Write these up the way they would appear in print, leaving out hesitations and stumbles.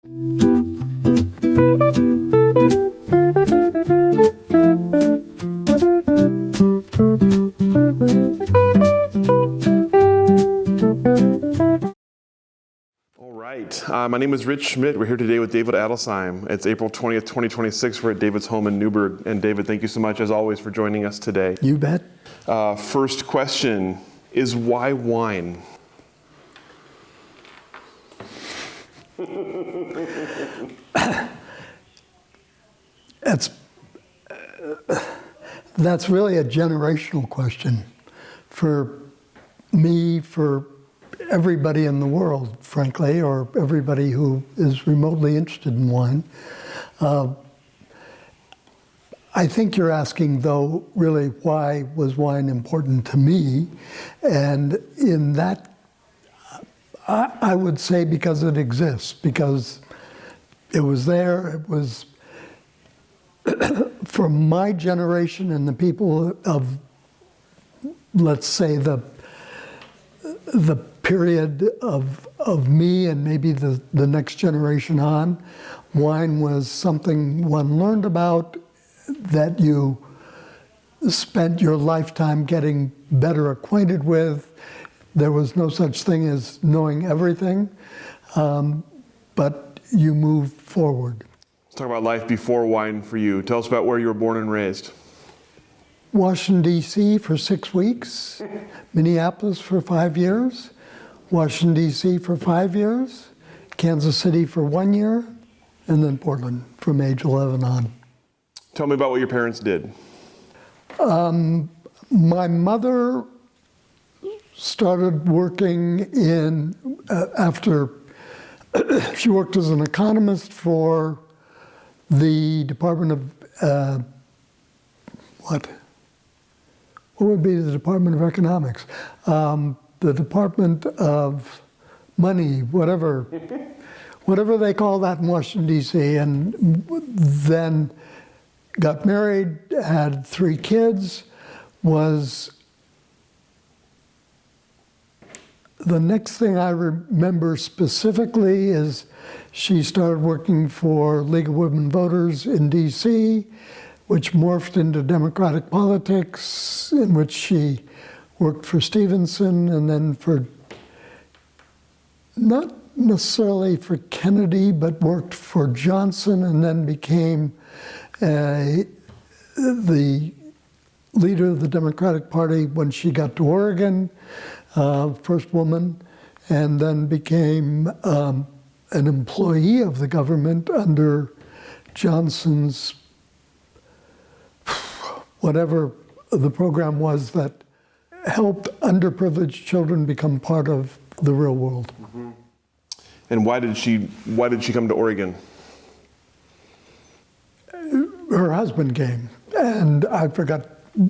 All right, my name is Rich Schmidt. We're here today with David Adelsheim. It's April 20th, 2026. We're at David's home in Newburgh. And David, thank you so much, as always, for joining us today. You bet. First question is, why wine? That's really a generational question for me, for everybody in the world, frankly, or everybody who is remotely interested in wine. I think you're asking, though, really, why was wine important to me? And in that, I would say because it exists, because it was there, it was for my generation and the people of, let's say, the period of me and maybe the next generation on, wine was something one learned about, that you spent your lifetime getting better acquainted with. There was no such thing as knowing everything, but you moved forward. Let's talk about life before wine for you. Tell us about where you were born and raised. Washington, D.C. for 6 weeks, Minneapolis for 5 years, Washington, D.C. for 5 years, Kansas City for 1 year, and then Portland from age 11 on. Tell me about what your parents did. My mother started working after she worked as an economist for the Department of, what would be the Department of Economics? The Department of Money, whatever they call that in Washington, D.C., and then got married, had 3 kids, the next thing I remember specifically is she started working for League of Women Voters in D.C., which morphed into Democratic politics, in which she worked for Stevenson and then for, not necessarily for Kennedy, but worked for Johnson and then became the leader of the Democratic Party when she got to Oregon, first woman, and then became an employee of the government under Johnson's, whatever the program was that helped underprivileged children become part of the real world. Mm-hmm. And why did she come to Oregon? Her husband came, and I forgot,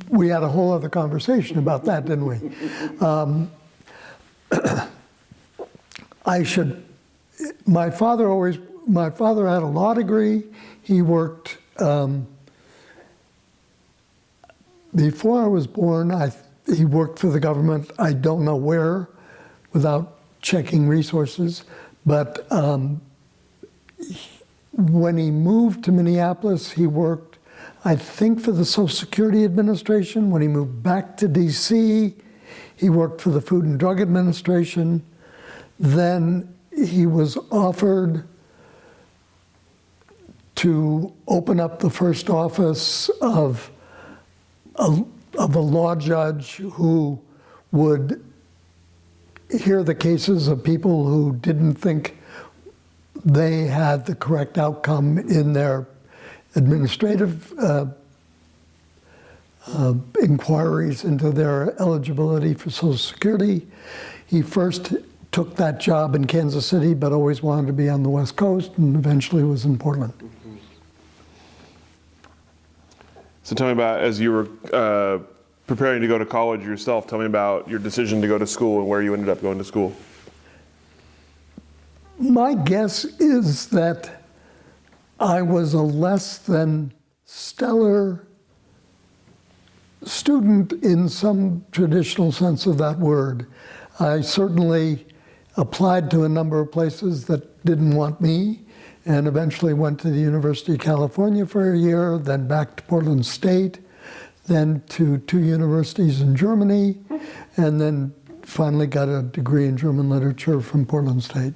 we had a whole other conversation about that, didn't we? My father had a law degree. He worked, before I was born, he worked for the government, I don't know where, without checking resources, but when he moved to Minneapolis, he worked, I think, for the Social Security Administration. When he moved back to D.C., he worked for the Food and Drug Administration. Then he was offered to open up the first office of a law judge who would hear the cases of people who didn't think they had the correct outcome in their administrative inquiries into their eligibility for Social Security. He first took that job in Kansas City, but always wanted to be on the West Coast, and eventually was in Portland. Mm-hmm. So tell me about, as you were preparing to go to college yourself, tell me about your decision to go to school and where you ended up going to school. My guess is that I was a less than stellar student in some traditional sense of that word. I certainly applied to a number of places that didn't want me, and eventually went to the University of California for a year, then back to Portland State, then to 2 universities in Germany, and then finally got a degree in German literature from Portland State.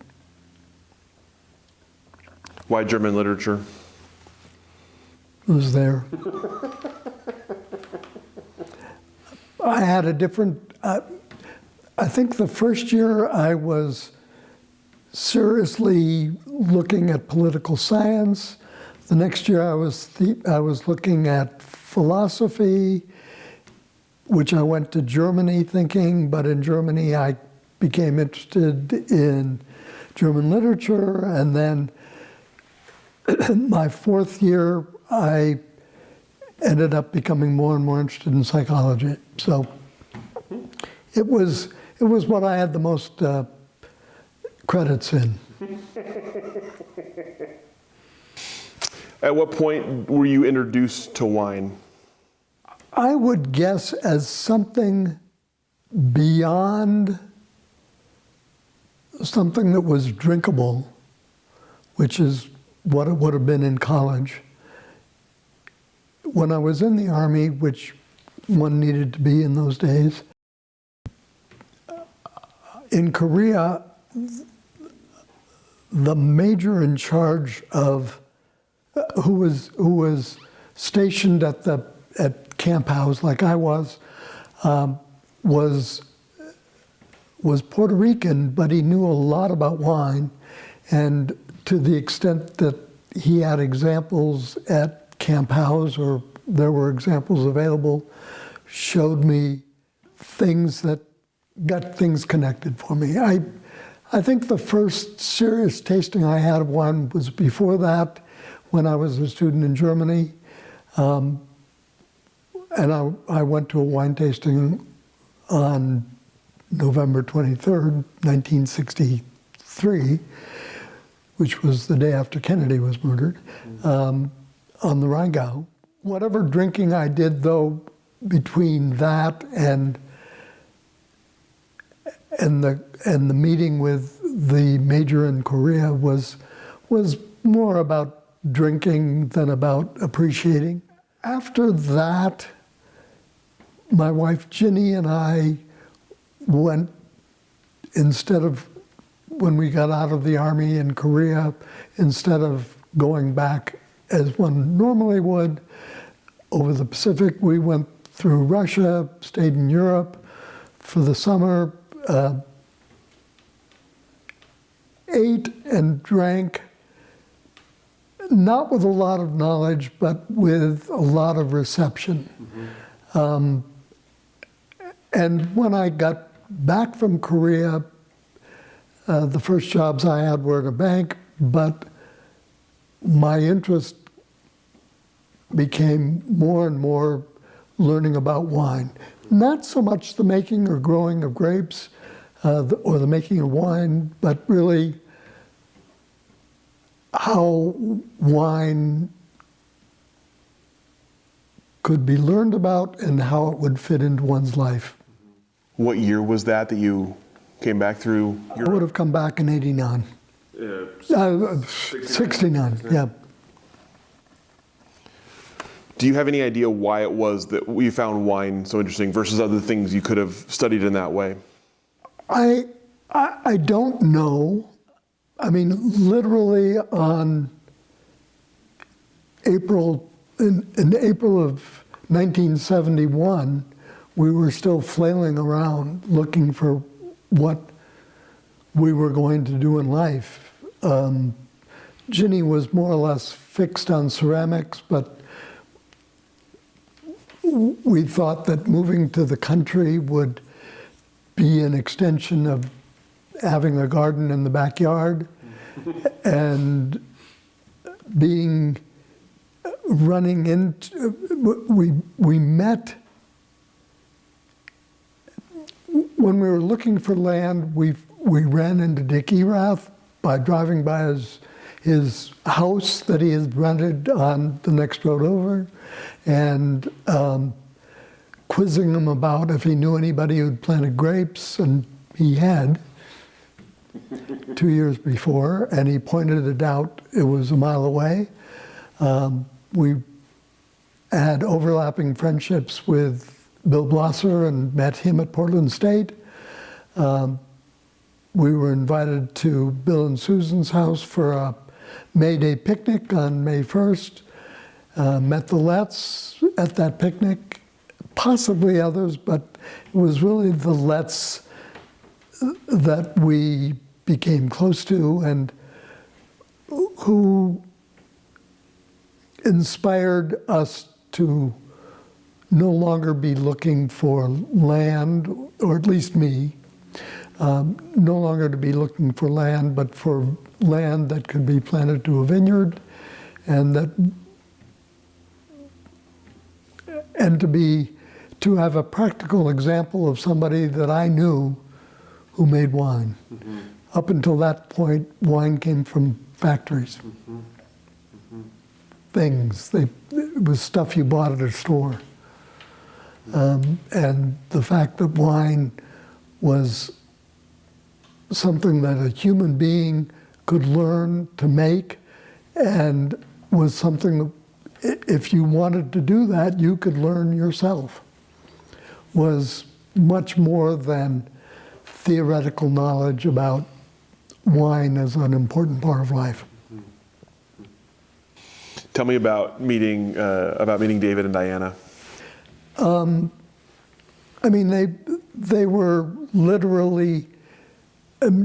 Why German literature? It was there. I had a different, I think the first year I was seriously looking at political science. The next year I was looking at philosophy, which I went to Germany thinking, but in Germany I became interested in German literature, and then my 4th year I ended up becoming more and more interested in psychology. So it was what I had the most credits in. At what point were you introduced to wine? I would guess as something beyond something that was drinkable, which is what it would have been in college. When I was in the Army, which one needed to be in those days, in Korea, the major in charge of who was stationed at Camp House, like I was Puerto Rican, but he knew a lot about wine, and to the extent that he had examples at Camp House, or there were examples available, showed me things that got things connected for me. I think the first serious tasting I had of wine was before that, when I was a student in Germany. And I went to a wine tasting on November 23rd, 1963, which was the day after Kennedy was murdered, on the Rheingau. Whatever drinking I did, though, between that and the meeting with the major in Korea was more about drinking than about appreciating. After that, my wife Ginny and I went, instead of, when we got out of the Army in Korea, instead of going back as one normally would over the Pacific, we went through Russia, stayed in Europe for the summer, ate and drank, not with a lot of knowledge, but with a lot of reception. And when I got back from Korea, the first jobs I had were at a bank, but my interest became more and more learning about wine. Not so much the making or growing of grapes or the making of wine, but really how wine could be learned about and how it would fit into one's life. What year was that you came back through Europe? I would have come back in 89. 69, yeah. Do you have any idea why it was that we found wine so interesting versus other things you could have studied in that way? I don't know. I mean, literally in April of 1971, we were still flailing around looking for what we were going to do in life. Ginny was more or less fixed on ceramics, but we thought that moving to the country would be an extension of having a garden in the backyard and running into, we met, when we were looking for land, we ran into Dick Erath by driving by his house that he had rented on the next road over, and quizzing him about if he knew anybody who'd planted grapes, and he had. 2 years before, and he pointed it out. It was a mile away. We had overlapping friendships with Bill Blosser and met him at Portland State. We were invited to Bill and Susan's house for a May Day picnic on May 1st. Met the Letts at that picnic, possibly others, but it was really the Letts that we became close to and who inspired us to no longer be looking for land, or at least me, no longer to be looking for land, but for land that could be planted to a vineyard, and to have a practical example of somebody that I knew who made wine. Mm-hmm. Up until that point, wine came from factories. Mm-hmm. Mm-hmm. Things. It was stuff you bought at a store. And the fact that wine was something that a human being could learn to make, and was something, if you wanted to do that, you could learn yourself, was much more than theoretical knowledge about wine as an important part of life. Tell me about meeting David and Diana. I mean, they were literally,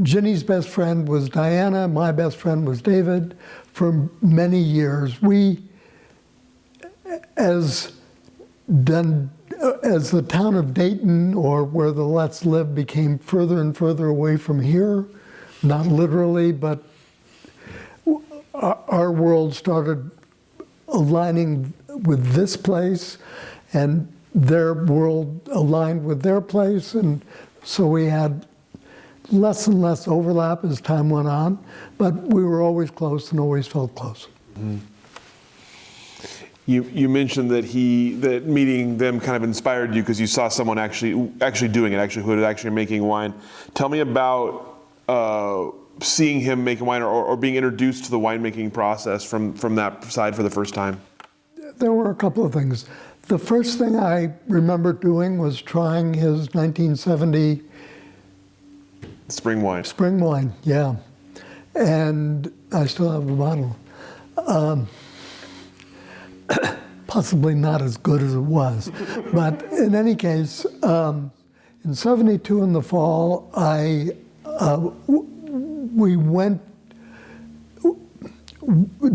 Ginny's best friend was Diana, my best friend was David. For many years, we, as the town of Dayton, or where the Letts lived, became further and further away from here, not literally, but our world started aligning with this place, and their world aligned with their place, and so we had less and less overlap as time went on, but we were always close and always felt close. Mm-hmm. You mentioned that meeting them kind of inspired you because you saw someone actually doing it, who was actually making wine. Tell me about seeing him make wine, or being introduced to the winemaking process from that side for the first time. There were a couple of things. The first thing I remember doing was trying his 1970 spring wine. Spring wine, yeah. And I still have the bottle. Possibly not as good as it was. But in any case, in 72 in the fall, we went,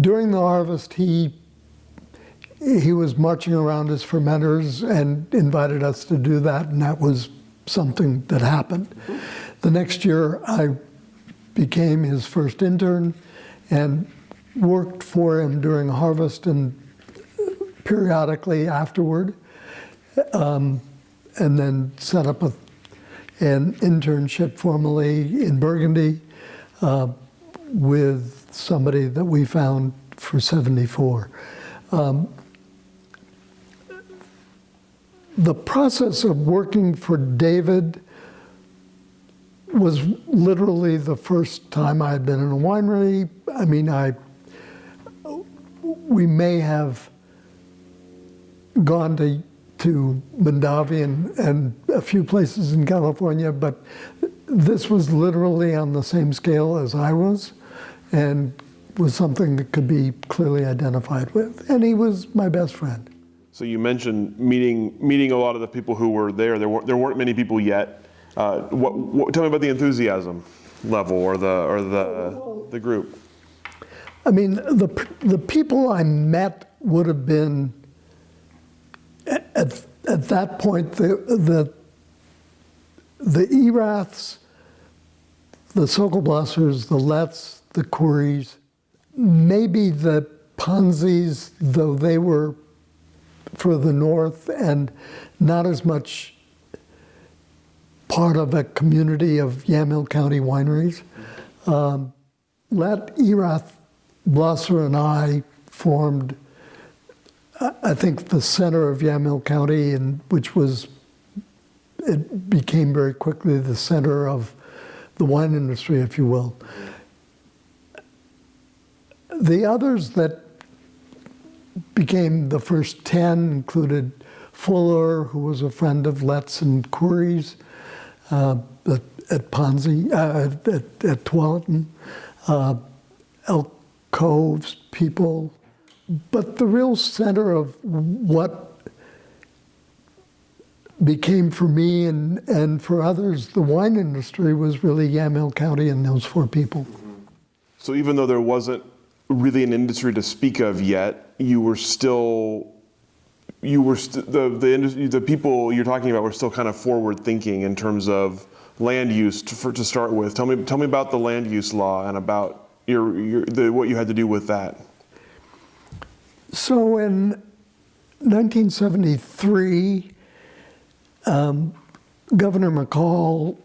during the harvest, he was marching around his fermenters and invited us to do that, and that was something that happened. The next year, I became his first intern and worked for him during harvest and periodically afterward, and then set up an internship formally in Burgundy with somebody that we found for 74. The process of working for David was literally the first time I had been in a winery. I mean, we may have gone to Mondavi and a few places in California, but this was literally on the same scale as I was, and was something that could be clearly identified with. And he was my best friend. So you mentioned meeting a lot of the people who were there. There weren't many people yet. Tell me about the enthusiasm level or the group. I mean, the people I met would have been at that point the Eraths, the Sokolblassers, the Letts, the Curies, maybe the Ponzis, though they were further north and not as much part of a community of Yamhill County wineries. Lett, Erath, Blosser, and I formed, I think, the center of Yamhill County, and it became very quickly the center of the wine industry, if you will. The others that became the first 10 included Fuller, who was a friend of Letts and Curry's at Ponzi, at Tualatin, Elk Cove's people. But the real center of what became for me and for others the wine industry was really Yamhill County and those 4 people. So even though there wasn't really an industry to speak of yet, the people you're talking about were still kind of forward thinking in terms of land use to start with. Tell me about the land use law and about what you had to do with that. So in 1973, Governor McCall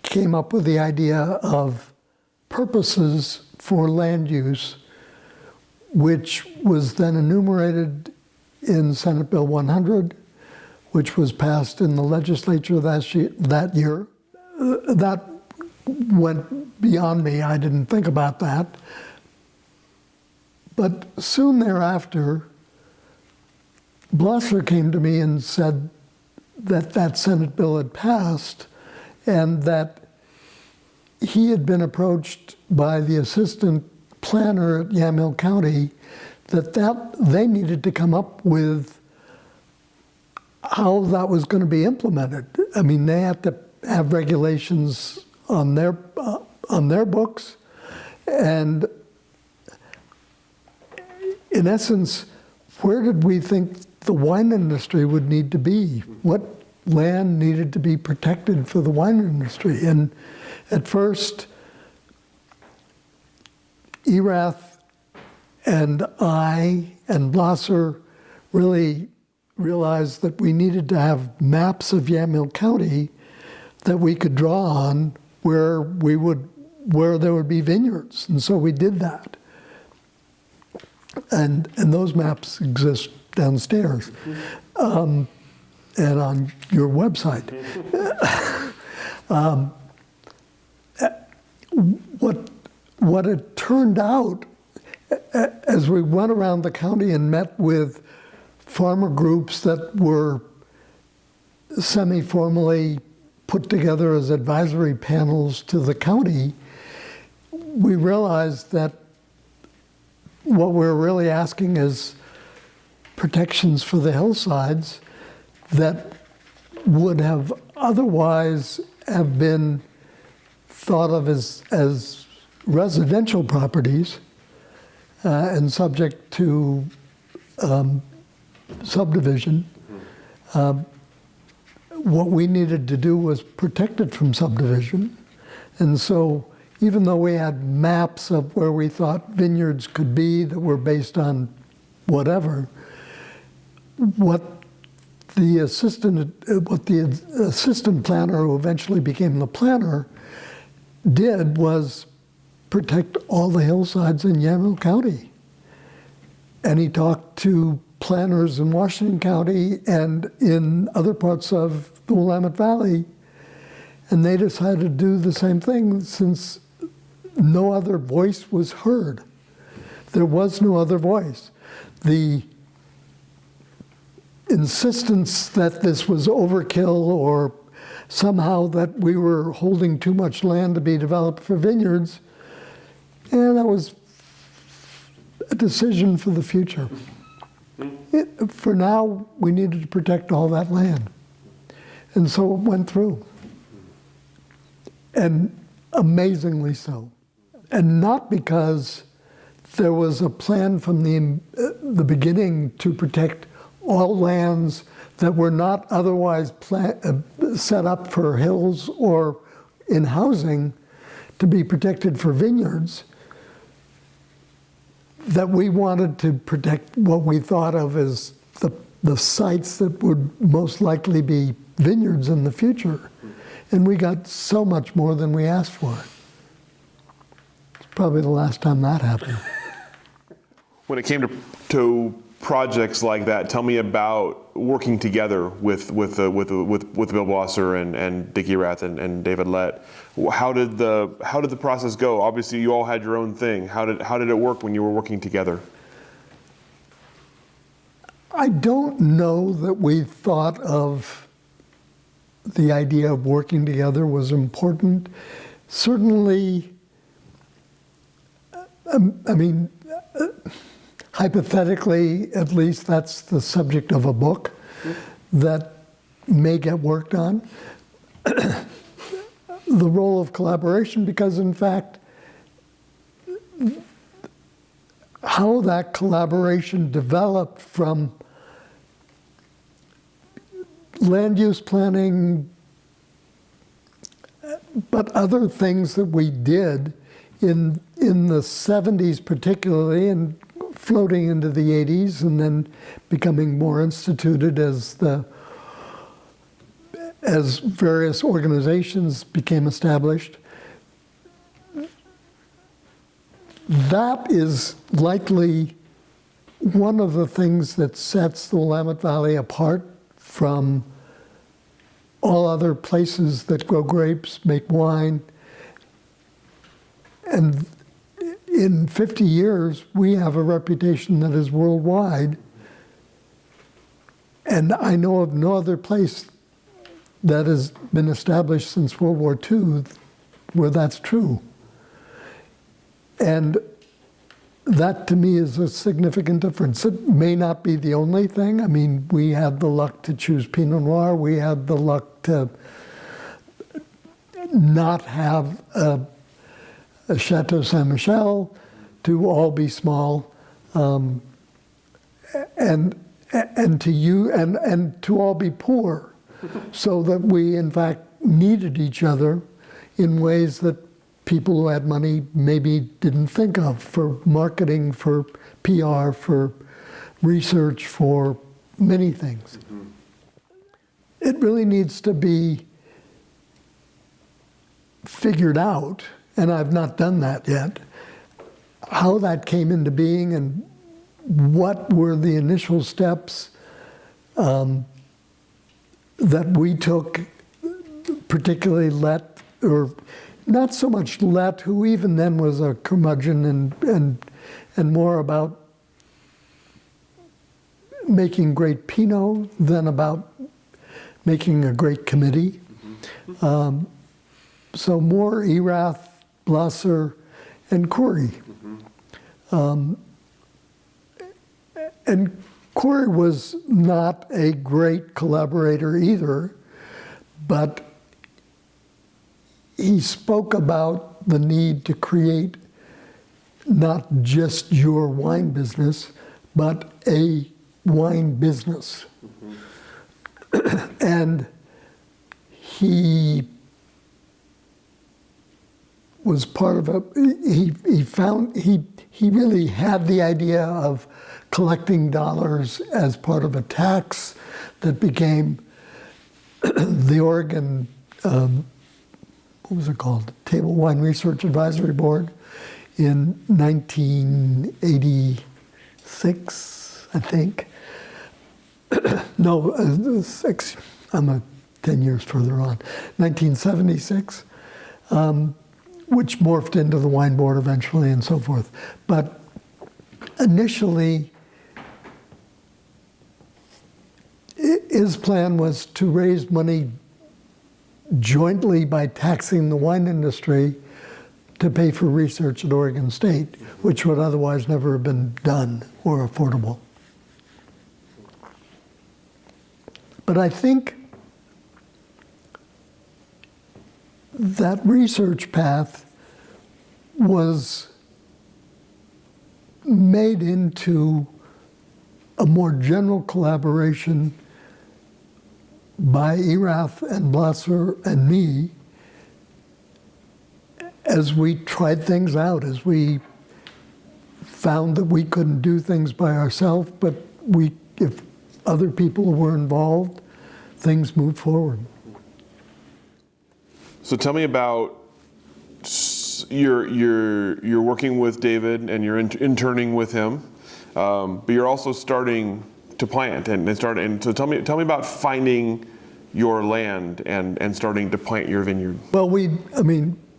came up with the idea of purposes for land use, which was then enumerated in Senate Bill 100, which was passed in the legislature that year. That went beyond me. I didn't think about that. But soon thereafter, Blosser came to me and said that that Senate bill had passed and that he had been approached by the assistant planner at Yamhill County that they needed to come up with how that was going to be implemented. I mean, they had to have regulations on their books, and in essence, where did we think the wine industry would need to be? What land needed to be protected for the wine industry? And at first, Erath and I and Blosser really realized that we needed to have maps of Yamhill County that we could draw on where there would be vineyards. And so we did that. And those maps exist downstairs and on your website. What it turned out, as we went around the county and met with farmer groups that were semi-formally put together as advisory panels to the county, we realized that what we're really asking is protections for the hillsides that would have otherwise have been thought of as residential properties and subject to subdivision. What we needed to do was protect it from subdivision. And so even though we had maps of where we thought vineyards could be that were based on whatever, what the assistant planner, who eventually became the planner, did was protect all the hillsides in Yamhill County. And he talked to planners in Washington County and in other parts of the Willamette Valley, and they decided to do the same thing since no other voice was heard. There was no other voice. The insistence that this was overkill or somehow that we were holding too much land to be developed for vineyards, and that was a decision for the future. For now, we needed to protect all that land. And so it went through. And amazingly so. And not because there was a plan from the beginning to protect all lands that were not otherwise set up for hills or in housing to be protected for vineyards, that we wanted to protect what we thought of as the sites that would most likely be vineyards in the future. And we got so much more than we asked for. It's probably the last time that happened. When it came to projects like that, tell me about working together with Bill Blosser and Dickie Rath and David Lett. How did the process go? Obviously, you all had your own thing. How did it work when you were working together? I don't know that we thought of the idea of working together was important. Certainly, hypothetically, at least that's the subject of a book that may get worked on. The role of collaboration, because in fact, how that collaboration developed from land use planning, but other things that we did in the 70s particularly, and floating into the 80s, and then becoming more instituted as various organizations became established. That is likely one of the things that sets the Willamette Valley apart from all other places that grow grapes, make wine. And in 50 years, we have a reputation that is worldwide. And I know of no other place that has been established since World War II where that's true. And that to me is a significant difference. It may not be the only thing. I mean, we had the luck to choose Pinot Noir. We had the luck to not have a Chateau Saint Michel, to all be small, and to all be poor, so that we in fact needed each other in ways that people who had money maybe didn't think of, for marketing, for PR, for research, for many things. Mm-hmm. It really needs to be figured out, and I've not done that yet, how that came into being and what were the initial steps that we took, particularly Lett, or not so much Lett, who even then was a curmudgeon, and more about making great Pinot than about making a great committee. Mm-hmm. So more Erath, Blosser, and Corey. Mm-hmm. And Corey was not a great collaborator either, but he spoke about the need to create not just your wine business, but a wine business. Mm-hmm. And he was part of he really had the idea of collecting dollars as part of a tax that became the Oregon, what was it called? Table Wine Research Advisory Board in 1986, I think. No, I'm 10 years further on. 1976. Which morphed into the wine board eventually and so forth. But initially, his plan was to raise money jointly by taxing the wine industry to pay for research at Oregon State, which would otherwise never have been done or affordable. But I think that research path was made into a more general collaboration by Erath and Blosser and me as we tried things out, as we found that we couldn't do things by ourselves, but if other people were involved, things moved forward. So tell me about you're working with David and you're interning with him. but you're also starting to plant and start. And so tell me about finding your land and starting to plant your vineyard. Well,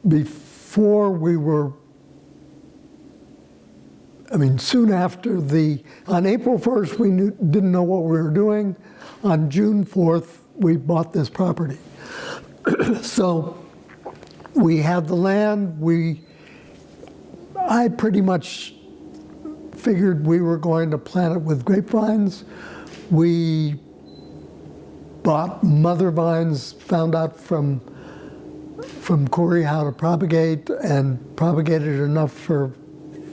before we were, soon after on April 1st, we didn't know what we were doing. On June 4th, we bought this property. So we had the land. I pretty much figured we were going to plant it with grapevines. We bought mother vines, found out from Corey how to propagate, and propagated enough for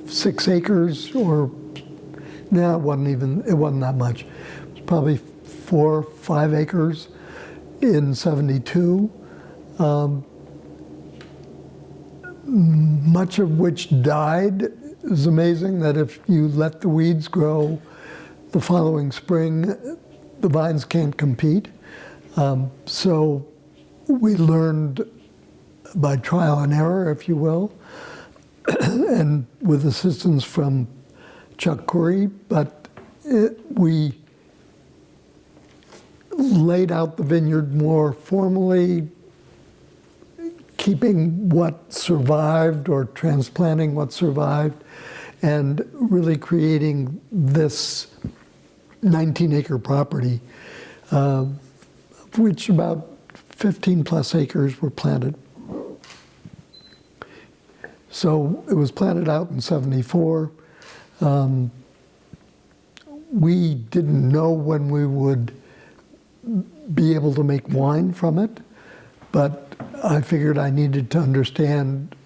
6 acres, or no, it wasn't that much. It was probably 4 or 5 acres in 72. Much of which died. It was amazing that if you let the weeds grow the following spring, the vines can't compete. So we learned by trial and error, if you will, and with assistance from Chuck Corey, but we laid out the vineyard more formally, keeping what survived or transplanting what survived, and really creating this 19-acre property, of which about 15 plus acres were planted. So it was planted out in 74. We didn't know when we would be able to make wine from it, but I figured I needed to understand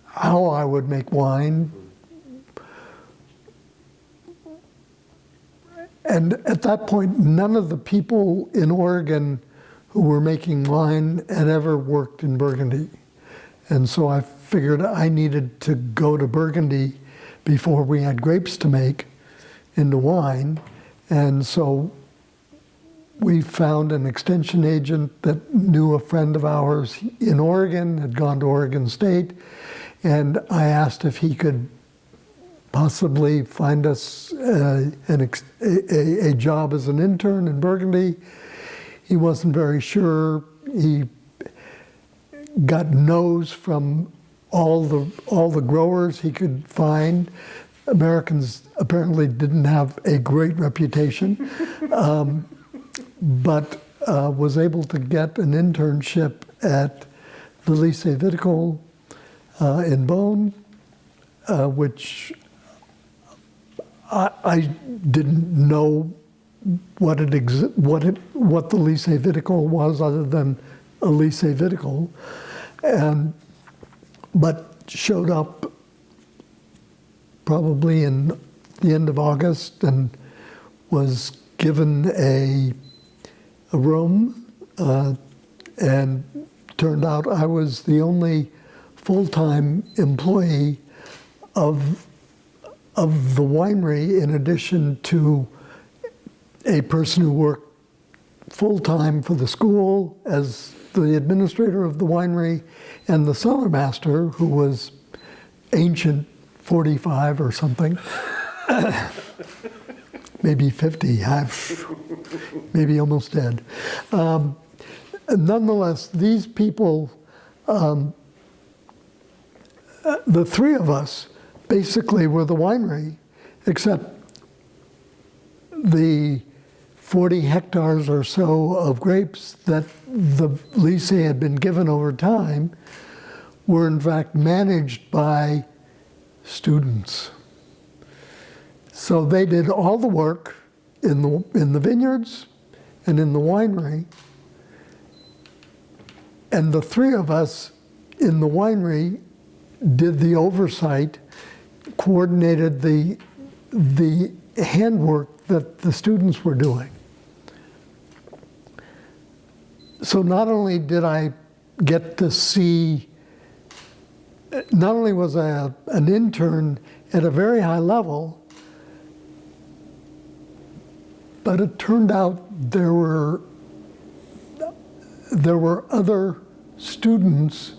how I would make wine. And at that point, none of the people in Oregon who were making wine had ever worked in Burgundy. And so I figured I needed to go to Burgundy before we had grapes to make into wine. And so we found an extension agent that knew a friend of ours in Oregon, had gone to Oregon State, and I asked if he could possibly find us a job as an intern in Burgundy. He wasn't very sure. He got no's from all the growers he could find. Americans apparently didn't have a great reputation, but was able to get an internship at the Lycée Viticole in Beaune, which I didn't know what the Lycée Viticole was, other than a Lycée Viticole, but showed up probably in the end of August and was given a room, and turned out I was the only full-time employee of the winery, in addition to a person who worked full-time for the school as the administrator of the winery, and the cellar master, who was ancient, 45 or something, maybe 50, maybe almost dead. Nonetheless, these people, the three of us basically were the winery, except the 40 hectares or so of grapes that the Lycée had been given over time were in fact managed by students. So they did all the work in the vineyards and in the winery, and the three of us in the winery did the oversight, coordinated the handwork that the students were doing. So not only did I get to see, not only was I an intern at a very high level, but it turned out there were other students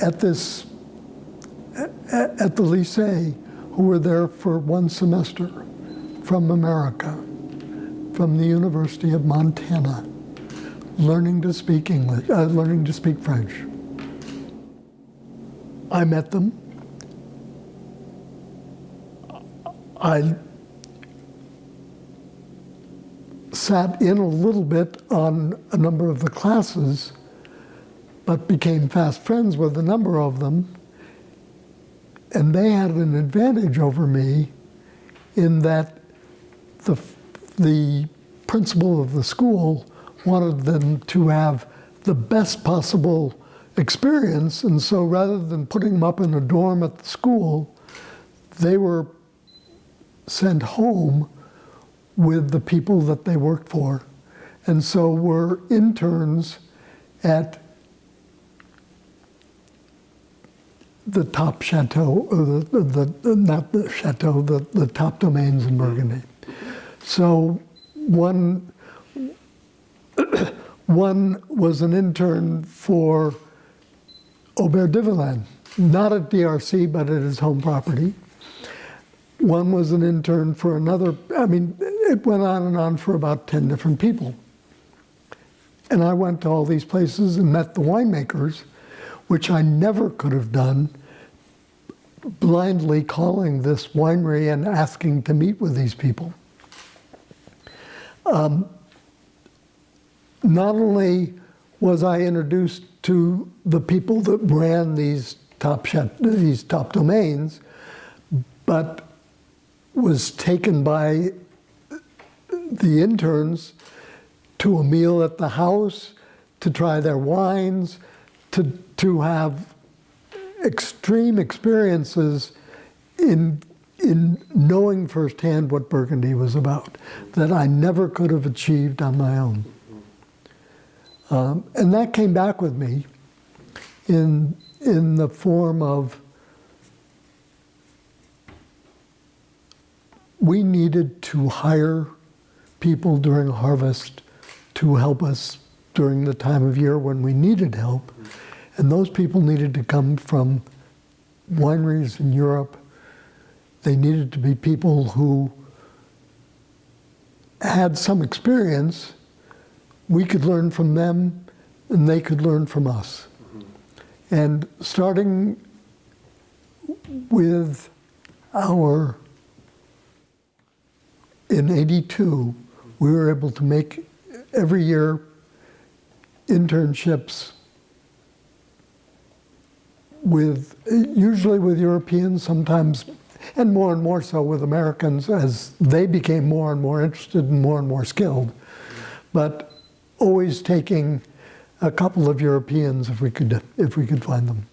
at the Lycée who were there for one semester from America, from the University of Montana, learning to speak English, learning to speak French. I met them. I sat in a little bit on a number of the classes, but became fast friends with a number of them. And they had an advantage over me in that the principal of the school wanted them to have the best possible experience, and so rather than putting them up in a dorm at the school, they were sent home with the people that they worked for. And so were interns at the top chateau, or not the chateau, the top domains in Burgundy. So one was an intern for Aubert de Villaine, not at DRC, but at his home property. One was an intern for another. I mean, it went on and on for about 10 different people. And I went to all these places and met the winemakers, which I never could have done blindly calling this winery and asking to meet with these people. Not only was I introduced to the people that ran these top domains, but was taken by the interns to a meal at the house, to try their wines, to have extreme experiences in knowing firsthand what Burgundy was about that I never could have achieved on my own. And that came back with me in the form of we needed to hire people during harvest to help us during the time of year when we needed help. And those people needed to come from wineries in Europe. They needed to be people who had some experience. We could learn from them, and they could learn from us. And starting with in '82, we were able to make every year internships usually with Europeans, sometimes, and more so with Americans as they became more and more interested and more skilled. But always taking a couple of Europeans if we could find them.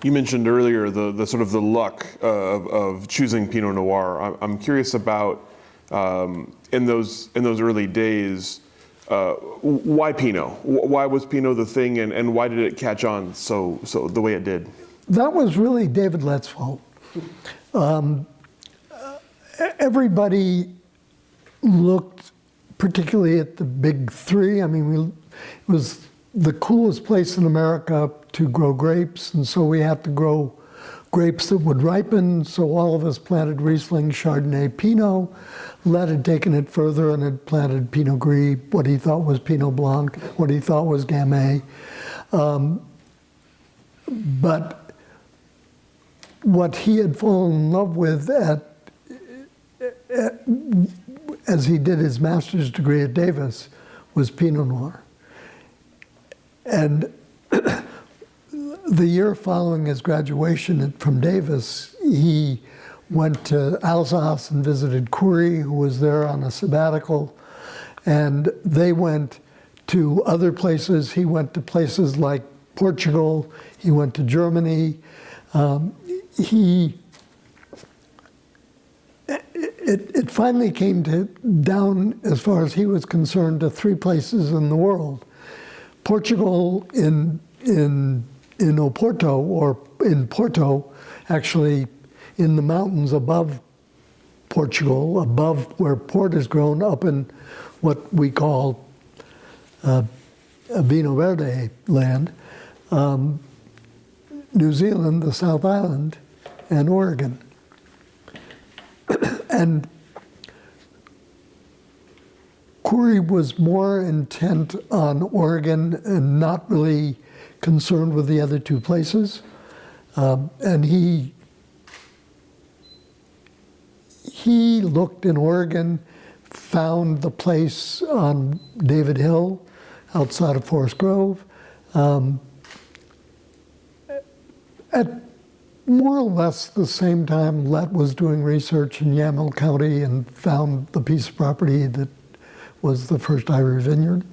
You mentioned earlier the sort of the luck of choosing Pinot Noir. I'm curious about in those early days, why Pinot? Why was Pinot the thing, and why did it catch on so the way it did? That was really David Lett's fault. Everybody looked particularly at the big three. I mean, it was the coolest place in America to grow grapes, and so we had to grow grapes that would ripen, so all of us planted Riesling, Chardonnay, Pinot. Lett had taken it further and had planted Pinot Gris, what he thought was Pinot Blanc, what he thought was Gamay. But what he had fallen in love with as he did his master's degree at Davis was Pinot Noir. And the year following his graduation from Davis, he went to Alsace and visited Curie, who was there on a sabbatical. And they went to other places. He went to places like Portugal. He went to Germany. It finally came down, as far as he was concerned, to three places in the world. Portugal in Oporto, or in Porto, actually in the mountains above Portugal, above where port is grown, up in what we call Vino Verde land. New Zealand, the South Island, and Oregon. And Khoury was more intent on Oregon and not really concerned with the other two places. And he looked in Oregon, found the place on David Hill outside of Forest Grove. At more or less the same time, Lett was doing research in Yamhill County and found the piece of property that was the first Ivory Vineyard.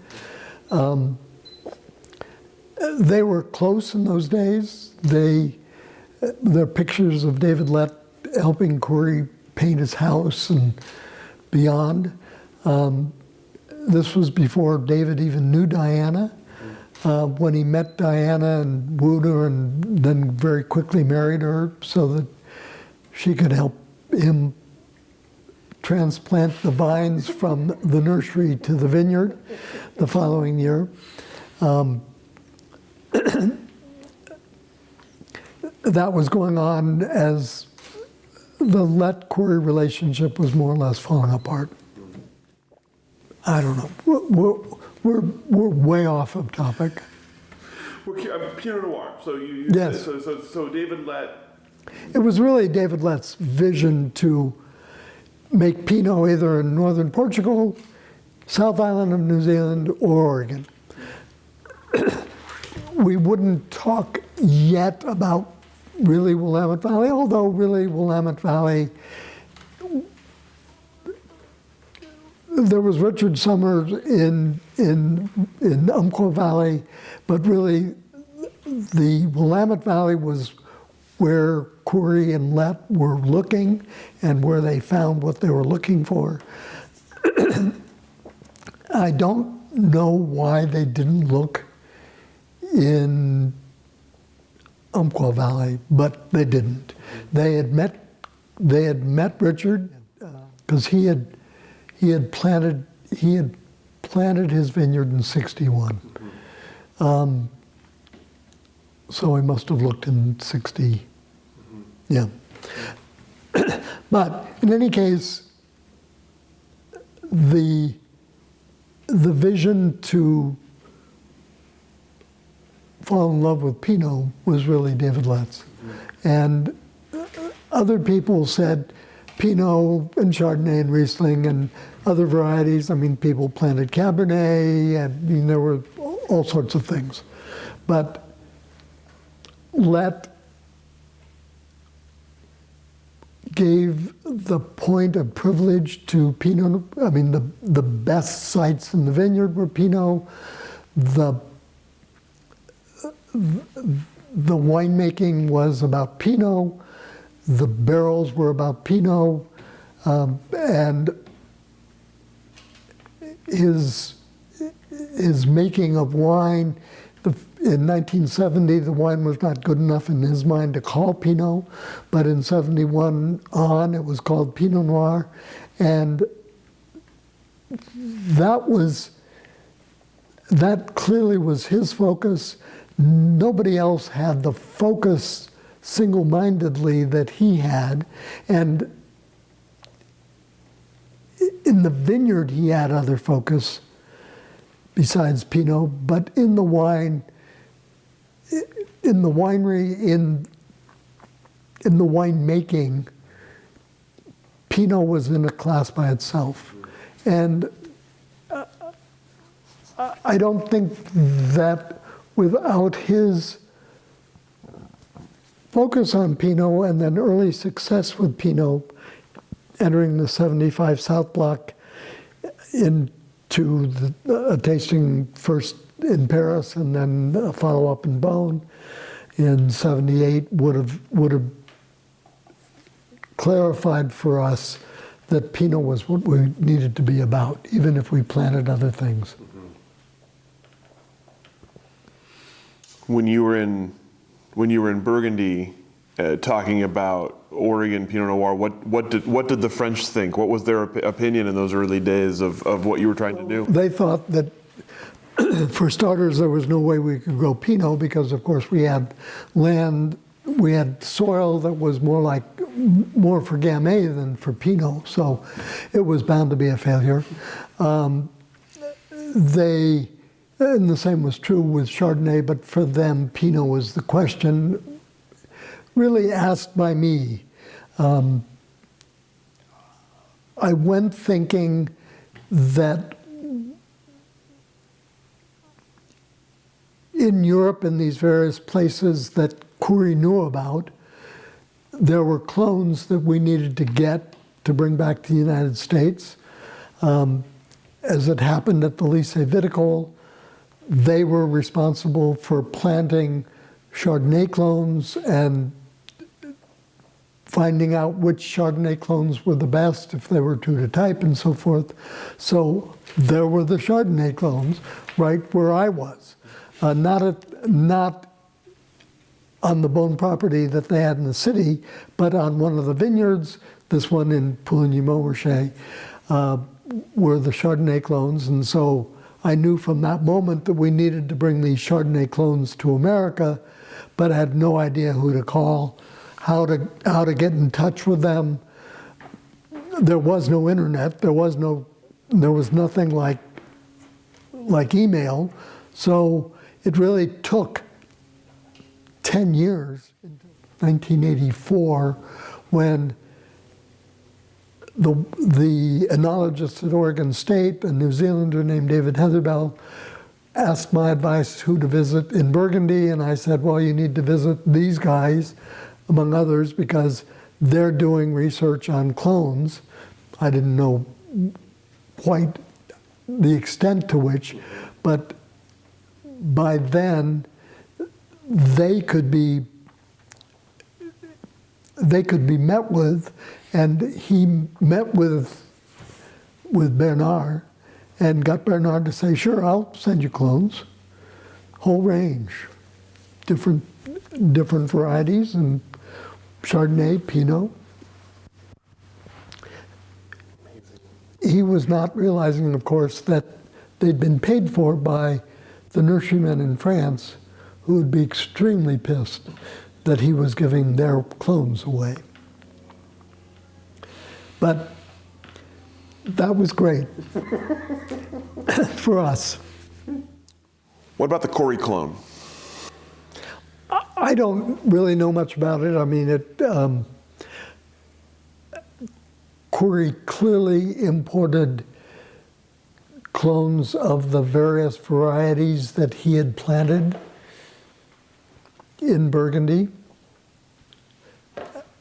They were close in those days. There are pictures of David Lett helping Khoury paint his house and beyond. This was before David even knew Diana. When he met Diana and wooed her and then very quickly married her so that she could help him transplant the vines from the nursery to the vineyard the following year. That was going on as the Lett-Khoury relationship was more or less falling apart. I don't know. We're way off of topic. Pinot Noir. So Yes. So David Lett. It was really David Lett's vision to make Pinot either in northern Portugal, South Island of New Zealand, or Oregon. We wouldn't talk yet about really Willamette Valley, although really Willamette Valley, there was Richard Summers in Umpqua Valley, but really the Willamette Valley was where Khoury and Lett were looking and where they found what they were looking for. I don't know why they didn't look in Umpqua Valley, but they didn't. They had met Richard because he had planted his vineyard in '61. So he must have looked in '60. Yeah. But in any case, the vision to fall in love with Pinot was really David Lett's. And other people said Pinot and Chardonnay and Riesling and other varieties. I mean, people planted Cabernet, and I mean, there were all sorts of things. But Lett gave the point of privilege to Pinot. I mean, the best sites in the vineyard were Pinot. The winemaking was about Pinot. The barrels were about Pinot. And his making of wine, in 1970, the wine was not good enough in his mind to call Pinot, but in 71 on, it was called Pinot Noir. And that clearly was his focus. Nobody else had the focus single-mindedly that he had. And in the vineyard, he had other focus besides Pinot, but in the wine, in the winery, in the winemaking, Pinot was in a class by itself. And I don't think that without his focus on Pinot and then early success with Pinot, entering the 75 South Block into a tasting first in Paris and then a follow-up in Beaune in 78 would have clarified for us that Pinot was what we needed to be about, even if we planted other things. When you were in Burgundy, talking about Oregon Pinot Noir, what did the French think? What was their opinion in those early days of what you were trying to do? They thought that For starters, there was no way we could grow Pinot because, of course, we had land, we had soil that was more for Gamay than for Pinot, so it was bound to be a failure. And the same was true with Chardonnay, but for them, Pinot was the question, really asked by me. I went thinking that in Europe, in these various places that Curie knew about, there were clones that we needed to get to bring back to the United States. As it happened at the Lycée Viticole, they were responsible for planting Chardonnay clones and finding out which Chardonnay clones were the best, if they were true to type and so forth. So there were the Chardonnay clones right where I was. Not on the Beaune property that they had in the city, but on one of the vineyards, this one in Pouligny-Montrachet, were the Chardonnay clones. And so I knew from that moment that we needed to bring these Chardonnay clones to America, but I had no idea who to call, how to get in touch with them. There was no internet. There was nothing like email. So it really took 10 years, until 1984, when the enologist at Oregon State, a New Zealander named David Heatherbell, asked my advice who to visit in Burgundy, and I said, well, you need to visit these guys, among others, because they're doing research on clones. I didn't know quite the extent to which, but by then they could be met with, and he met with Bernard and got Bernard to say, sure, I'll send you clones, whole range, different varieties, and Chardonnay, Pinot. He was not realizing, of course, that they'd been paid for by the nurserymen in France, who would be extremely pissed that he was giving their clones away. But that was great for us. What about the Curie clone? I don't really know much about it. I mean, Curie clearly imported clones of the various varieties that he had planted in Burgundy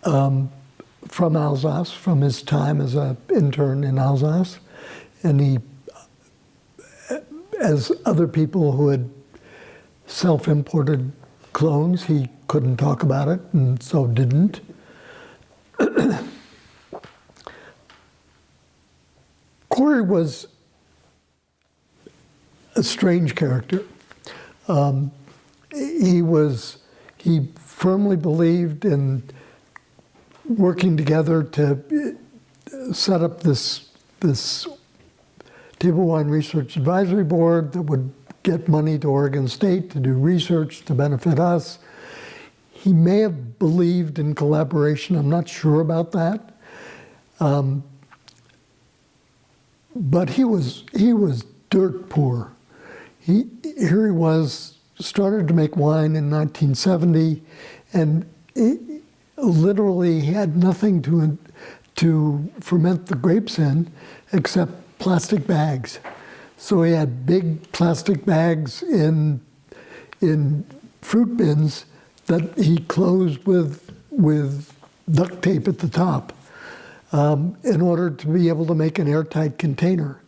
from Alsace, from his time as an intern in Alsace. And he, as other people who had self-imported clones, he couldn't talk about it, and so didn't. Curie was a strange character. He firmly believed in working together to set up this Table Wine Research Advisory Board that would get money to Oregon State to do research to benefit us. He may have believed in collaboration. I'm not sure about that. But he was dirt poor. Here he was, started to make wine in 1970, and literally had nothing to ferment the grapes in except plastic bags. So he had big plastic bags in fruit bins that he closed with duct tape at the top in order to be able to make an airtight container.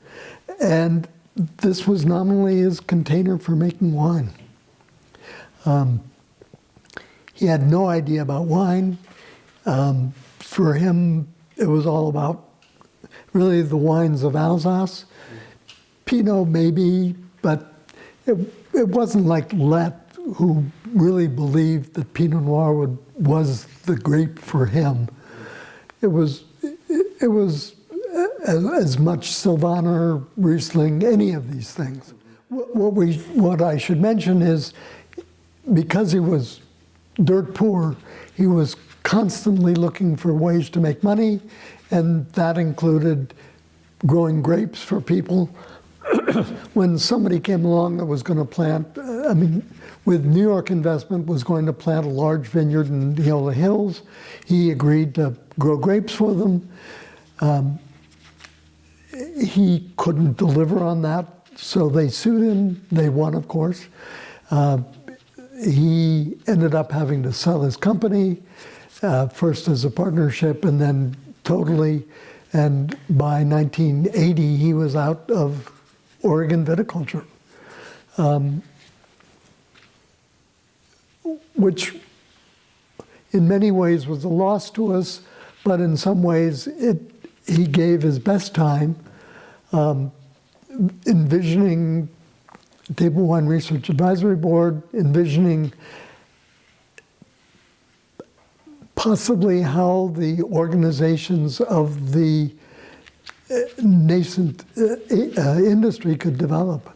And this was nominally his container for making wine. He had no idea about wine. For him, it was all about really the wines of Alsace. Pinot maybe, but it wasn't like Lett, who really believed that Pinot Noir was the grape for him. It was as much Sylvaner, Riesling, any of these things. What I should mention is, because he was dirt poor, he was constantly looking for ways to make money, and that included growing grapes for people. When somebody came along that was going to plant, with New York investment, was going to plant a large vineyard in the Hills, he agreed to grow grapes for them. He couldn't deliver on that, so they sued him. They won, of course. He ended up having to sell his company, first as a partnership and then totally. And by 1980, he was out of Oregon viticulture, which in many ways was a loss to us, but in some ways he gave his best time envisioning Table Wine Research Advisory Board, envisioning possibly how the organizations of the nascent industry could develop.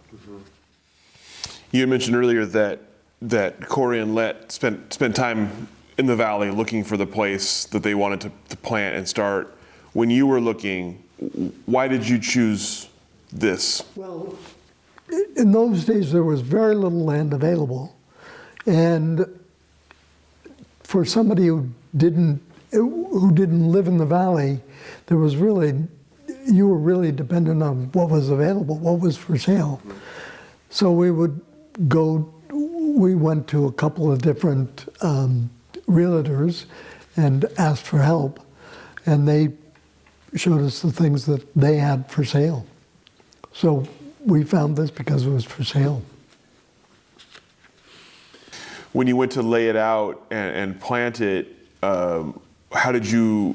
You had mentioned earlier that Corey and Let spent time in the valley looking for the place that they wanted to plant and start. When you were looking, why did you choose this? Well, in those days there was very little land available, and for somebody who didn't live in the valley, you were really dependent on what was available, what was for sale. So we went to a couple of different realtors and asked for help, and they showed us the things that they had for sale. So we found this because it was for sale. When you went to lay it out and plant it, how did you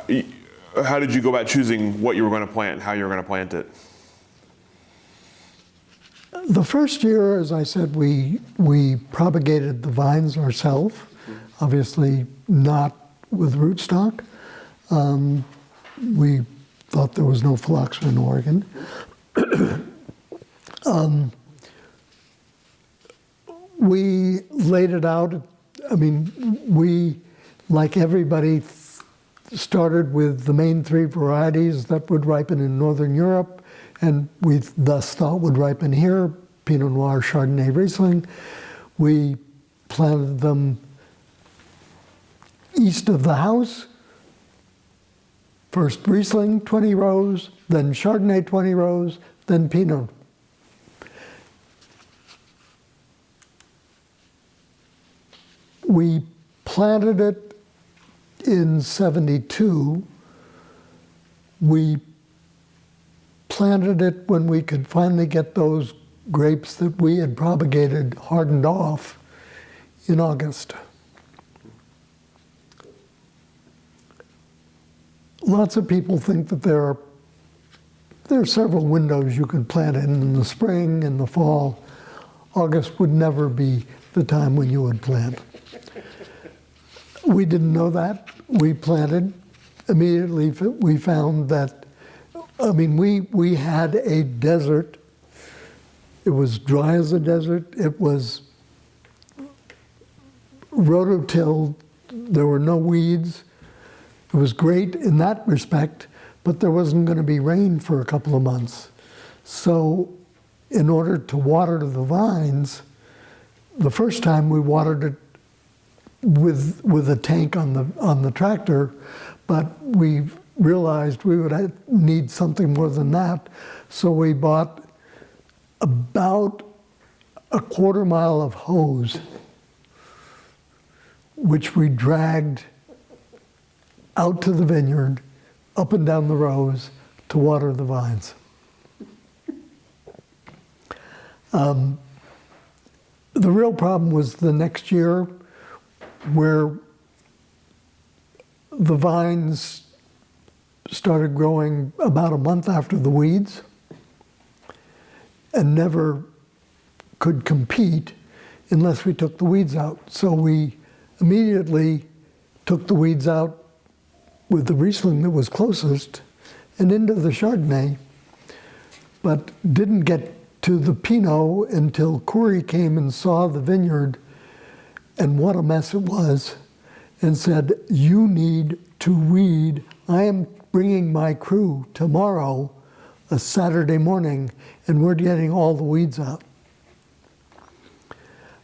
go about choosing what you were going to plant and how you were going to plant it? The first year, as I said, we propagated the vines ourselves, obviously not with rootstock. We thought there was no phylloxera in Oregon. We laid it out. We, like everybody, started with the main three varieties that would ripen in Northern Europe, and we thus thought would ripen here: Pinot Noir, Chardonnay, Riesling. We planted them east of the house. First Riesling, 20 rows, then Chardonnay, 20 rows, then Pinot. We planted it in '72. We planted it when we could finally get those grapes that we had propagated hardened off in August. Lots of people think that there are several windows you could plant in the spring, in the fall. August would never be the time when you would plant. We didn't know that. We planted. Immediately we found that, we had a desert. It was dry as a desert. It was rototilled. There were no weeds. It was great in that respect, but there wasn't going to be rain for a couple of months. So in order to water the vines, the first time we watered it with a tank on the tractor, but we realized we would need something more than that. So we bought about a quarter mile of hose, which we dragged out to the vineyard, up and down the rows, to water the vines. The real problem was the next year, where the vines started growing about a month after the weeds and never could compete unless we took the weeds out. So we immediately took the weeds out with the Riesling that was closest and into the Chardonnay, but didn't get to the Pinot until Corey came and saw the vineyard and what a mess it was, and said, "You need to weed. I am bringing my crew tomorrow, a Saturday morning, and we're getting all the weeds out."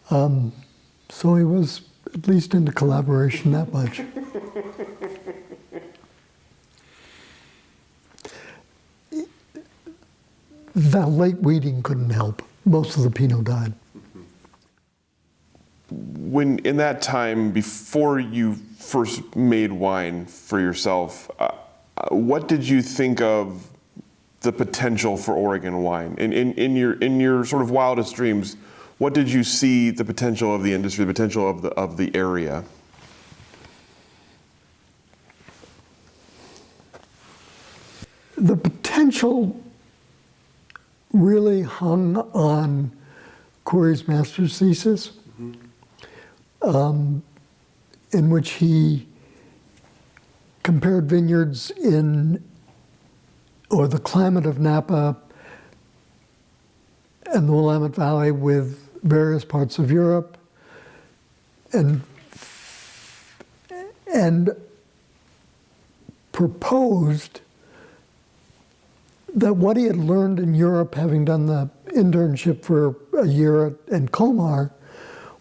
So he was at least into collaboration that much. That late weeding couldn't help. Most of the Pinot died. When in that time, before you first made wine for yourself, what did you think of the potential for Oregon wine? In your sort of wildest dreams, what did you see the potential of the industry, the potential of the area? The potential really hung on Corey's master's thesis, in which he compared vineyards or the climate of Napa and the Willamette Valley with various parts of Europe, and proposed that what he had learned in Europe, having done the internship for a year in Colmar,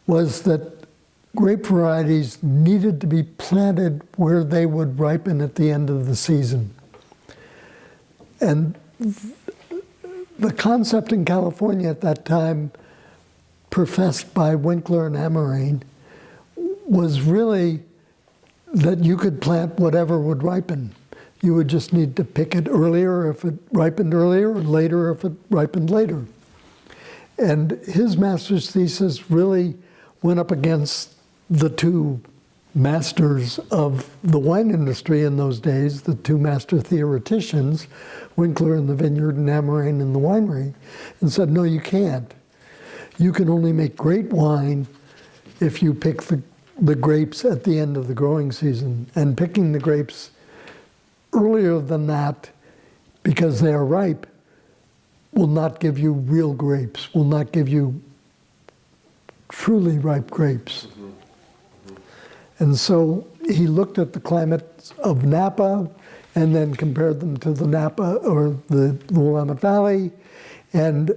was that grape varieties needed to be planted where they would ripen at the end of the season. And the concept in California at that time, professed by Winkler and Amorain, was really that you could plant whatever would ripen. You would just need to pick it earlier if it ripened earlier, or later if it ripened later. And his master's thesis really went up against the two masters of the wine industry in those days, the two master theoreticians, Winkler in the vineyard and Amorain in the winery, and said, no, you can't. You can only make great wine if you pick the grapes at the end of the growing season. And picking the grapes earlier than that, because they are ripe, will not give you real grapes, will not give you truly ripe grapes. And so he looked at the climate of Napa and then compared them to the Napa or the Willamette Valley. And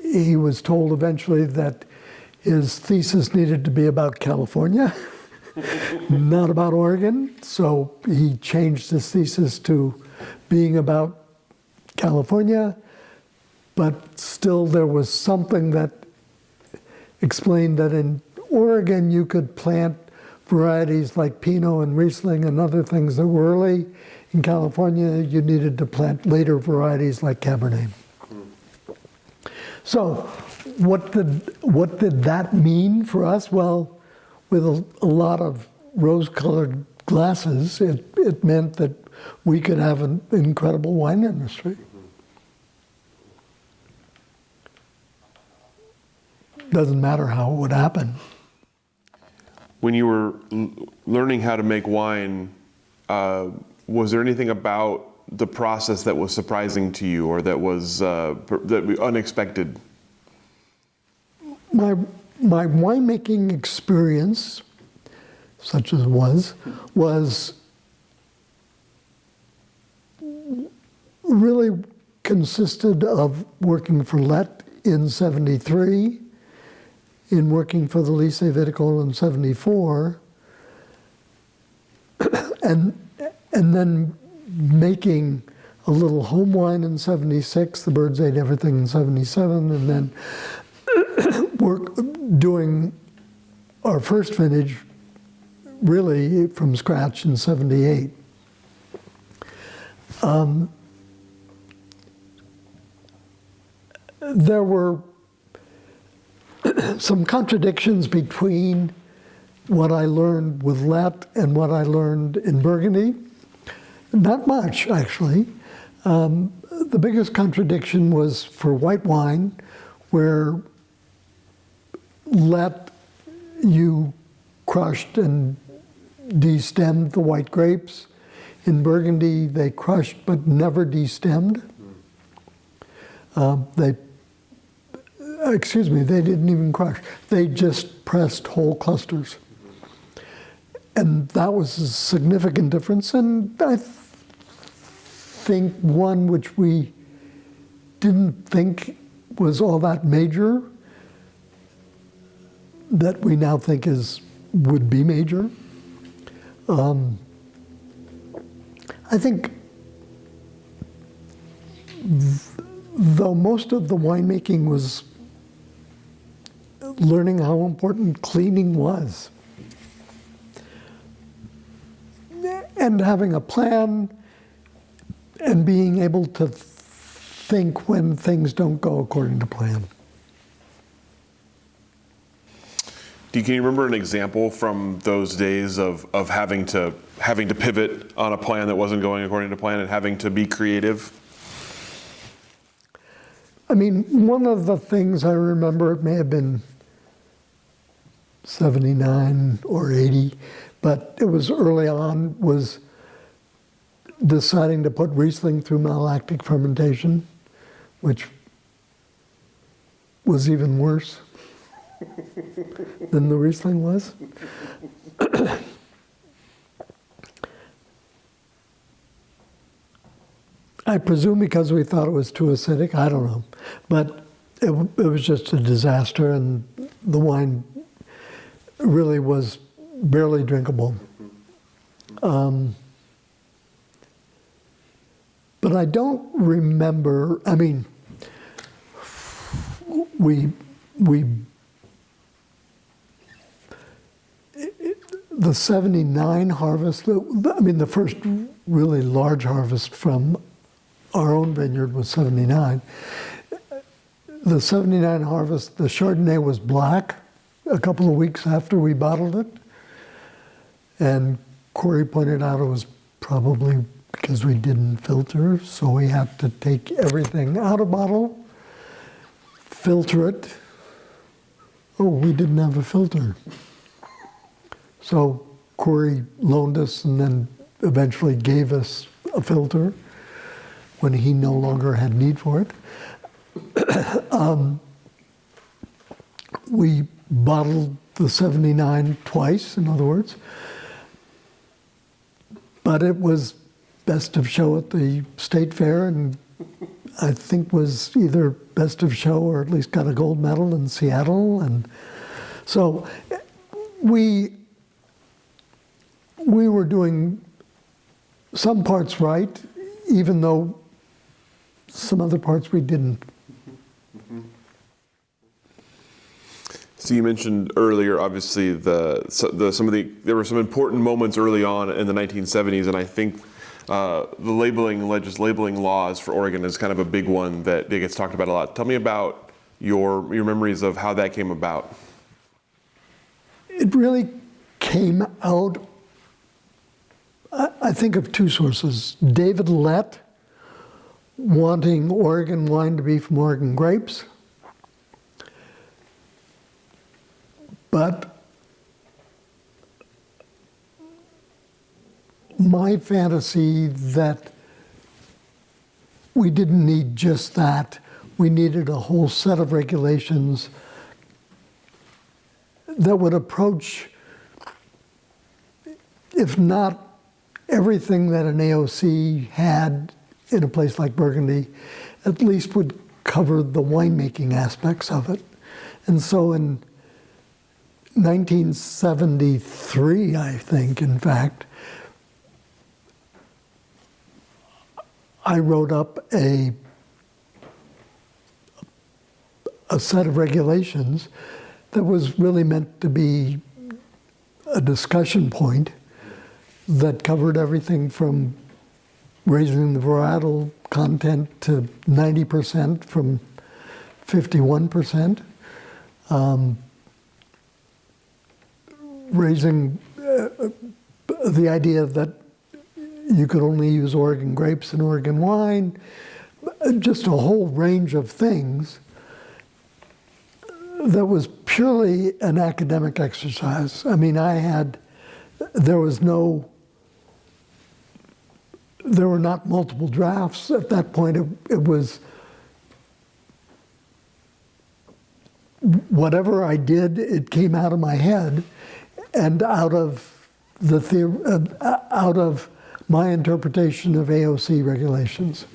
he was told eventually that his thesis needed to be about California, not about Oregon. So he changed his thesis to being about California, but still there was something that explained that in Oregon you could plant varieties like Pinot and Riesling and other things that were early. In California, you needed to plant later varieties like Cabernet. So what did that mean for us? Well, with a lot of rose-colored glasses, it meant that we could have an incredible wine industry. Doesn't matter how it would happen. When you were learning how to make wine, was there anything about the process that was surprising to you, or that was unexpected? My winemaking experience, such as it was really consisted of working for Lett in '73, in working for the Lycée Viticole in '74, and then making a little home wine in '76, the Birds Ate Everything in '77, and then doing our first vintage really from scratch in '78. There were some contradictions between what I learned with Lett and what I learned in Burgundy. Not much, actually. The biggest contradiction was for white wine, where Lett, you crushed and destemmed the white grapes. In Burgundy, they crushed but never destemmed. They didn't even crush. They just pressed whole clusters. And that was a significant difference, and I think one which we didn't think was all that major, that we now think would be major. I think though most of the winemaking was learning how important cleaning was, and having a plan, and being able to think when things don't go according to plan. Can you remember an example from those days of having to pivot on a plan that wasn't going according to plan and having to be creative? I mean, one of the things I remember, it may have been 79 or 80, but it was early on, was deciding to put Riesling through malolactic fermentation, which was even worse than the Riesling was. I presume because we thought it was too acidic, I don't know. But it was just a disaster, and the wine really was barely drinkable. But I don't remember, I mean, the 79 harvest, I mean, the first really large harvest from our own vineyard was 79. The 79 harvest, the Chardonnay was black a couple of weeks after we bottled it. And Corey pointed out it was probably because we didn't filter, so we had to take everything out of bottle, filter it. Oh, we didn't have a filter. So Corey loaned us and then eventually gave us a filter when he no longer had need for it. We bottled the 79 twice, in other words. But it was best of show at the state fair, and I think was either best of show or at least got a gold medal in Seattle. And so we were doing some parts right, even though some other parts we didn't. So you mentioned earlier, obviously, there were some important moments early on in the 1970s, and I think the labeling laws for Oregon is kind of a big one that gets talked about a lot. Tell me about your memories of how that came about. It really came out, I think, of two sources. David Lett wanting Oregon wine to be from Oregon grapes, but my fantasy that we didn't need just that. We needed a whole set of regulations that would approach, if not everything that an AOC had in a place like Burgundy, at least would cover the winemaking aspects of it. And so in 1973, I think, in fact, I wrote up a set of regulations that was really meant to be a discussion point that covered everything from raising the varietal content to 90% from 51%, raising the idea that you could only use Oregon grapes and Oregon wine, just a whole range of things that was purely an academic exercise. I mean, there were not multiple drafts. At that point, it was whatever I did, it came out of my head and out of out of my interpretation of AOC regulations.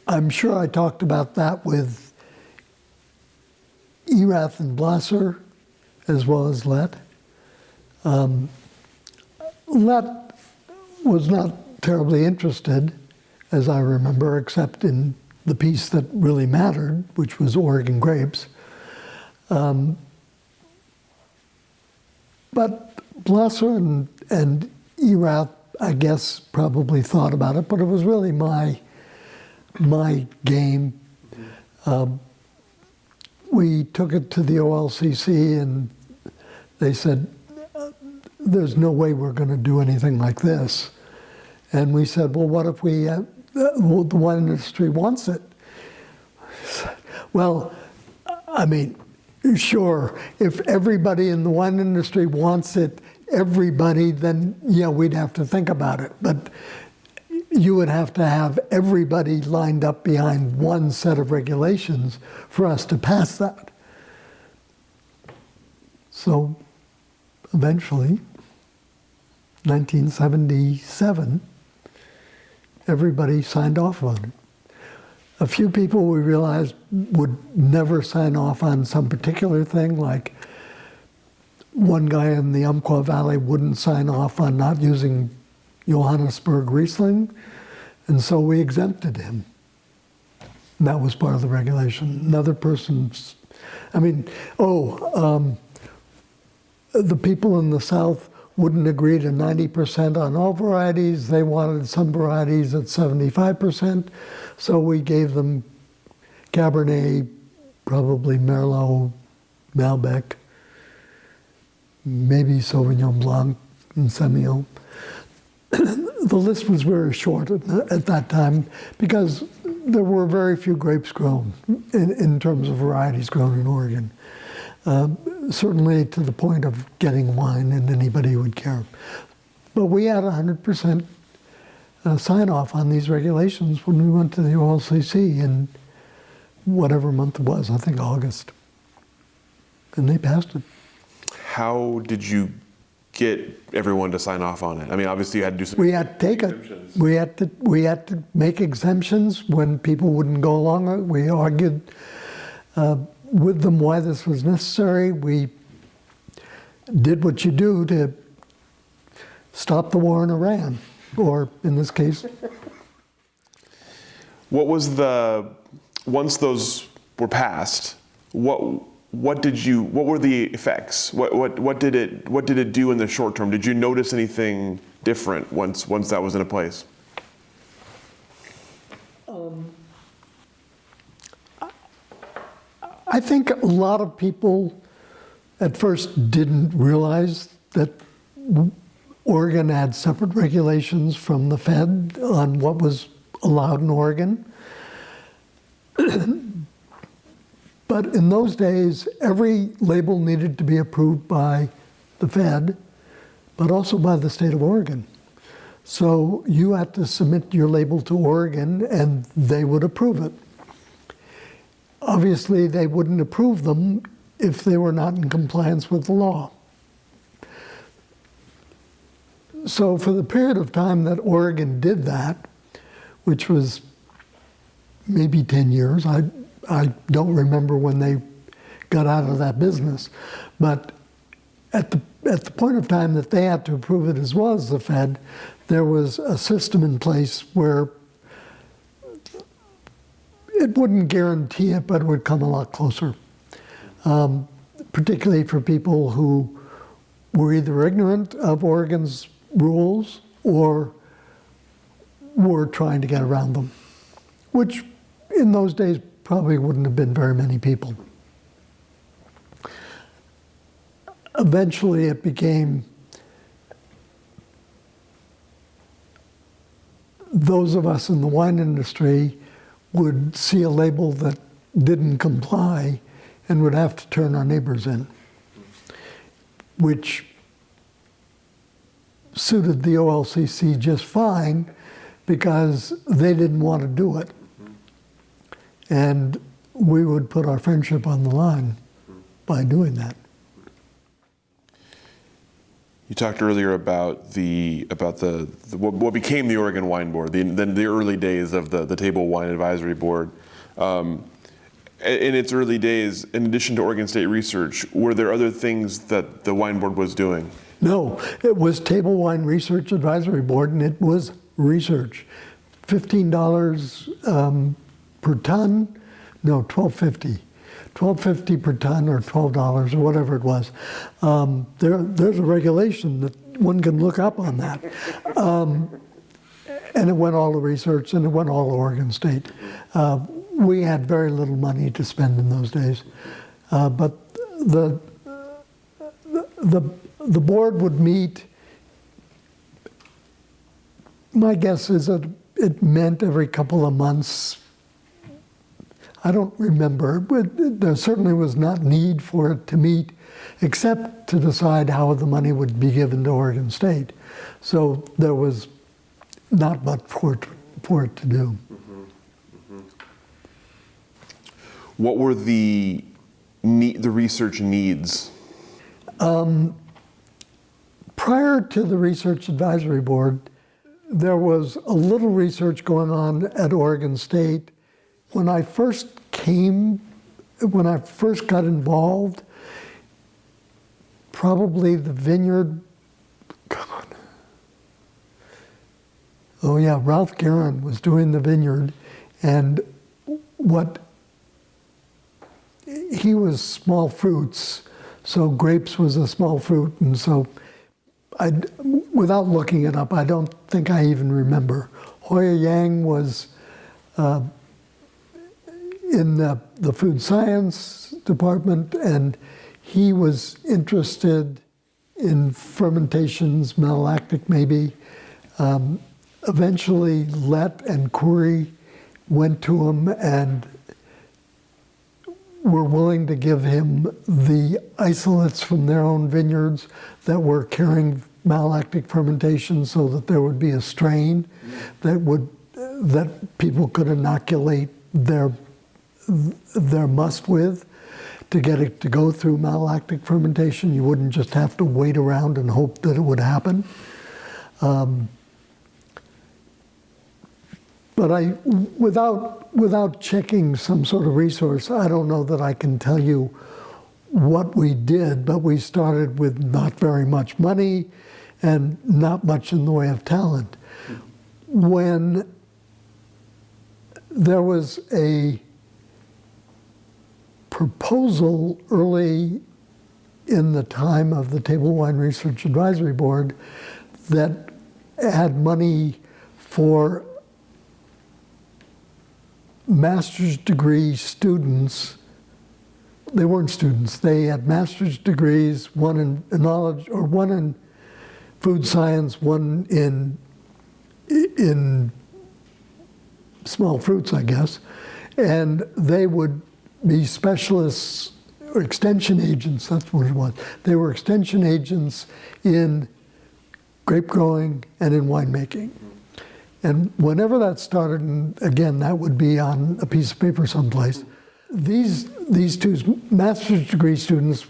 I'm sure I talked about that with Erath and Blasser, as well as Lett. Lett was not terribly interested, as I remember, except in the piece that really mattered, which was Oregon grapes. But Blasser and Erath, I guess, probably thought about it, but it was really my game. We took it to the OLCC and they said, there's no way we're going to do anything like this. And we said, well, what if the wine industry wants it? Well, I mean, sure, if everybody in the wine industry wants it, then yeah, we'd have to think about it. But you would have to have everybody lined up behind one set of regulations for us to pass that. So eventually, 1977, everybody signed off on it. A few people we realized would never sign off on some particular thing, like one guy in the Umpqua Valley wouldn't sign off on not using Johannesburg Riesling, and so we exempted him. And that was part of the regulation. Another person's, the people in the South wouldn't agree to 90% on all varieties. They wanted some varieties at 75%. So we gave them Cabernet, probably Merlot, Malbec, maybe Sauvignon Blanc and Semillon. The list was very short at that time because there were very few grapes grown in terms of varieties grown in Oregon. Certainly to the point of getting wine and anybody would care. But we had 100% sign off on these regulations when we went to the OLCC in whatever month it was, I think August. And they passed it. How did you get everyone to sign off on it? I mean, obviously you had to do some exemptions. We had to make exemptions when people wouldn't go along. We argued with them why this was necessary. We did what you do to stop the war in Iran, or in this case. What was once those were passed, what were the effects? What did it do in the short term? Did you notice anything different once that was in place? I think a lot of people at first didn't realize that Oregon had separate regulations from the Fed on what was allowed in Oregon. But in those days, every label needed to be approved by the Fed, but also by the state of Oregon. So you had to submit your label to Oregon and they would approve it. Obviously, they wouldn't approve them if they were not in compliance with the law. So for the period of time that Oregon did that, which was maybe 10 years, I don't remember when they got out of that business, but at the point of time that they had to approve it as well as the Fed, there was a system in place where it wouldn't guarantee it, but it would come a lot closer, particularly for people who were either ignorant of Oregon's rules or were trying to get around them, which in those days probably wouldn't have been very many people. Eventually it became those of us in the wine industry would see a label that didn't comply and would have to turn our neighbors in, which suited the OLCC just fine because they didn't want to do it. And we would put our friendship on the line by doing that. You talked earlier about what became the Oregon Wine Board, the early days of the Table Wine Advisory Board. In its early days, in addition to Oregon State Research, were there other things that the Wine Board was doing? No, it was Table Wine Research Advisory Board, and it was research. $15 per ton, no, $12.50 per ton, or $12 or whatever it was. There's a regulation that one can look up on that. And it went all to research, and it went all to Oregon State. We had very little money to spend in those days, but the board would meet. My guess is that it meant every couple of months. I don't remember, but there certainly was not need for it to meet, except to decide how the money would be given to Oregon State. So there was not much for it to do. What were the research needs? Prior to the Research Advisory Board, there was a little research going on at Oregon State. When I first got involved, probably the vineyard, Ralph Guerin was doing the vineyard, and he was small fruits, so grapes was a small fruit, and so without looking it up, I don't think I even remember. Hoya Yang was in the food science department, and he was interested in fermentations, malolactic maybe. Eventually, Lett and Curry went to him and were willing to give him the isolates from their own vineyards that were carrying malolactic fermentation, so that there would be a strain that people could inoculate their must with to get it to go through malolactic fermentation. You wouldn't just have to wait around and hope that it would happen. But without checking some sort of resource, I don't know that I can tell you what we did, but we started with not very much money and not much in the way of talent. When there was a proposal early in the time of the Table Wine Research Advisory Board that had money for master's degree students. They weren't students, they had master's degrees, one in knowledge, or one in food science, one in small fruits, I guess. And they would be specialists or extension agents, that's what it was. They were extension agents in grape growing and in winemaking. And whenever that started, and again, that would be on a piece of paper someplace, these two master's degree students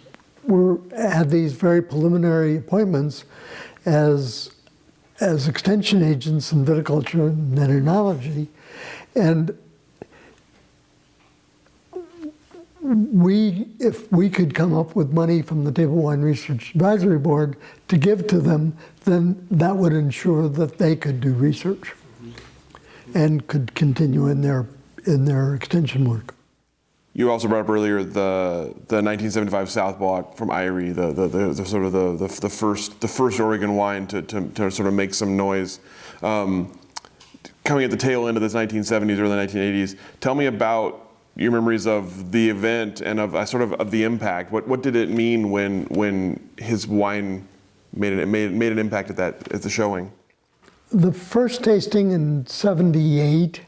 had these very preliminary appointments as extension agents in viticulture and enology. And if we could come up with money from the Table Wine Research Advisory Board to give to them, then that would ensure that they could do research and could continue in their extension work. You also brought up earlier the 1975 South Block from Irie, the sort of the first Oregon wine to sort of make some noise. Coming at the tail end of this 1970s, early 1980s, tell me about your memories of the event and of the impact. What did it mean when his wine made an impact at the showing? The first tasting in '78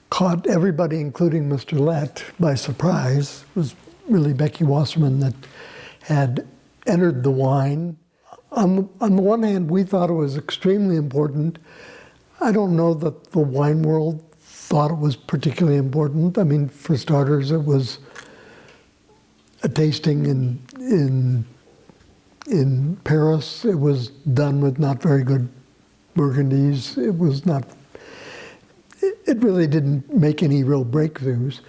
caught everybody, including Mr. Lett, by surprise. It was really Becky Wasserman that had entered the wine. On the one hand, we thought it was extremely important. I don't know that the wine world thought it was particularly important. I mean, for starters, it was a tasting in Paris. It was done with not very good Burgundies. It was not. It really didn't make any real breakthroughs.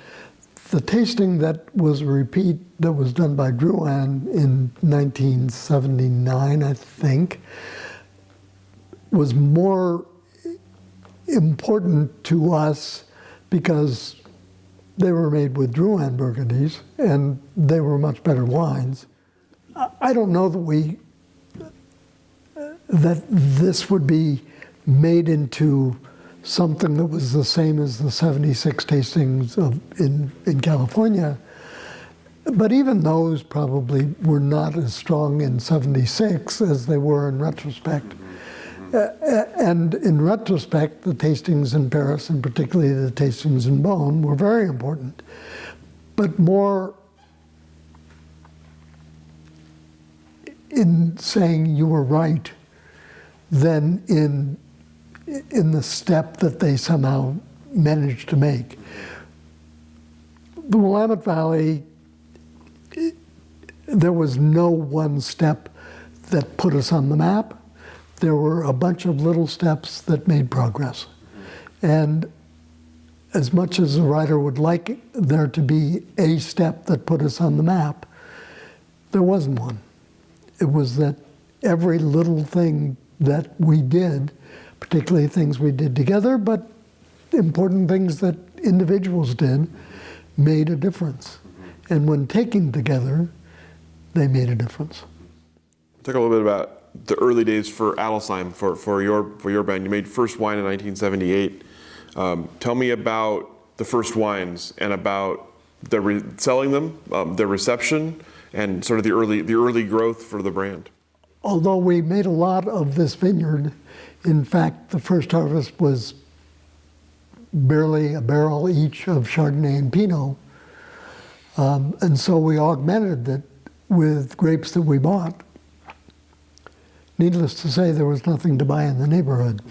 The tasting that was a repeat that was done by Drouhin in 1979, I think, was more important to us because they were made with Drouhin Burgundies and they were much better wines. I don't know that this would be made into something that was the same as the 76 tastings in California. But even those probably were not as strong in 76 as they were in retrospect. And in retrospect, the tastings in Paris, and particularly the tastings in Beaune, were very important. But more in saying you were right than in the step that they somehow managed to make. The Willamette Valley, there was no one step that put us on the map. There were a bunch of little steps that made progress. And as much as a writer would like there to be a step that put us on the map, there wasn't one. It was that every little thing that we did, particularly things we did together, but important things that individuals did, made a difference. And when taken together, they made a difference. Talk a little bit about the early days for Adelsheim, for your brand. You made first wine in 1978. Tell me about the first wines and about selling them, the reception, and sort of the early growth for the brand. Although we made a lot of this vineyard, in fact, the first harvest was barely a barrel each of Chardonnay and Pinot. And so we augmented it with grapes that we bought. Needless to say, there was nothing to buy in the neighborhood.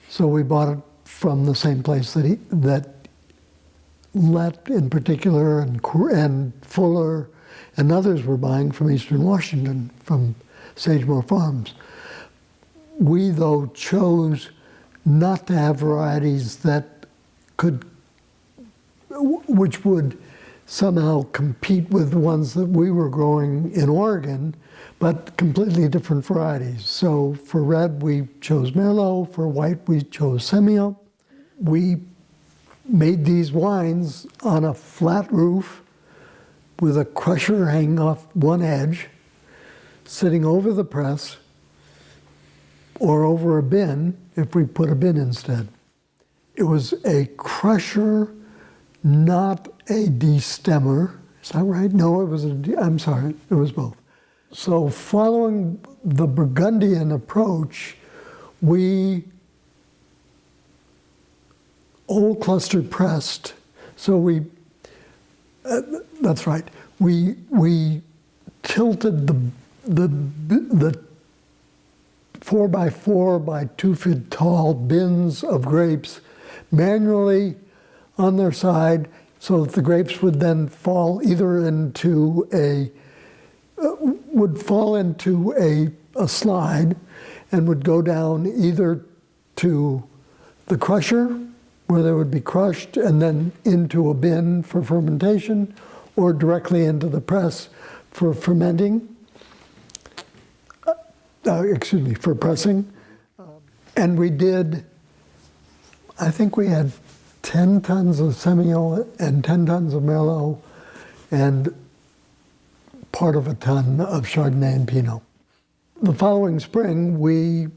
So we bought it from the same place that Lett in particular and Fuller and others were buying from Eastern Washington, from Sagemore Farms. We, though, chose not to have varieties which would somehow compete with the ones that we were growing in Oregon, but completely different varieties. So for red, we chose Merlot. For white, we chose Semillon. We made these wines on a flat roof with a crusher hanging off one edge, sitting over the press, or over a bin if we put a bin instead. It was a crusher, not a destemmer. Is that right? No, I'm sorry, it was both. So following the Burgundian approach, we old cluster pressed. So that's right. We tilted the 4x4 by 2 feet tall bins of grapes manually on their side, so that the grapes would then fall either into a slide and would go down either to the crusher, where they would be crushed, and then into a bin for fermentation, or directly into the press for fermenting. For pressing. And we did, I think we had 10 tons of Semillon and 10 tons of Merlot and part of a ton of Chardonnay and Pinot. The following spring, we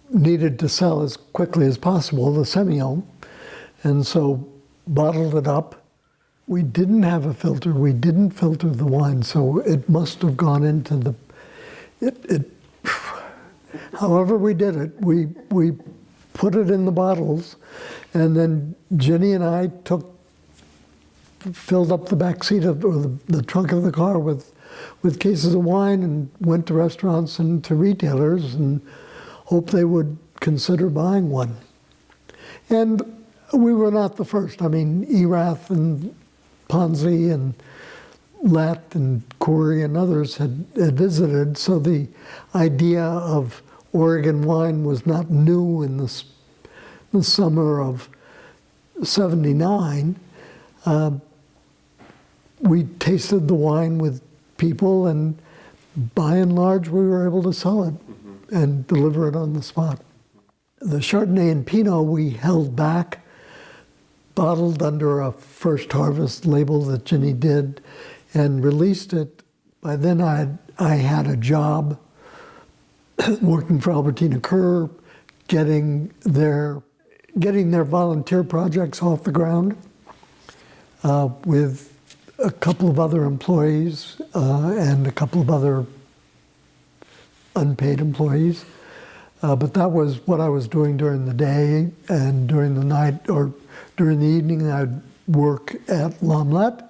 needed to sell as quickly as possible the Semillon, and so bottled it up. We didn't have a filter. We didn't filter the wine, so it must have gone into however we did it, we put it in the bottles, and then Jenny and I filled up the back seat or the trunk of the car with cases of wine and went to restaurants and to retailers and hoped they would consider buying one. And we were not the first. I mean, Erath and Ponzi and Lett and Corey and others had visited, so the idea of Oregon wine was not new in the summer of '79. We tasted the wine with people, and by and large, we were able to sell it and deliver it on the spot. The Chardonnay and Pinot we held back, bottled under a first harvest label that Ginny did, and released it. By then I had a job working for Albertina Kerr, getting their volunteer projects off the ground with a couple of other employees and a couple of other unpaid employees. But that was what I was doing during the day, and during the night or during the evening I'd work at L'Omelette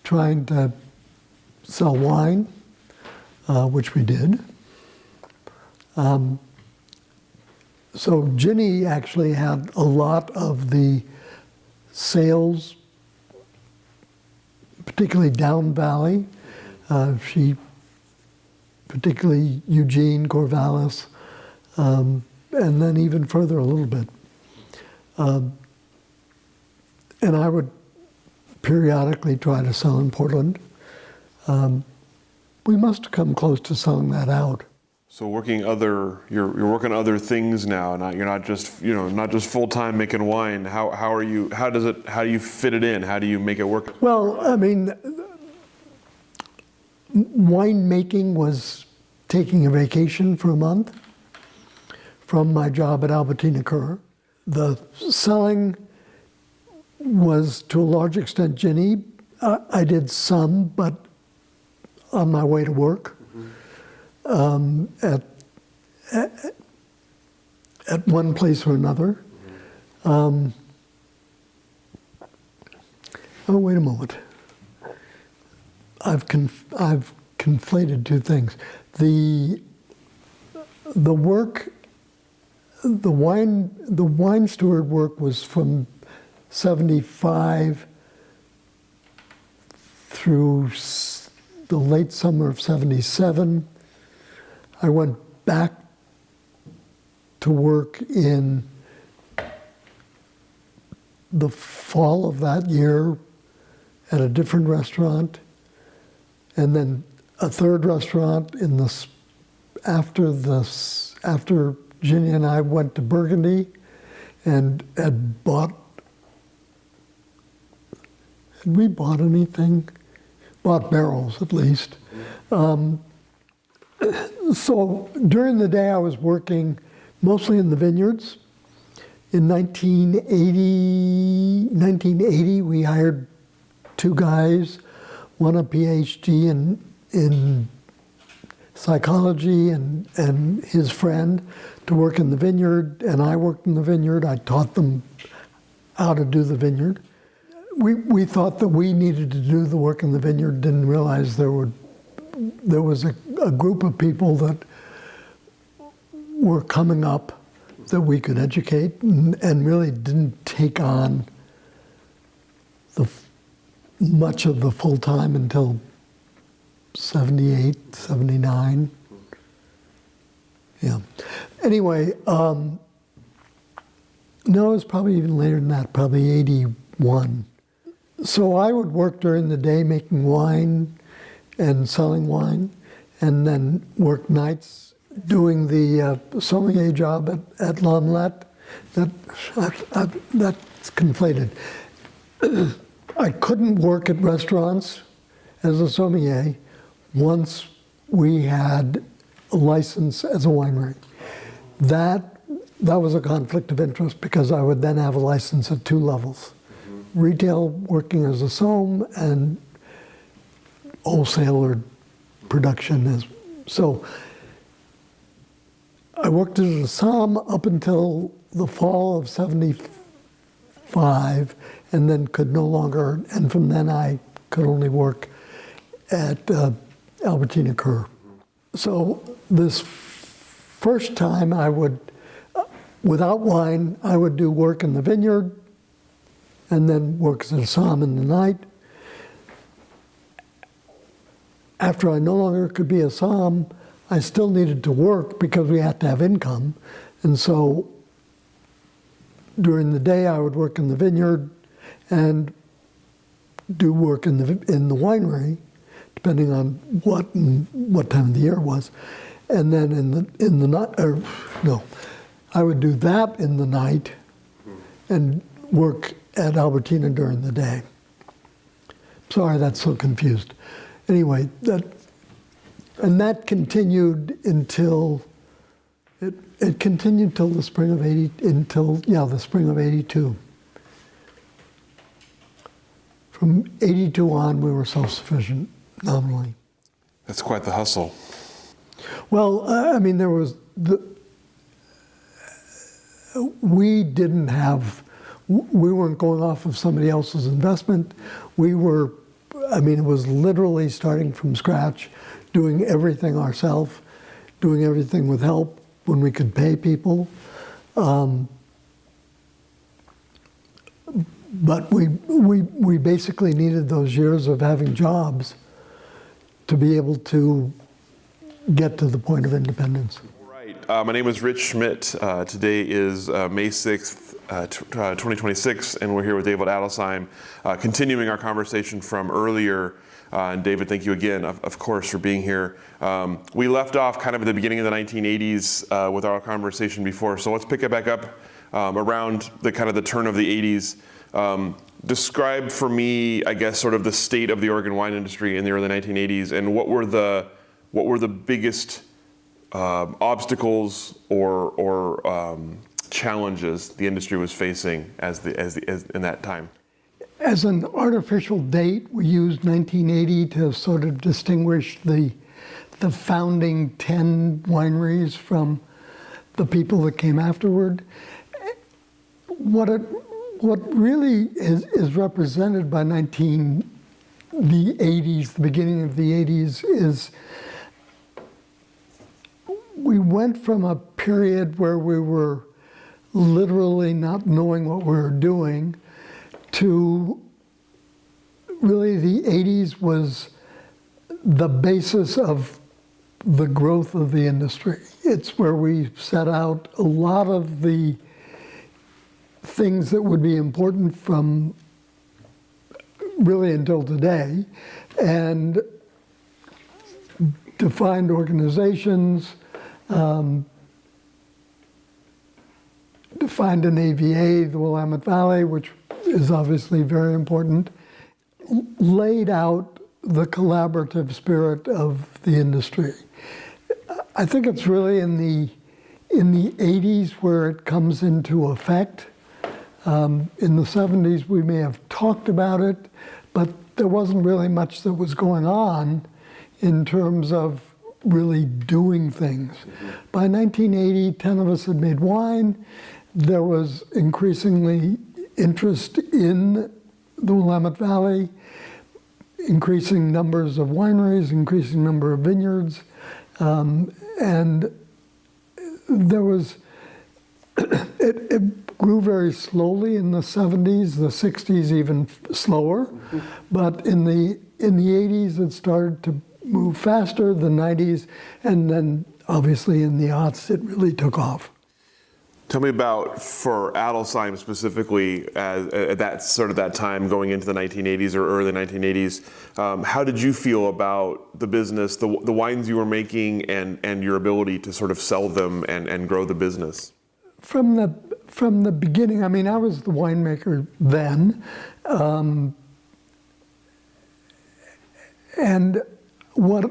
trying to sell wine, which we did. So Ginny actually had a lot of the sales, particularly down valley. She, particularly Eugene, Corvallis, and then even further a little bit. And I would periodically try to sell in Portland. We must have come close to selling that out. So you're working other things now. You're not just full time making wine. How do you fit it in? How do you make it work? Well, I mean, winemaking was taking a vacation for a month from my job at Albertina Kerr. The selling was to a large extent Ginny. I did some, but on my way to work. At one place or another. Oh, wait a moment. I've conflated two things. The wine steward work was from '75 through the late summer of '77. I went back to work in the fall of that year at a different restaurant, and then a third restaurant after Ginny and I went to Burgundy and had bought anything? Bought barrels, at least. So during the day, I was working mostly in the vineyards. In 1980, we hired two guys, one a PhD in psychology and his friend to work in the vineyard, and I worked in the vineyard. I taught them how to do the vineyard. We thought that we needed to do the work in the vineyard, didn't realize there was a group of people that were coming up that we could educate, and really didn't take on much of the full time until 78, 79. Yeah. Anyway, no, it was probably even later than that, probably 81. So I would work during the day making wine and selling wine, and then work nights doing the sommelier job at L'Omelette. That's conflated. I couldn't work at restaurants as a sommelier once we had a license as a winery. That was a conflict of interest because I would then have a license at two levels. Retail, working as a somm, and wholesaler production. So I worked as a somm up until the fall of '75, and then could no longer, and from then I could only work at Albertina Kerr. So this first time I would without wine, I would do work in the vineyard and then work as a somm in the night. After I no longer could be a somm, I still needed to work because we had to have income. And so during the day, I would work in the vineyard and do work in the winery, depending on what time of the year it was. And then in the night, or no, I would do that in the night and work at Albertina during the day. Sorry, that's so confused. Anyway, that continued until it continued till the spring of the spring of '82. From '82 on, we were self-sufficient nominally. That's quite the hustle. Well, I mean, we weren't going off of somebody else's investment. It was literally starting from scratch, doing everything ourselves, doing everything with help when we could pay people. But we basically needed those years of having jobs to be able to get to the point of independence. Right. My name is Rich Schmidt. Today is May 6th, 2026, and we're here with David Adelsheim, continuing our conversation from earlier. And David, thank you again, of course, for being here. We left off kind of at the beginning of the 1980s with our conversation before, so let's pick it back up around the kind of the turn of the 80s. Describe for me, I guess, sort of the state of the Oregon wine industry in the early 1980s, and what were the biggest obstacles or challenges the industry was facing as in that time? As an artificial date, we used 1980 to sort of distinguish the founding 10 wineries from the people that came afterward. What really is represented by the 80s, the beginning of the 80s, is we went from a period where we were literally not knowing what we were doing to really the 80s was the basis of the growth of the industry. It's where we set out a lot of the things that would be important from really until today, and defined organizations, defined an AVA, the Willamette Valley, which is obviously very important, laid out the collaborative spirit of the industry. I think it's really in the 80s where it comes into effect. In the 70s, we may have talked about it, but there wasn't really much that was going on in terms of really doing things. By 1980, 10 of us had made wine. There was increasingly interest in the Willamette Valley, increasing numbers of wineries, increasing number of vineyards, and there was, it grew very slowly in the 70s, the 60s even slower, but in the 80s it started to move faster, the 90s, and then obviously in the aughts it really took off. Tell me about, for Adelsheim specifically, at that time going into the 1980s or early 1980s, how did you feel about the business, the wines you were making, and your ability to sort of sell them and grow the business? From the beginning, I mean, I was the winemaker then, and what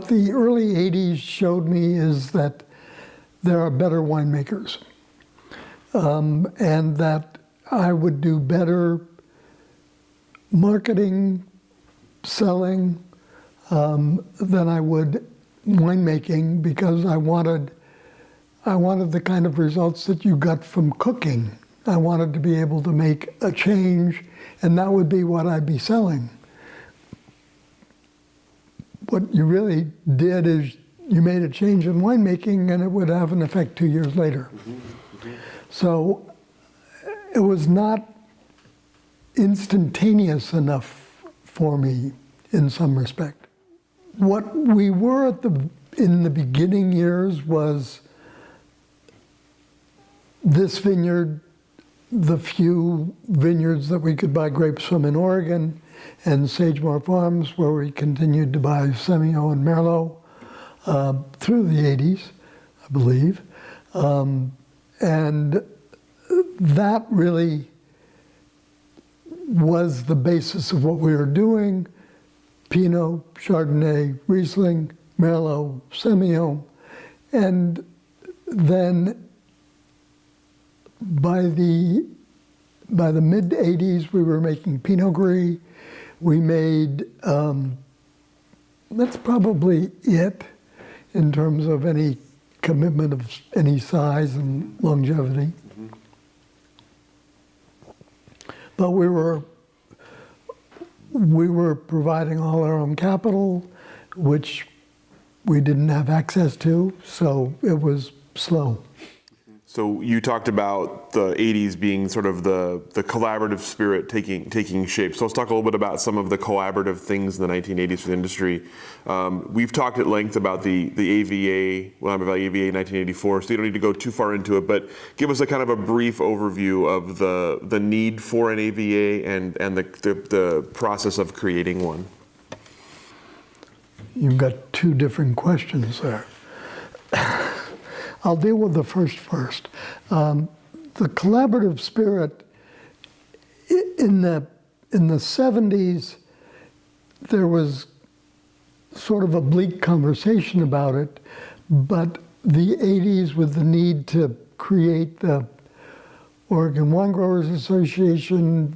the early 80s showed me is that there are better winemakers, and that I would do better marketing, selling, than I would winemaking, because I wanted the kind of results that you got from cooking. I wanted to be able to make a change, and that would be what I'd be selling. What you really did is you made a change in winemaking and it would have an effect 2 years later. So it was not instantaneous enough for me in some respect. What we were in the beginning years was this vineyard, the few vineyards that we could buy grapes from in Oregon, and Sagemore Farms, where we continued to buy Semillon and Merlot through the 80s, I believe. And that really was the basis of what we were doing: Pinot, Chardonnay, Riesling, Merlot, Semillon. And then by the mid-'80s, we were making Pinot Gris. We made, that's probably it in terms of any commitment of any size and longevity. But we were providing all our own capital, which we didn't have access to, so it was slow. So you talked about the 80s being sort of the collaborative spirit taking shape. So let's talk a little bit about some of the collaborative things in the 1980s for the industry. We've talked at length about the AVA, Willamette Valley AVA 1984, so you don't need to go too far into it, but give us a kind of a brief overview of the need for an AVA and the process of creating one. You've got two different questions there. I'll deal with the first. The collaborative spirit in the 70s, there was sort of a bleak conversation about it, but the 80s, with the need to create the Oregon Winegrowers Association,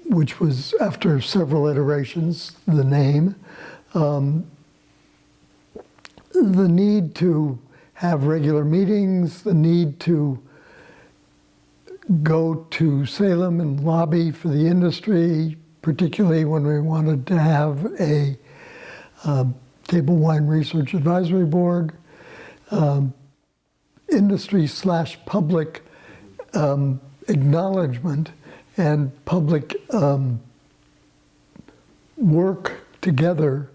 which was, after several iterations, the name. The need to have regular meetings, the need to go to Salem and lobby for the industry, particularly when we wanted to have a Table Wine Research Advisory Board, industry/public acknowledgement and public work together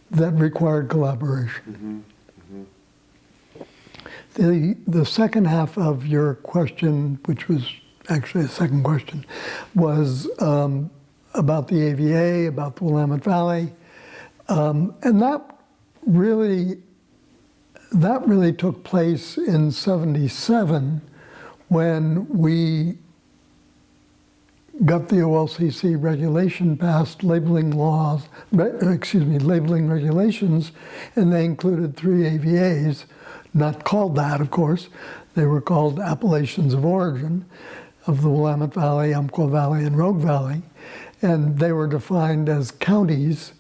that required collaboration. The second half of your question, which was actually a second question, was about the AVA, about the Willamette Valley. And that really took place in '77 when we got the OLCC regulation passed, labeling regulations, and they included 3 AVAs, not called that, of course. They were called appellations of origin of the Willamette Valley, Umpqua Valley, and Rogue Valley. And they were defined as counties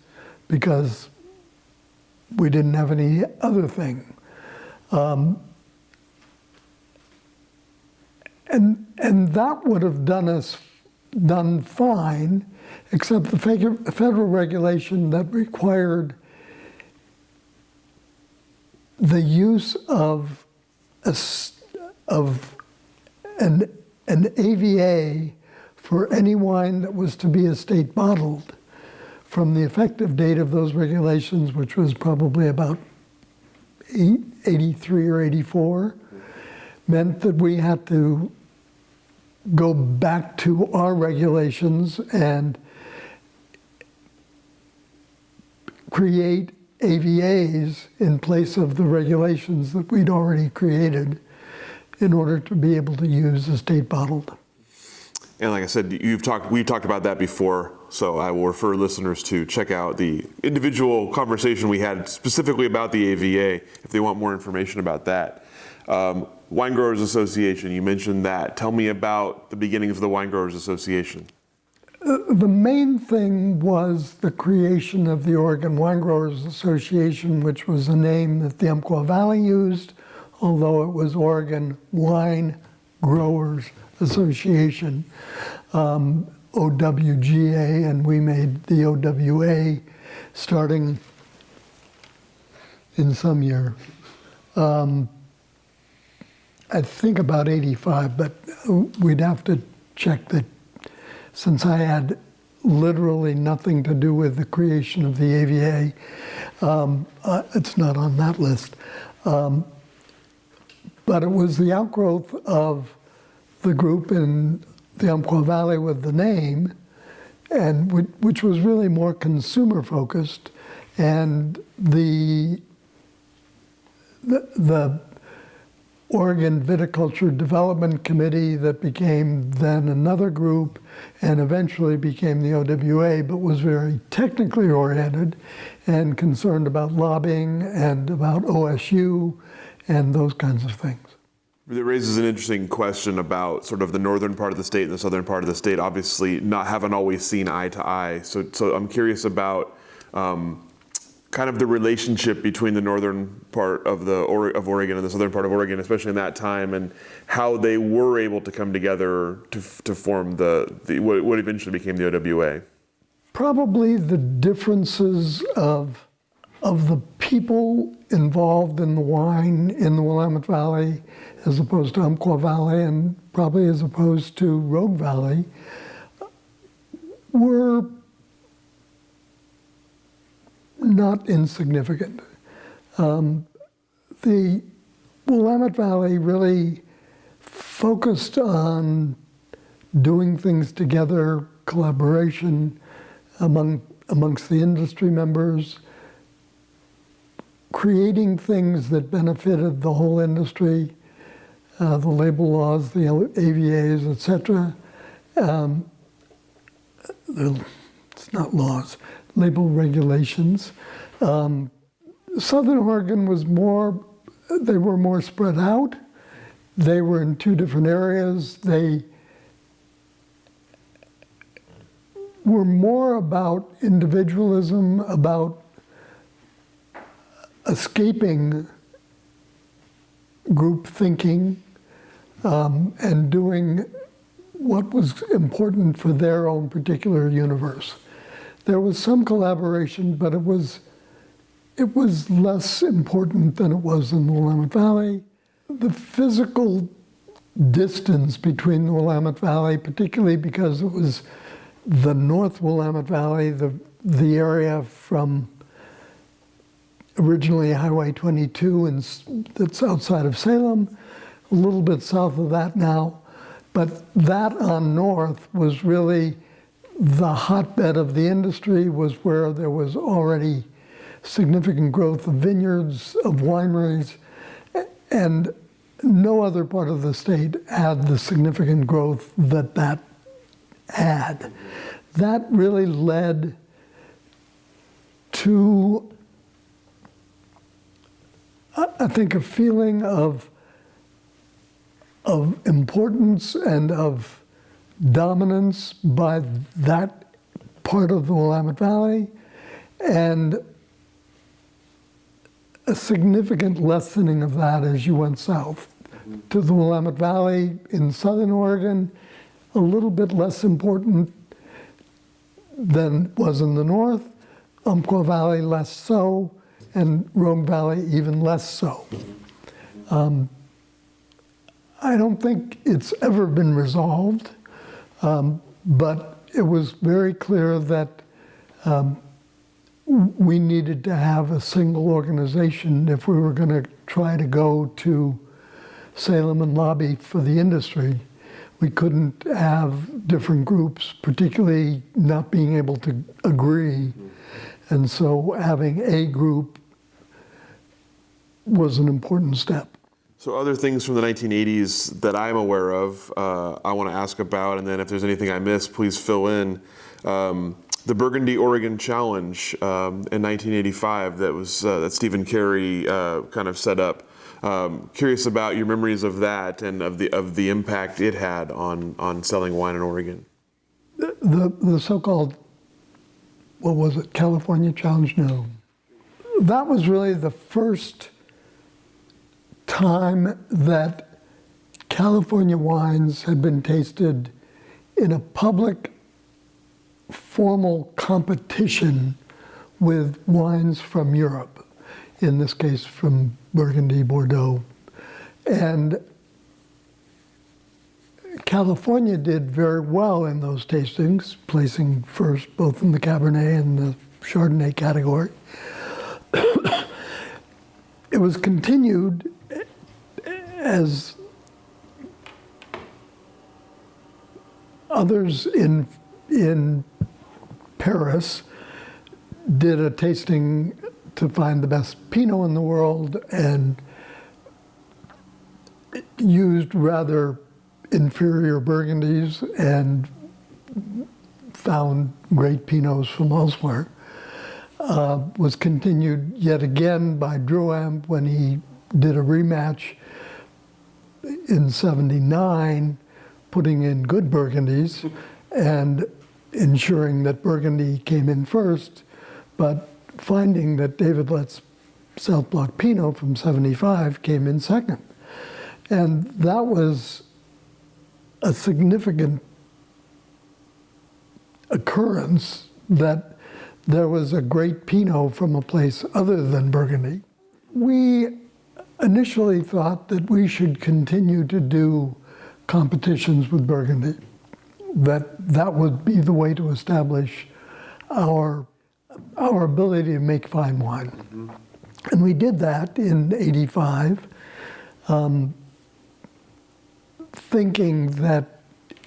because we didn't have any other thing. And that would have done fine, except the federal regulation that required the use of an AVA for any wine that was to be estate bottled from the effective date of those regulations, which was probably about 83 or 84, meant that we had to go back to our regulations and create AVAs in place of the regulations that we'd already created in order to be able to use estate bottled. And like I said, we've talked about that before, so I will refer listeners to check out the individual conversation we had specifically about the AVA if they want more information about that. Wine Growers Association, you mentioned that. Tell me about the beginnings of the Wine Growers Association. The main thing was the creation of the Oregon Wine Growers Association, which was a name that the Umpqua Valley used, although it was Oregon Wine Growers Association, OWGA, and we made the OWA starting in some year. I think about 85, but we'd have to check that since I had literally nothing to do with the creation of the AVA. It's not on that list. But it was the outgrowth of the group in the Umpqua Valley with the name, and which was really more consumer focused, and the Oregon Viticulture Development Committee that became then another group and eventually became the OWA, but was very technically oriented and concerned about lobbying and about OSU and those kinds of things. It raises an interesting question about sort of the northern part of the state and the southern part of the state, obviously haven't always seen eye to eye. So I'm curious about kind of the relationship between the northern part of Oregon and the southern part of Oregon, especially in that time, and how they were able to come together to form what eventually became the OWA. Probably the differences of the people involved in the wine in the Willamette Valley as opposed to Umpqua Valley and probably as opposed to Rogue Valley were not insignificant. The Willamette Valley really focused on doing things together, collaboration amongst the industry members, creating things that benefited the whole industry, the label laws, the AVAs, etc. It's not laws, label regulations. Southern Oregon was they were more spread out. They were in two different areas. They were more about individualism, about escaping group thinking, and doing what was important for their own particular universe. There was some collaboration, but it was less important than it was in the Willamette Valley. The physical distance between the Willamette Valley, particularly because it was the North Willamette Valley, the area from originally Highway 22 that's outside of Salem, a little bit south of that now, but that on north was really the hotbed of the industry, was where there was already significant growth of vineyards, of wineries, and no other part of the state had the significant growth that had. That really led to, I think, a feeling of importance and of dominance by that part of the Willamette Valley, and a significant lessening of that as you went south to the Willamette Valley in southern Oregon, a little bit less important than was in the north, Umpqua Valley less so, and Rogue Valley even less so. I don't think it's ever been resolved, but it was very clear that we needed to have a single organization if we were going to try to go to Salem and lobby for the industry. We couldn't have different groups, particularly not being able to agree. And so having a group was an important step. So other things from the 1980s that I'm aware of, I want to ask about, and then if there's anything I missed, please fill in. The Burgundy Oregon Challenge in 1985 that Stephen Carey kind of set up. Curious about your memories of that and of the impact it had on selling wine in Oregon. The so-called, what was it, California Challenge? No. That was really the first time that California wines had been tasted in a public, formal competition with wines from Europe. in this case from Burgundy, Bordeaux. And California did very well in those tastings, placing first both in the Cabernet and the Chardonnay category. It was continued as others in Paris did a tasting to find the best Pinot in the world and used rather inferior Burgundies and found great Pinots from elsewhere. Was continued yet again by Drouhin when he did a rematch in '79, putting in good Burgundies and ensuring that Burgundy came in first, but finding that David Lett's South Block Pinot from '75 came in second. And that was a significant occurrence that there was a great Pinot from a place other than Burgundy. We initially thought that we should continue to do competitions with Burgundy, that would be the way to establish our ability to make fine wine. Mm-hmm. And we did that in '85, thinking that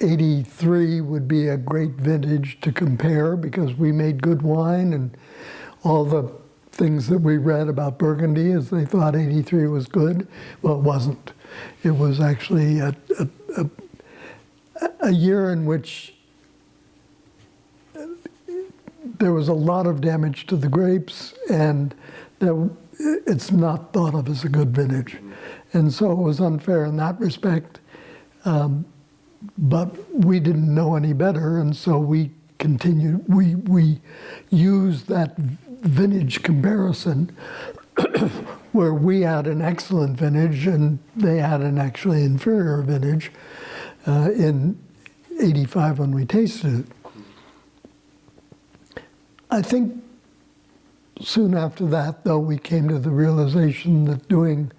'83 would be a great vintage to compare because we made good wine, and all the things that we read about Burgundy is they thought '83 was good. Well, it wasn't. It was actually a year in which there was a lot of damage to the grapes, and it's not thought of as a good vintage. And so it was unfair in that respect. But we didn't know any better, and so we continued. We used that vintage comparison where we had an excellent vintage and they had an actually inferior vintage in '85 when we tasted it. I think soon after that, though, we came to the realization that doing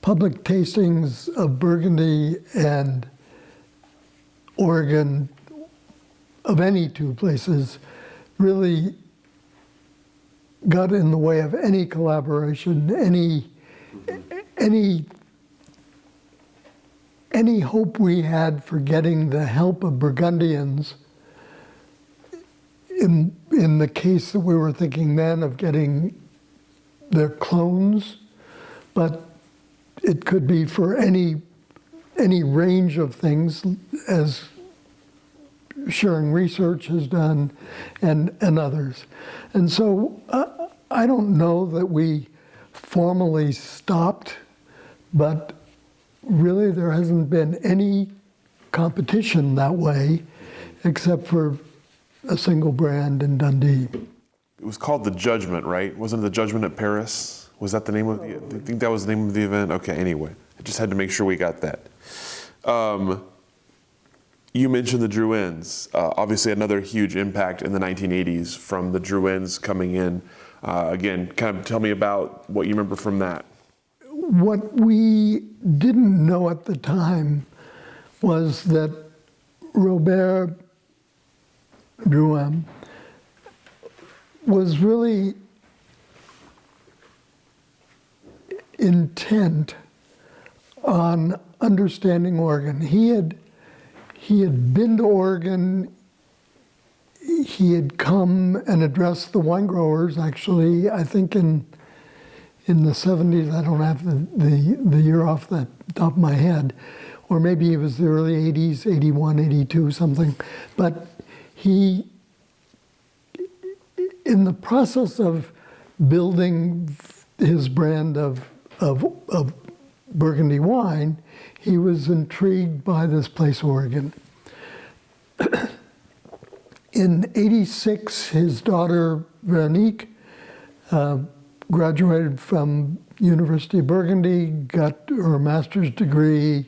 public tastings of Burgundy and Oregon, of any two places, really got in the way of any collaboration, any hope we had for getting the help of Burgundians in the case that we were thinking then of getting their clones, but it could be for any range of things, as Sharing Research has done, and others. And so I don't know that we formally stopped, but really there hasn't been any competition that way, except for a single brand in Dundee. It was called The Judgment, right? Wasn't it The Judgment at Paris? Was that the name of the, I think that was the name of the event? Okay, anyway, I just had to make sure we got that. You mentioned the Drouhins. Obviously another huge impact in the 1980s from the Drouhins coming in. Again, kind of tell me about what you remember from that. What we didn't know at the time was that Robert Drouhin was really intent on understanding Oregon. He had been to Oregon. He had come and addressed the winegrowers, actually, I think in the 70s. I don't have the year off the top of my head. Or maybe it was the early 80s, 81, 82, something. But he, in the process of building his brand of Burgundy wine, he was intrigued by this place, Oregon. In '86, his daughter, Veronique, graduated from University of Burgundy, got her master's degree,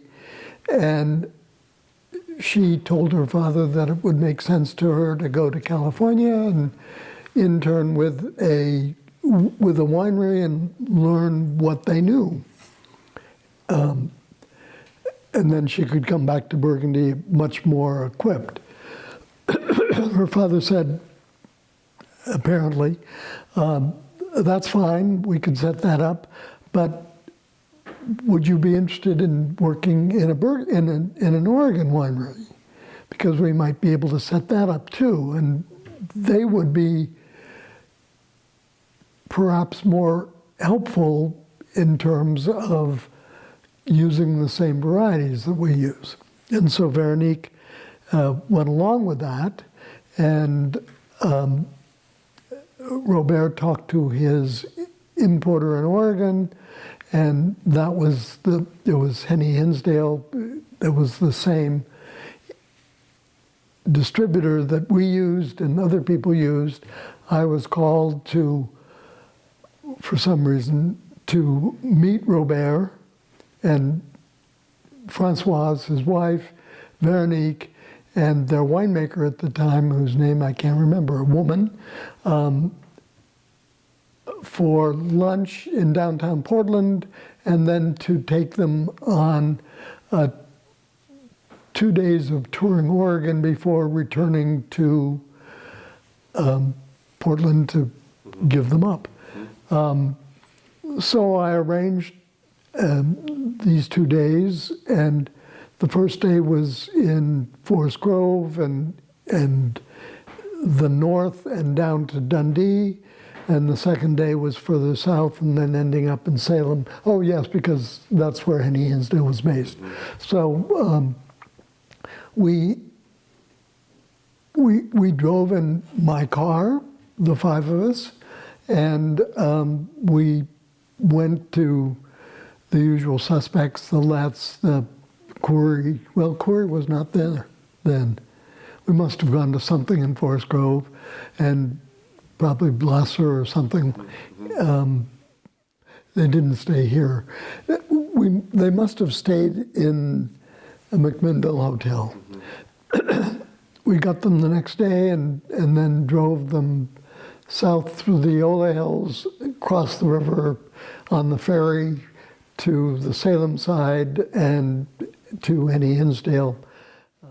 and she told her father that it would make sense to her to go to California and intern with a with a winery and learn what they knew. And then she could come back to Burgundy much more equipped. Her father said, apparently, that's fine, we could set that up, but would you be interested in working in an Oregon winery? Because we might be able to set that up too, and they would be perhaps more helpful in terms of using the same varieties that we use. And so Veronique went along with that, and Robert talked to his importer in Oregon, and it was Henny Hinsdale. It was the same distributor that we used and other people used. I was called to, for some reason, to meet Robert and Francoise, his wife, Veronique, and their winemaker at the time, whose name I can't remember, a woman, for lunch in downtown Portland, and then to take them on 2 days of touring Oregon before returning to Portland to give them up. So I arranged these 2 days, and the first day was in Forest Grove and the north and down to Dundee, and the second day was further south and then ending up in Salem. Oh yes, because that's where Henny Hinsdale was based. So we drove in my car, the 5 of us, and we went to the usual suspects, the Letts, the Corey. Well, Corey was not there then. We must have gone to something in Forest Grove, and probably Blasser or something. They didn't stay here. They must have stayed in a McMinnville hotel. We got them the next day and then drove them south through the Eola Hills, across the river on the ferry to the Salem side and to Henny Hinsdale.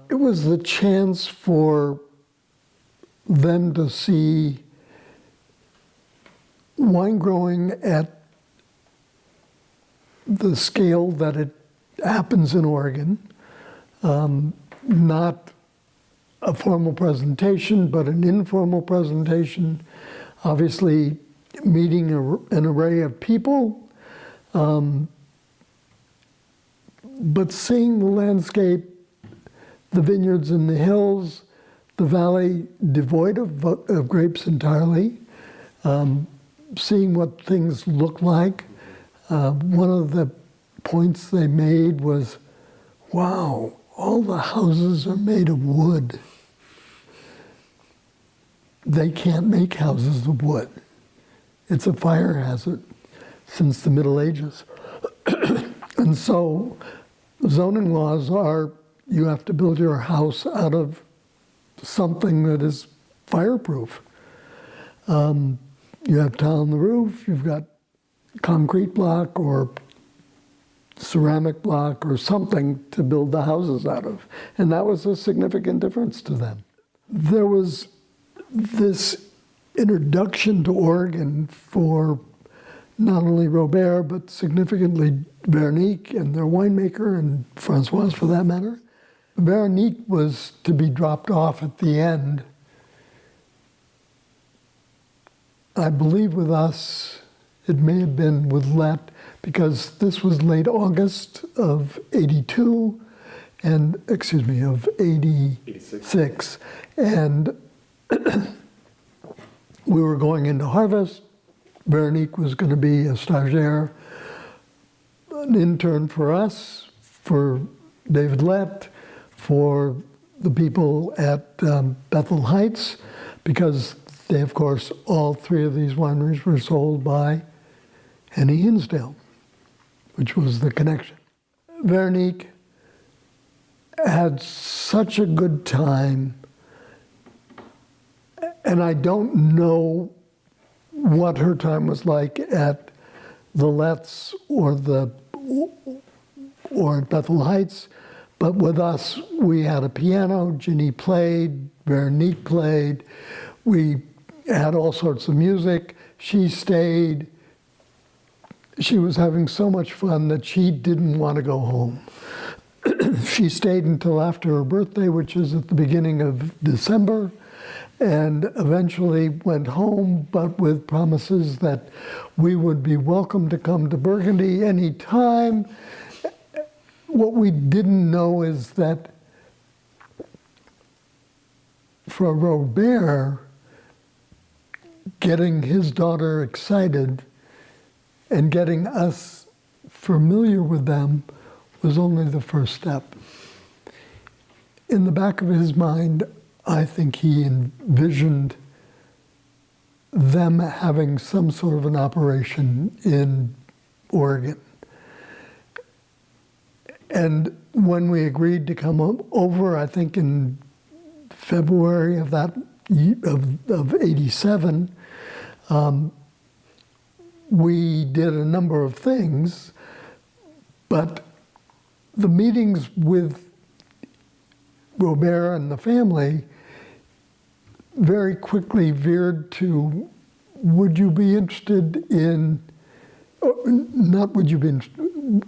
It was the chance for them to see wine growing at the scale that it happens in Oregon, not a formal presentation, but an informal presentation, obviously meeting an array of people, but seeing the landscape, the vineyards in the hills, the valley devoid of grapes entirely, seeing what things look like. One of the points they made was, wow, all the houses are made of wood. They can't make houses of wood. It's a fire hazard since the Middle Ages. And so zoning laws are, you have to build your house out of something that is fireproof. You have tile on the roof, you've got concrete block or ceramic block or something to build the houses out of. And that was a significant difference to them. There was this introduction to Oregon for not only Robert, but significantly Veronique and their winemaker, and Francoise for that matter. Veronique was to be dropped off at the end, I believe with us. It may have been with Lett, because this was late August of 82, and, excuse me, of 86. And we were going into harvest. Veronique was going to be a stagiaire, an intern for us, for David Lett, for the people at Bethel Heights, because they, of course, all 3 of these wineries were sold by Henny Hinsdale, which was the connection. Veronique had such a good time, and I don't know what her time was like at the Letts or at Bethel Heights. But with us, we had a piano, Ginny played, Veronique played, we had all sorts of music. She stayed. She was having so much fun that she didn't want to go home. She stayed until after her birthday, which is at the beginning of December, and eventually went home, but with promises that we would be welcome to come to Burgundy anytime. What we didn't know is that for Robert, getting his daughter excited and getting us familiar with them was only the first step. In the back of his mind, I think he envisioned them having some sort of an operation in Oregon. And when we agreed to come over, I think in February of that of '87, we did a number of things, but the meetings with Robert and the family very quickly veered to, would you be interested in, not would you be interested,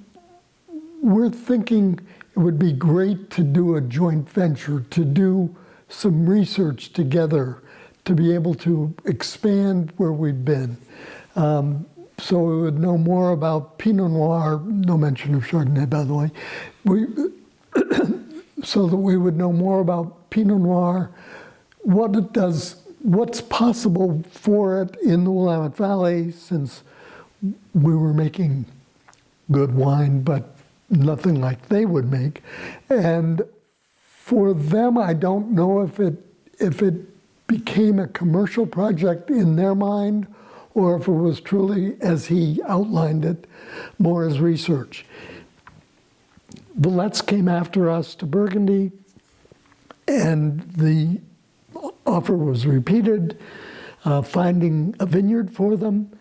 we're thinking it would be great to do a joint venture, to do some research together, to be able to expand where we've been. So we would know more about Pinot Noir, no mention of Chardonnay, by the way, so that we would know more about Pinot Noir, what it does, what's possible for it in the Willamette Valley, since we were making good wine, but nothing like they would make. And for them, I don't know if it became a commercial project in their mind, or if it was truly, as he outlined it, more as research. The Letts came after us to Burgundy, and the offer was repeated, finding a vineyard for them.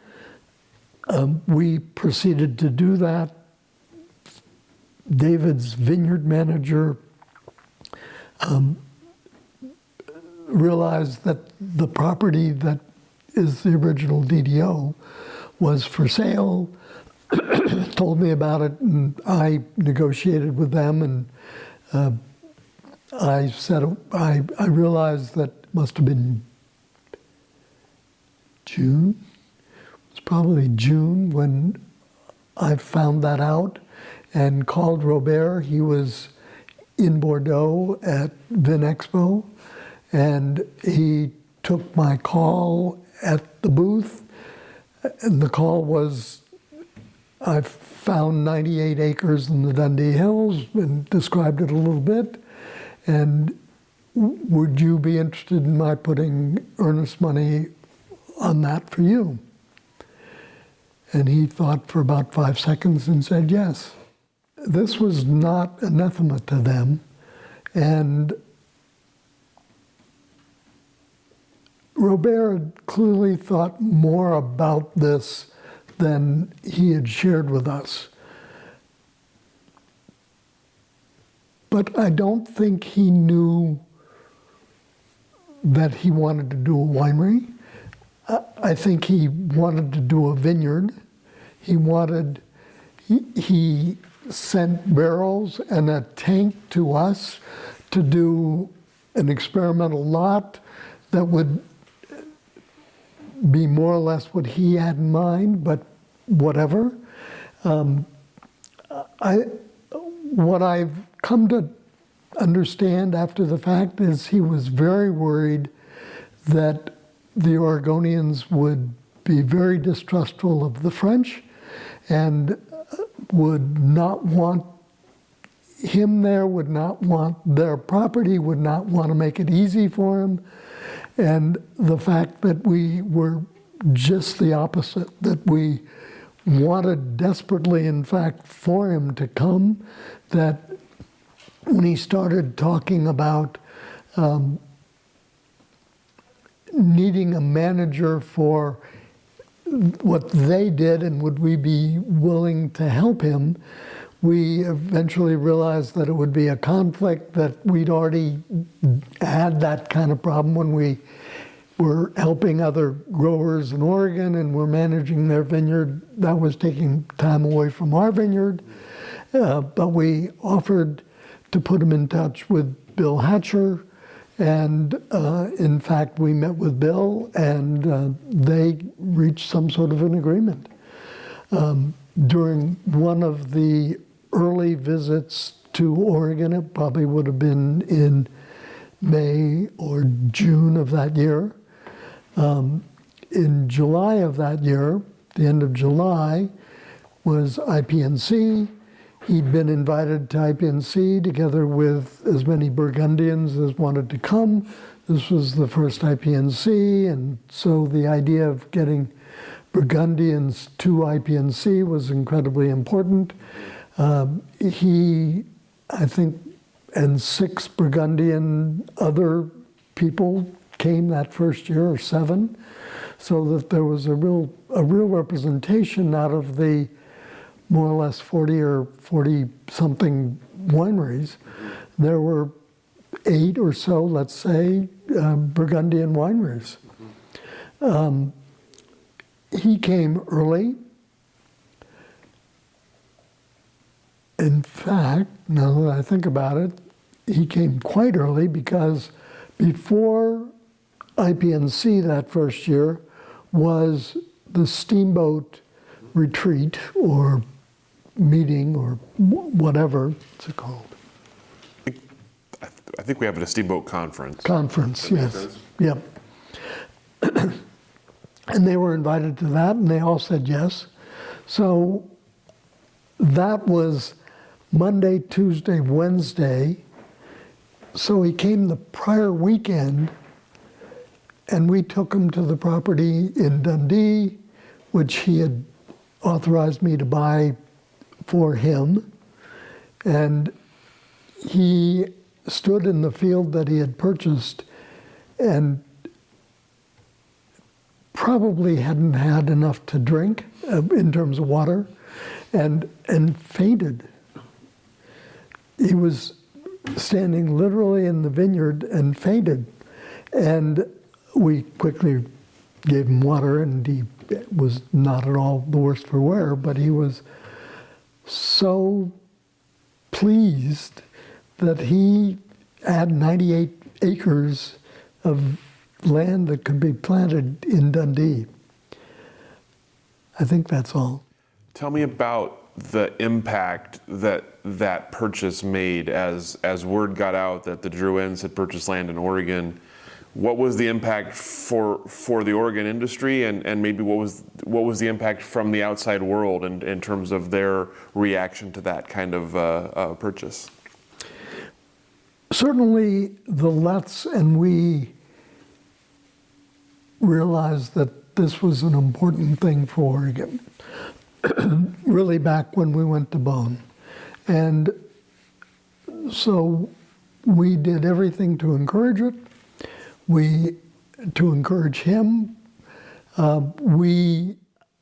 We proceeded to do that. David's vineyard manager realized that the property that is the original DDO was for sale, told me about it, and I negotiated with them, and I said, I realized that it must have been June. It was probably June when I found that out and called Robert. He was in Bordeaux at Vin Expo, and he took my call at the booth, and the call was, I found 98 acres in the Dundee Hills and described it a little bit, and would you be interested in my putting earnest money on that for you? And he thought for about 5 seconds and said yes. This was not anathema to them, and Robert had clearly thought more about this than he had shared with us. But I don't think he knew that he wanted to do a winery. I think he wanted to do a vineyard. He sent barrels and a tank to us to do an experimental lot that would be more or less what he had in mind, but whatever. What I've come to understand after the fact is he was very worried that the Oregonians would be very distrustful of the French and would not want him there, would not want their property, would not want to make it easy for him. And the fact that we were just the opposite, that we wanted desperately, in fact, for him to come, that when he started talking about needing a manager for what they did and would we be willing to help him, we eventually realized that it would be a conflict, that we'd already had that kind of problem when we were helping other growers in Oregon and were managing their vineyard. That was taking time away from our vineyard. But we offered to put him in touch with Bill Hatcher. And in fact, we met with Bill and they reached some sort of an agreement. During one of the early visits to Oregon, it probably would have been in May or June of that year. In July of that year, the end of July, was IPNC. He'd been invited to IPNC together with as many Burgundians as wanted to come. This was the first IPNC, and so the idea of getting Burgundians to IPNC was incredibly important. He, I think, and 6 Burgundian other people came that first year, or 7, so that there was a real representation out of the more or less 40 or 40-something wineries. There were 8 or so, let's say, Burgundian wineries. He came early. In fact, now that I think about it, he came quite early because before IPNC that first year was the Steamboat retreat or meeting or whatever it's called. I think we have it a Steamboat Conference. Conference, yes. Yep. And they were invited to that, and they all said yes. So that was Monday, Tuesday, Wednesday. So he came the prior weekend, and we took him to the property in Dundee, which he had authorized me to buy for him. And he stood in the field that he had purchased and probably hadn't had enough to drink in terms of water, and fainted. He was standing literally in the vineyard and fainted. And we quickly gave him water, and he was not at all the worse for wear, but he was so pleased that he had 98 acres of land that could be planted in Dundee. I think that's all. Tell me about the impact that that purchase made as word got out that the Drouins had purchased land in Oregon. What was the impact for the Oregon industry, and maybe what was the impact from the outside world in terms of their reaction to that kind of purchase? Certainly the Letts and we realized that this was an important thing for Oregon, really back when we went to Beaune. And so we did everything to encourage it. To encourage him. We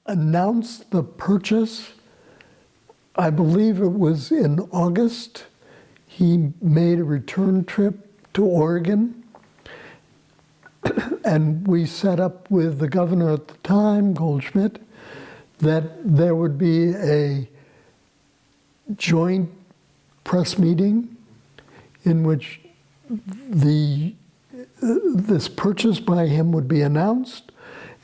announced the purchase, I believe it was in August. He made a return trip to Oregon, and we set up with the governor at the time, Goldschmidt, that there would be a joint press meeting in which this purchase by him would be announced,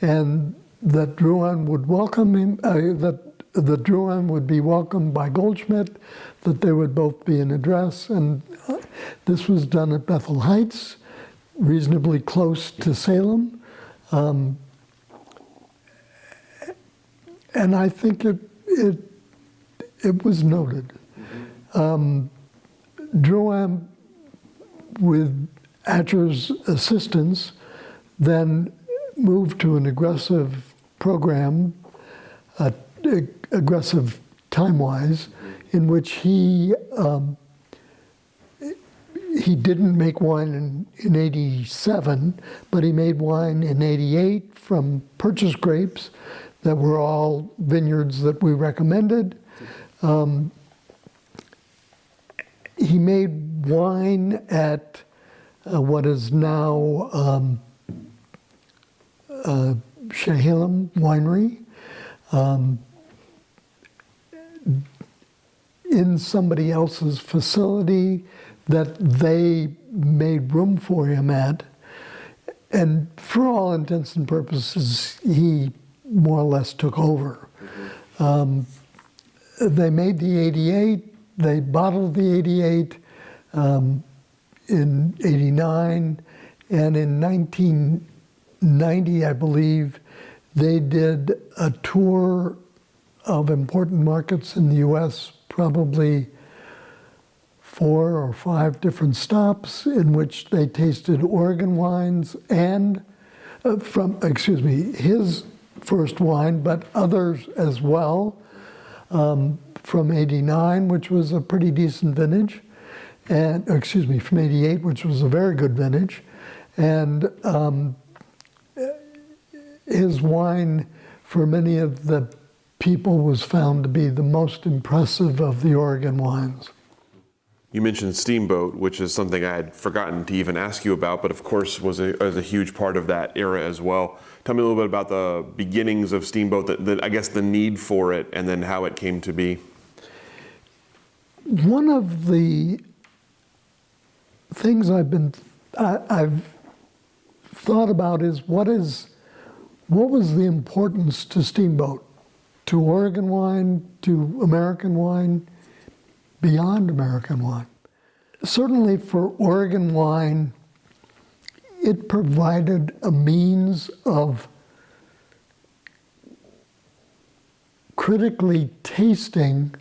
and that Drouin would welcome him, that the Drouin would be welcomed by Goldschmidt, that they would both be in address. And this was done at Bethel Heights, reasonably close to Salem. And I think it was noted. Drouin, with Hatcher's assistance, then moved to an aggressive program, aggressive time-wise, in which he didn't make wine in 87, but he made wine in 88 from purchased grapes that were all vineyards that we recommended. He made wine at what is now Chehalem Winery in somebody else's facility that they made room for him at. And for all intents and purposes, he more or less took over. They made the 88, they bottled the 88 in 89, and in 1990, I believe, they did a tour of important markets in the US, probably 4 or 5 different stops in which they tasted Oregon wines and his first wine, but others as well, from 89, which was a pretty decent vintage, and from 88, which was a very good vintage. And his wine, for many of the people, was found to be the most impressive of the Oregon wines. You mentioned Steamboat, which is something I had forgotten to even ask you about, but of course was a huge part of that era as well. Tell me a little bit about the beginnings of Steamboat, I guess the need for it, and then how it came to be. One of the things I've thought about is what was the importance to Steamboat, to Oregon wine, to American wine, beyond American wine. Certainly for Oregon wine, it provided a means of critically tasting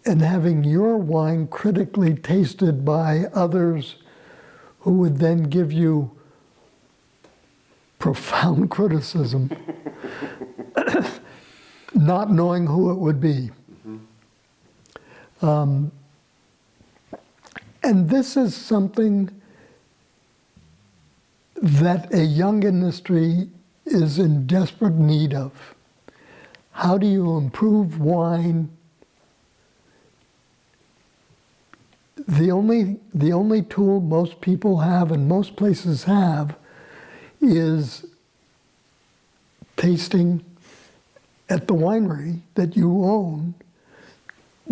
and having your wine critically tasted by others who would then give you profound criticism, not knowing who it would be. And this is something that a young industry is in desperate need of. How do you improve wine? The only tool most people have and most places have is tasting at the winery that you own,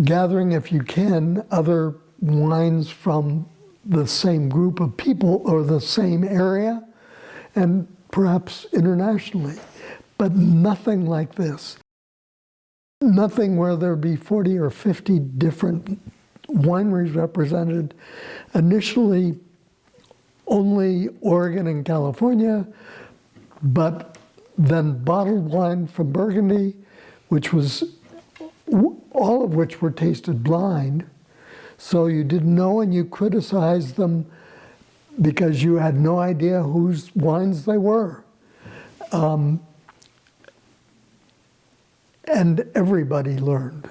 gathering, if you can, other wines from the same group of people or the same area, and perhaps internationally, but nothing like this. Nothing where there'd be 40 or 50 different wineries represented. Initially, only Oregon and California, but then bottled wine from Burgundy, which was all of which were tasted blind. So you didn't know, and you criticized them because you had no idea whose wines they were. And everybody learned,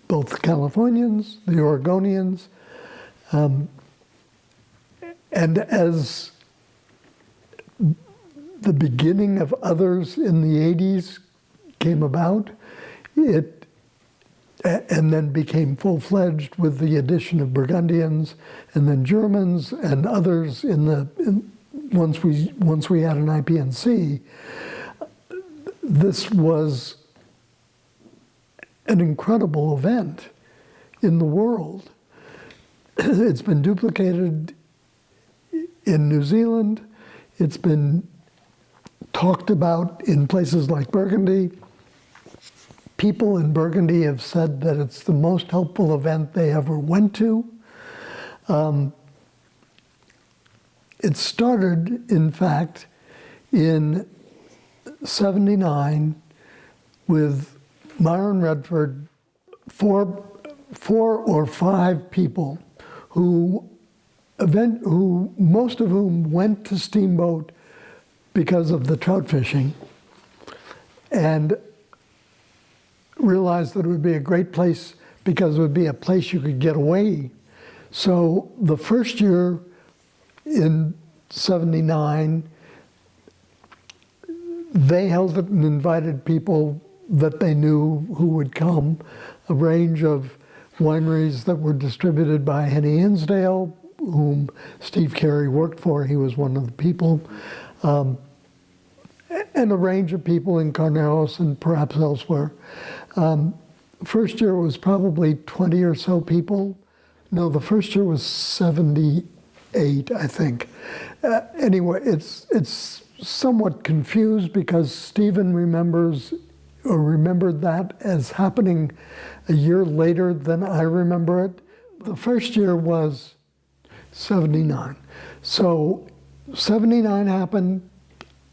both the Californians, the Oregonians, and as the beginning of others in the 80s came about, and then became full-fledged with the addition of Burgundians and then Germans and others once we had an IPNC. This was an incredible event in the world. It's been duplicated in New Zealand. It's been talked about in places like Burgundy. People in Burgundy have said that it's the most helpful event they ever went to. It started, in fact, in '79 with Myron Redford, four or five people who most of whom went to Steamboat because of the trout fishing, and realized that it would be a great place because it would be a place you could get away. So the first year in '79, they held it and invited people that they knew who would come, a range of wineries that were distributed by Henny Hinsdale, whom Steve Carey worked for. He was one of the people. And a range of people in Carneros and perhaps elsewhere. First year was probably 20 or so people. No, the first year was 78, I think. Anyway, it's somewhat confused because Stephen remembered that as happening a year later than I remember it. The first year was 79. So 79 happened.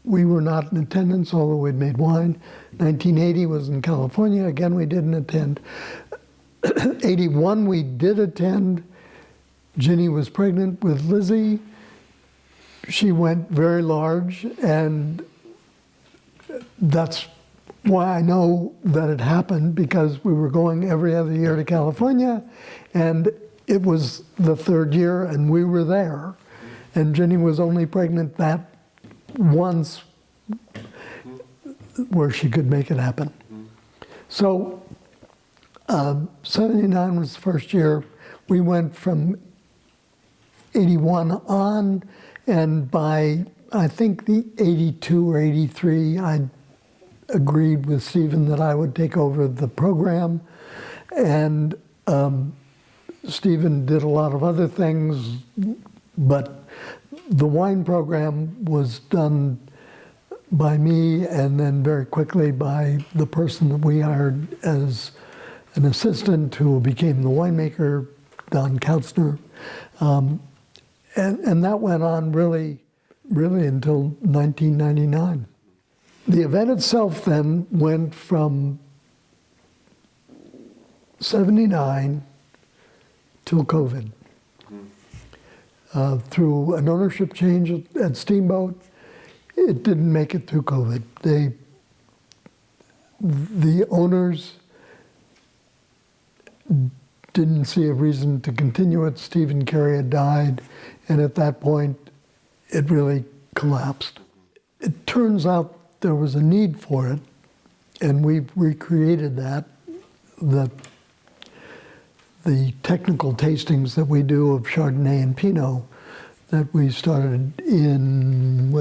We were not in attendance, although we'd made wine. 1980 was in California. Again, we didn't attend. 81, we did attend. Ginny was pregnant with Lizzie. She went very large, and that's why I know that it happened, because we were going every other year to California, and it was the third year, and we were there. And Ginny was only pregnant that once where she could make it happen. So 79 was the first year. We went from 81 on, and by I think the 82 or 83, I agreed with Stephen that I would take over the program. And Stephen did a lot of other things, but the wine program was done by me, and then very quickly by the person that we hired as an assistant, who became the winemaker, Don Kautzner. And that went on really until 1999. The event itself then went from 79 till COVID. Through an ownership change at Steamboat, it didn't make it through COVID. The owners didn't see a reason to continue it. Stephen Carey had died, and at that point, it really collapsed. It turns out there was a need for it, and we've recreated that. The technical tastings that we do of Chardonnay and Pinot, that we started in,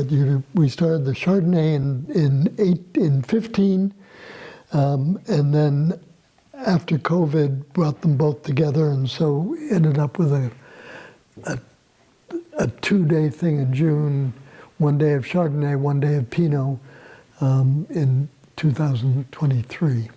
we started the Chardonnay in 15, and then after COVID brought them both together, and so ended up with a two-day thing in June, one day of Chardonnay, one day of Pinot, in 2023.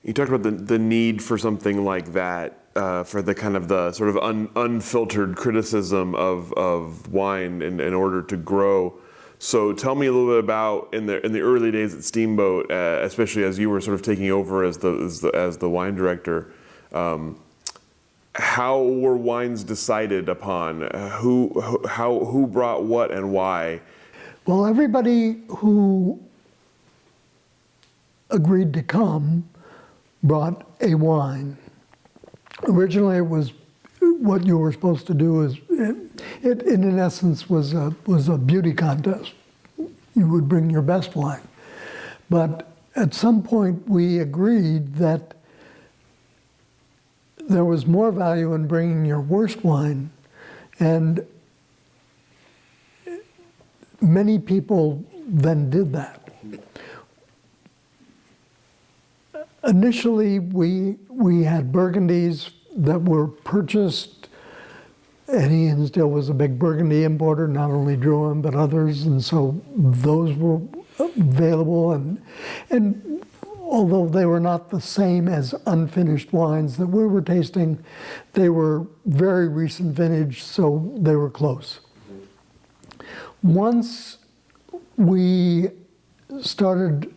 You talked about the need for something like that, for the kind of the sort of unfiltered criticism of wine in order to grow. So tell me a little bit about in the early days at Steamboat, especially as you were sort of taking over as the wine director. How were wines decided upon? Who brought what and why? Well, everybody who agreed to come brought a wine. Originally, it was what you were supposed to do is, it in essence was a beauty contest. You would bring your best wine. But at some point, we agreed that there was more value in bringing your worst wine, and many people then did that. Initially, we had Burgundies that were purchased. Henny Hinsdale was a big Burgundy importer, not only Drouhin, but others, and so those were available. And although they were not the same as unfinished wines that we were tasting, they were very recent vintage, so they were close. Once we started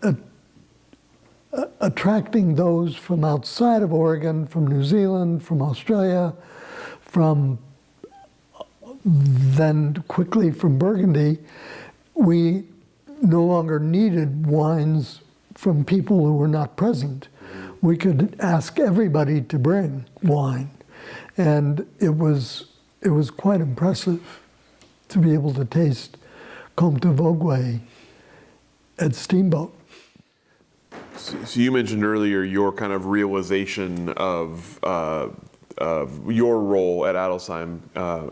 attracting those from outside of Oregon, from New Zealand, from Australia, from then quickly from Burgundy, we no longer needed wines from people who were not present. We could ask everybody to bring wine. And it was quite impressive to be able to taste Comte de Vogüé at Steamboat. So you mentioned earlier your kind of realization of your role at Adelsheim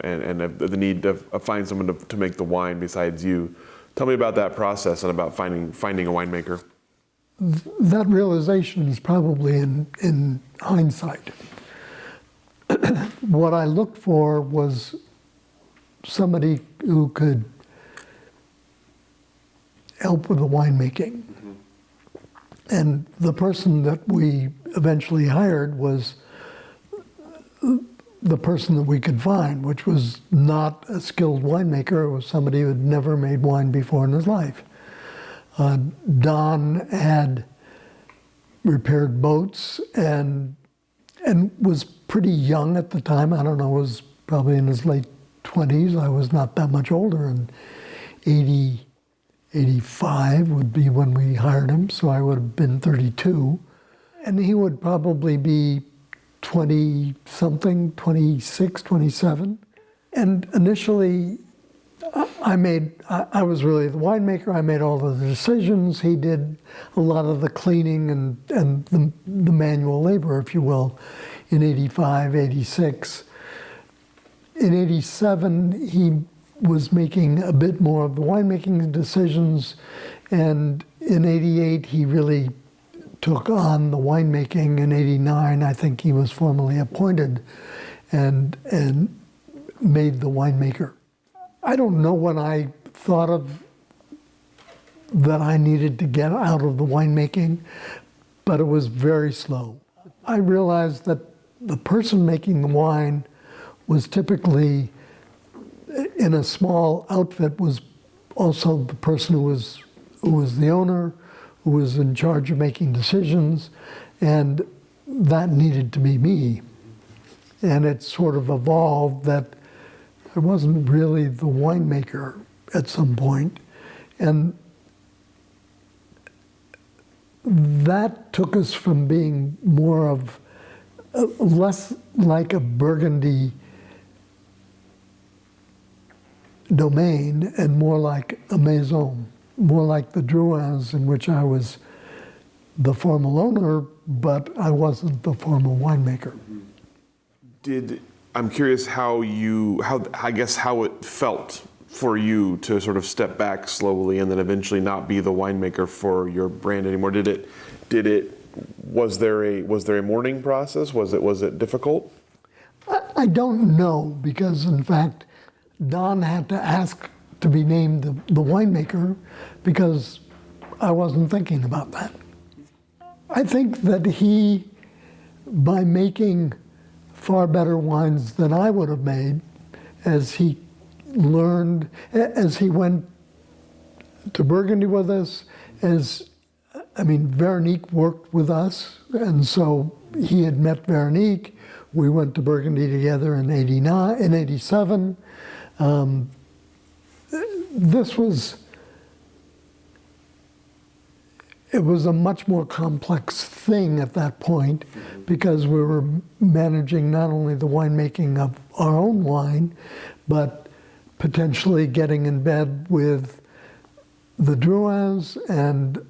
and the need to find someone to make the wine besides you. Tell me about that process and about finding a winemaker. That realization is probably in hindsight. What I looked for was somebody who could help with the winemaking. Mm-hmm. And the person that we eventually hired was the person that we could find, which was not a skilled winemaker. It was somebody who had never made wine before in his life. Don had repaired boats and was pretty young at the time. I don't know, was probably in his late 20s. I was not that much older, and 85 would be when we hired him, so I would have been 32. And he would probably be 20-something, 26, 27. And initially, I was really the winemaker. I made all of the decisions. He did a lot of the cleaning and the manual labor, if you will, in 85, 86. In 87, he was making a bit more of the winemaking decisions. And in 88, he really took on the winemaking. In 89, I think he was formally appointed and made the winemaker. I don't know when I thought of that I needed to get out of the winemaking, but it was very slow. I realized that the person making the wine was typically, in a small outfit, was also the person who was the owner, who was in charge of making decisions, and that needed to be me. And it sort of evolved that I wasn't really the winemaker at some point, and that took us from being more of less like a Burgundy domain and more like a maison, more like the Drouins, in which I was the formal owner, but I wasn't the formal winemaker. I'm curious how it felt for you to sort of step back slowly and then eventually not be the winemaker for your brand anymore. Was there a mourning process? Was it difficult? I don't know, because in fact, Don had to ask to be named the winemaker because I wasn't thinking about that. I think that he, by making far better wines than I would have made, as he learned, as he went to Burgundy with us, Veronique worked with us, and so he had met Veronique. We went to Burgundy together in 87. It was a much more complex thing at that point, because we were managing not only the winemaking of our own wine, but potentially getting in bed with the Drouins and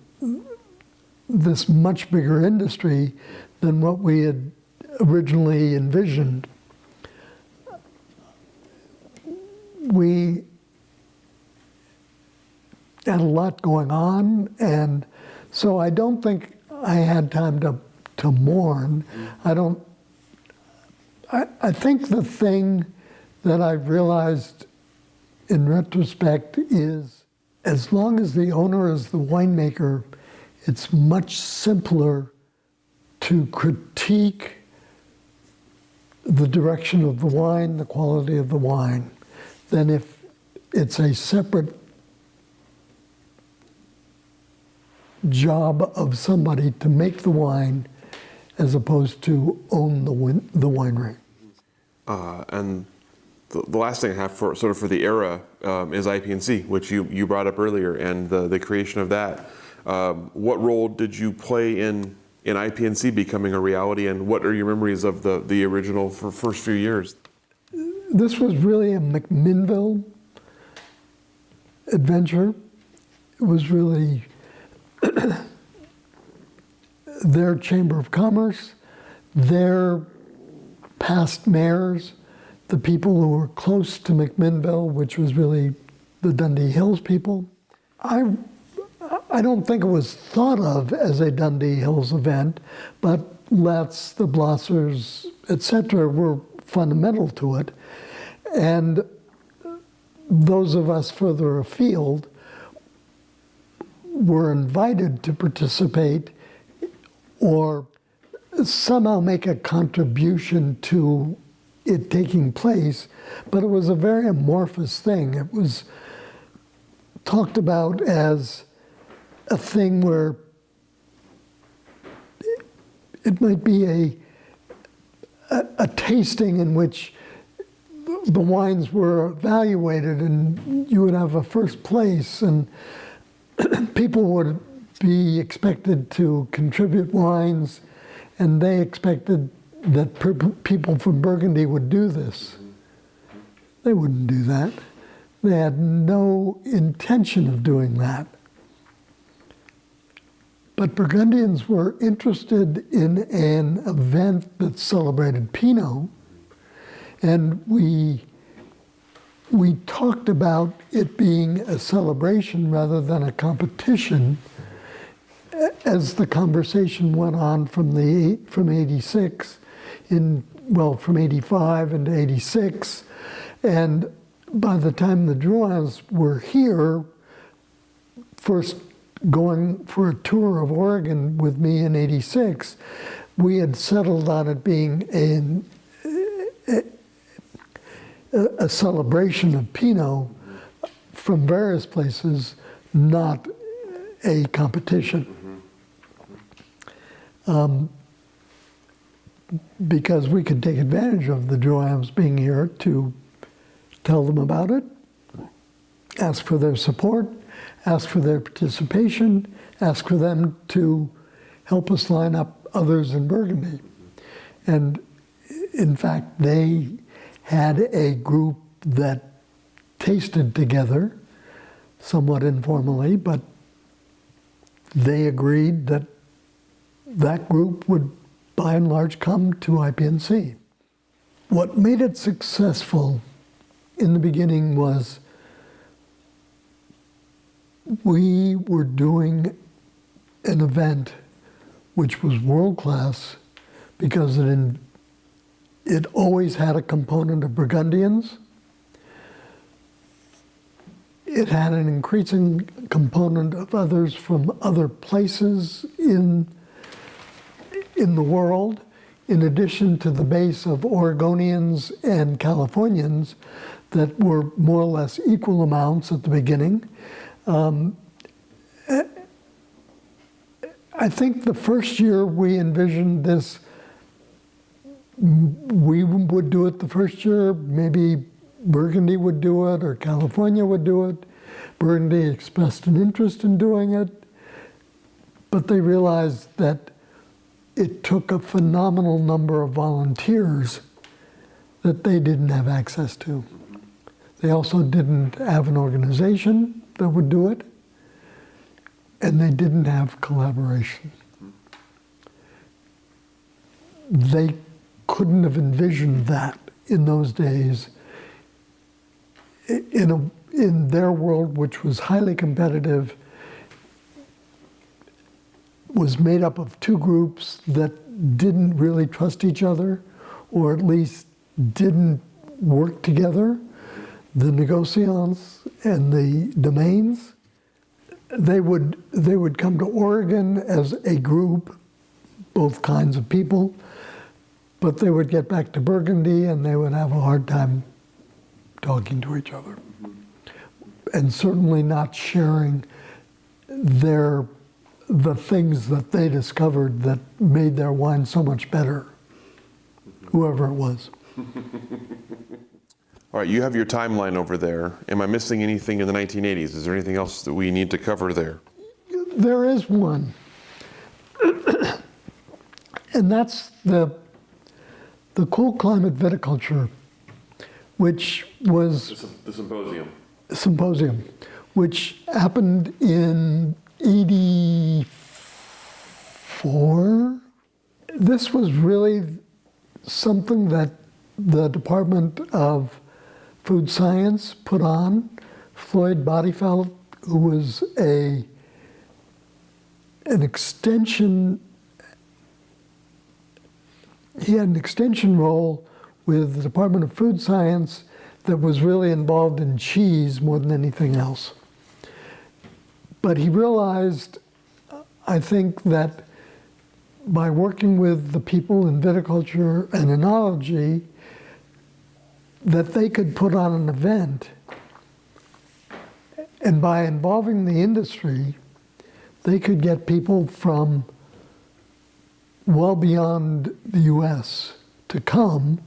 this much bigger industry than what we had originally envisioned. We had a lot going on, and so I don't think I had time to mourn. I think the thing that I've realized in retrospect is, as long as the owner is the winemaker, it's much simpler to critique the direction of the wine, the quality of the wine, than if it's a separate job of somebody to make the wine as opposed to own the winery. And the last thing I have for the era is IP&C, which you brought up earlier, and the creation of that. What role did you play in IP&C becoming a reality, and what are your memories of the original first few years? This was really a McMinnville adventure. It was really their Chamber of Commerce, their past mayors, the people who were close to McMinnville, which was really the Dundee Hills people. I don't think it was thought of as a Dundee Hills event, but Letts, the Blossers, etc. were fundamental to it. And those of us further afield were invited to participate or somehow make a contribution to it taking place, but it was a very amorphous thing. It was talked about as a thing where it might be a tasting in which the wines were evaluated and you would have a first place and people would be expected to contribute wines and they expected that people from Burgundy would do this. They wouldn't do that. They had no intention of doing that. But Burgundians were interested in an event that celebrated Pinot, and we talked about it being a celebration rather than a competition as the conversation went on from 86 from 85 into 86, and by the time the Drouhins were here, first going for a tour of Oregon with me in 86, we had settled on it being a celebration of Pinot from various places, not a competition. Because we could take advantage of the Drouhins being here to tell them about it, ask for their support, ask for their participation, ask for them to help us line up others in Burgundy. And in fact, they had a group that tasted together, somewhat informally, but they agreed that that group would by and large come to IPNC. What made it successful in the beginning was we were doing an event which was world-class because it always had a component of Burgundians. It had an increasing component of others from other places in the world, in addition to the base of Oregonians and Californians that were more or less equal amounts at the beginning. I think the first year we envisioned this, we would do it the first year, maybe Burgundy would do it or California would do it. Burgundy expressed an interest in doing it, but they realized that it took a phenomenal number of volunteers that they didn't have access to. They also didn't have an organization that would do it, and they didn't have collaboration. They couldn't have envisioned that in those days in their world, which was highly competitive, was made up of two groups that didn't really trust each other, or at least didn't work together, the negociants and the domains. They would come to Oregon as a group, both kinds of people, but they would get back to Burgundy and they would have a hard time talking to each other. And certainly not sharing the things that they discovered that made their wine so much better, whoever it was. All right, you have your timeline over there. Am I missing anything in the 1980s? Is there anything else that we need to cover there? There is one. And that's the cold climate viticulture, which was The symposium. which happened in 86 this was really something that the Department of Food Science put on. Floyd Bodyfelt, who was an extension, he had an extension role with the Department of Food Science that was really involved in cheese more than anything else. But he realized, I think, that by working with the people in viticulture and enology, that they could put on an event, and by involving the industry, they could get people from well beyond the US to come,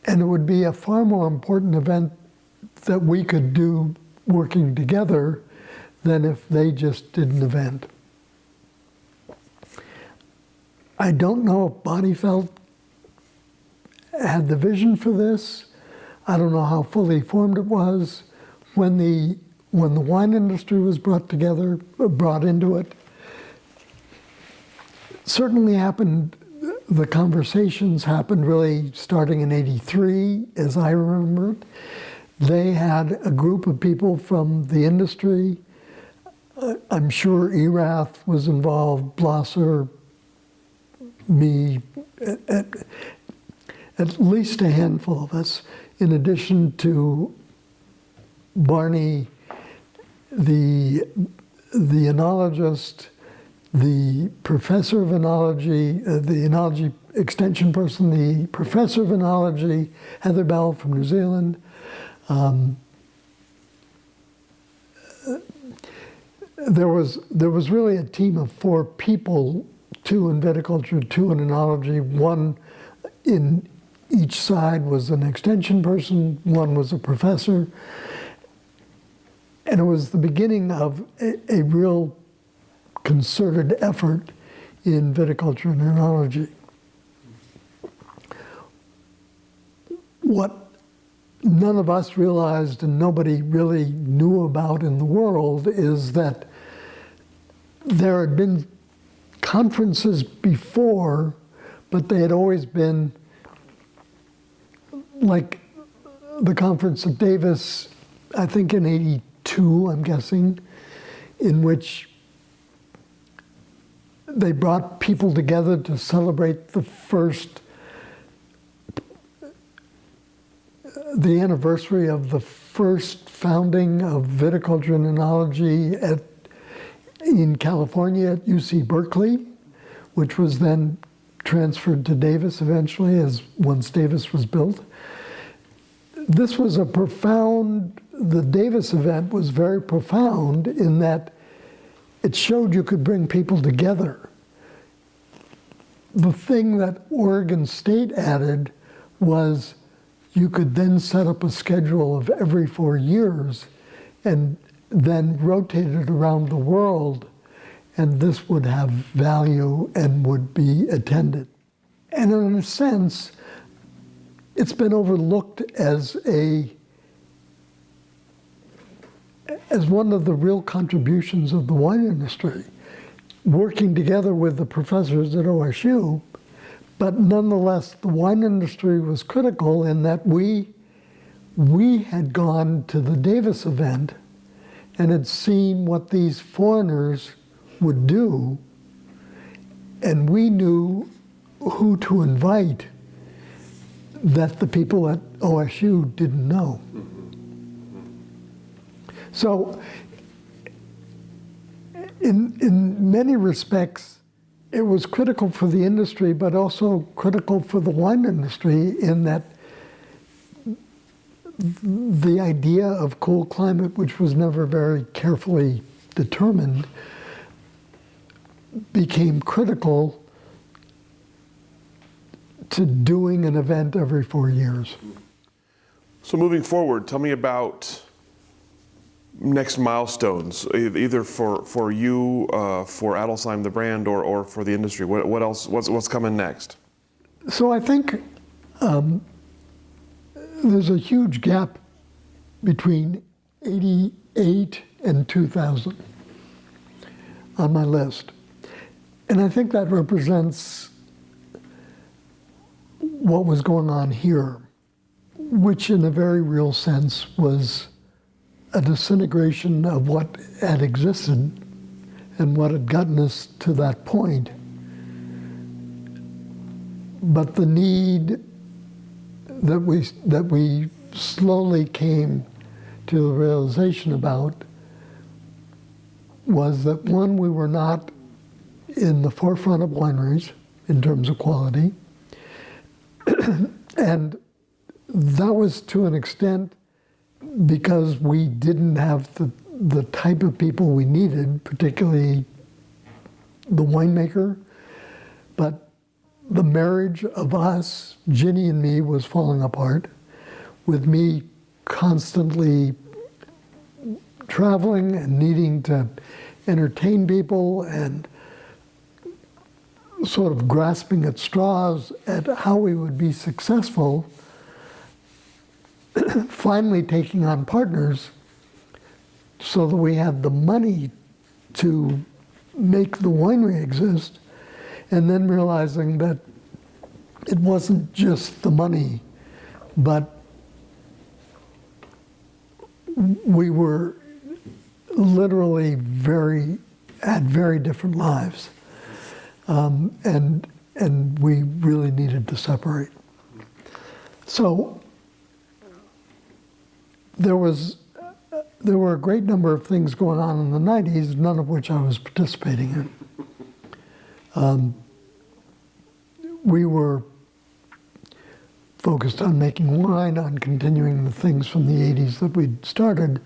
and it would be a far more important event that we could do working together than if they just did an event. I don't know if Bodyfelt had the vision for this. I don't know how fully formed it was. When the wine industry was brought into it, certainly happened, the conversations happened really starting in '83, as I remember it. They had a group of people from the industry. I'm sure Erath was involved, Blosser, me, at least a handful of us, in addition to Barney, the enologist, the professor of enology, the enology extension person, the professor of enology, Heather Bell from New Zealand. There was really a team of 4 people, 2 in viticulture, 2 in enology. 1 in each side was an extension person, 1 was a professor. And it was the beginning of a real concerted effort in viticulture and enology. What none of us realized and nobody really knew about in the world is that there had been conferences before, but they had always been like the conference at Davis, I think in '82, I'm guessing, in which they brought people together to celebrate the anniversary of the first founding of viticulture and enology in California at UC Berkeley, which was then transferred to Davis eventually, once Davis was built. This was the Davis event was very profound in that it showed you could bring people together. The thing that Oregon State added was you could then set up a schedule of every 4 years and then rotate it around the world, and this would have value and would be attended. And in a sense, it's been overlooked as one of the real contributions of the wine industry, working together with the professors at OSU. But nonetheless, the wine industry was critical in that we had gone to the Davis event and had seen what these foreigners would do, and we knew who to invite that the people at OSU didn't know. So in many respects, it was critical for the industry, but also critical for the wine industry in that the idea of cool climate, which was never very carefully determined, became critical to doing an event every 4 years. So moving forward, tell me about next milestones, either for you, for Adelsheim, the brand, or for the industry. What else? What's coming next? So I think there's a huge gap between '88 and 2000 on my list. And I think that represents what was going on here, which in a very real sense was a disintegration of what had existed and what had gotten us to that point. But the need that we slowly came to the realization about was that, one, we were not in the forefront of wineries in terms of quality, and that was to an extent because we didn't have the type of people we needed, particularly the winemaker. But the marriage of us, Ginny and me, was falling apart, with me constantly traveling and needing to entertain people and sort of grasping at straws at how we would be successful. Finally taking on partners so that we had the money to make the winery exist, and then realizing that it wasn't just the money, but we were literally had very different lives, and we really needed to separate. So there were a great number of things going on in the 90s, none of which I was participating in. We were focused on making wine, on continuing the things from the 80s that we'd started,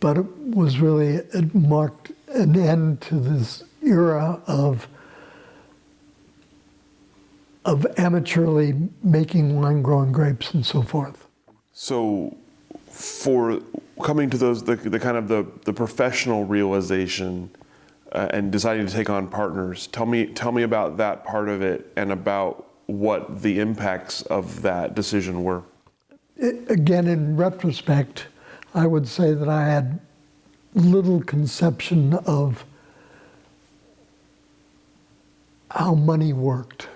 but it was really, it marked an end to this era of amateurly making wine, growing grapes, and so forth. So, for coming to those, the kind of the professional realization and deciding to take on partners, tell me about that part of it and about what the impacts of that decision were. Again, in retrospect, I would say that I had little conception of how money worked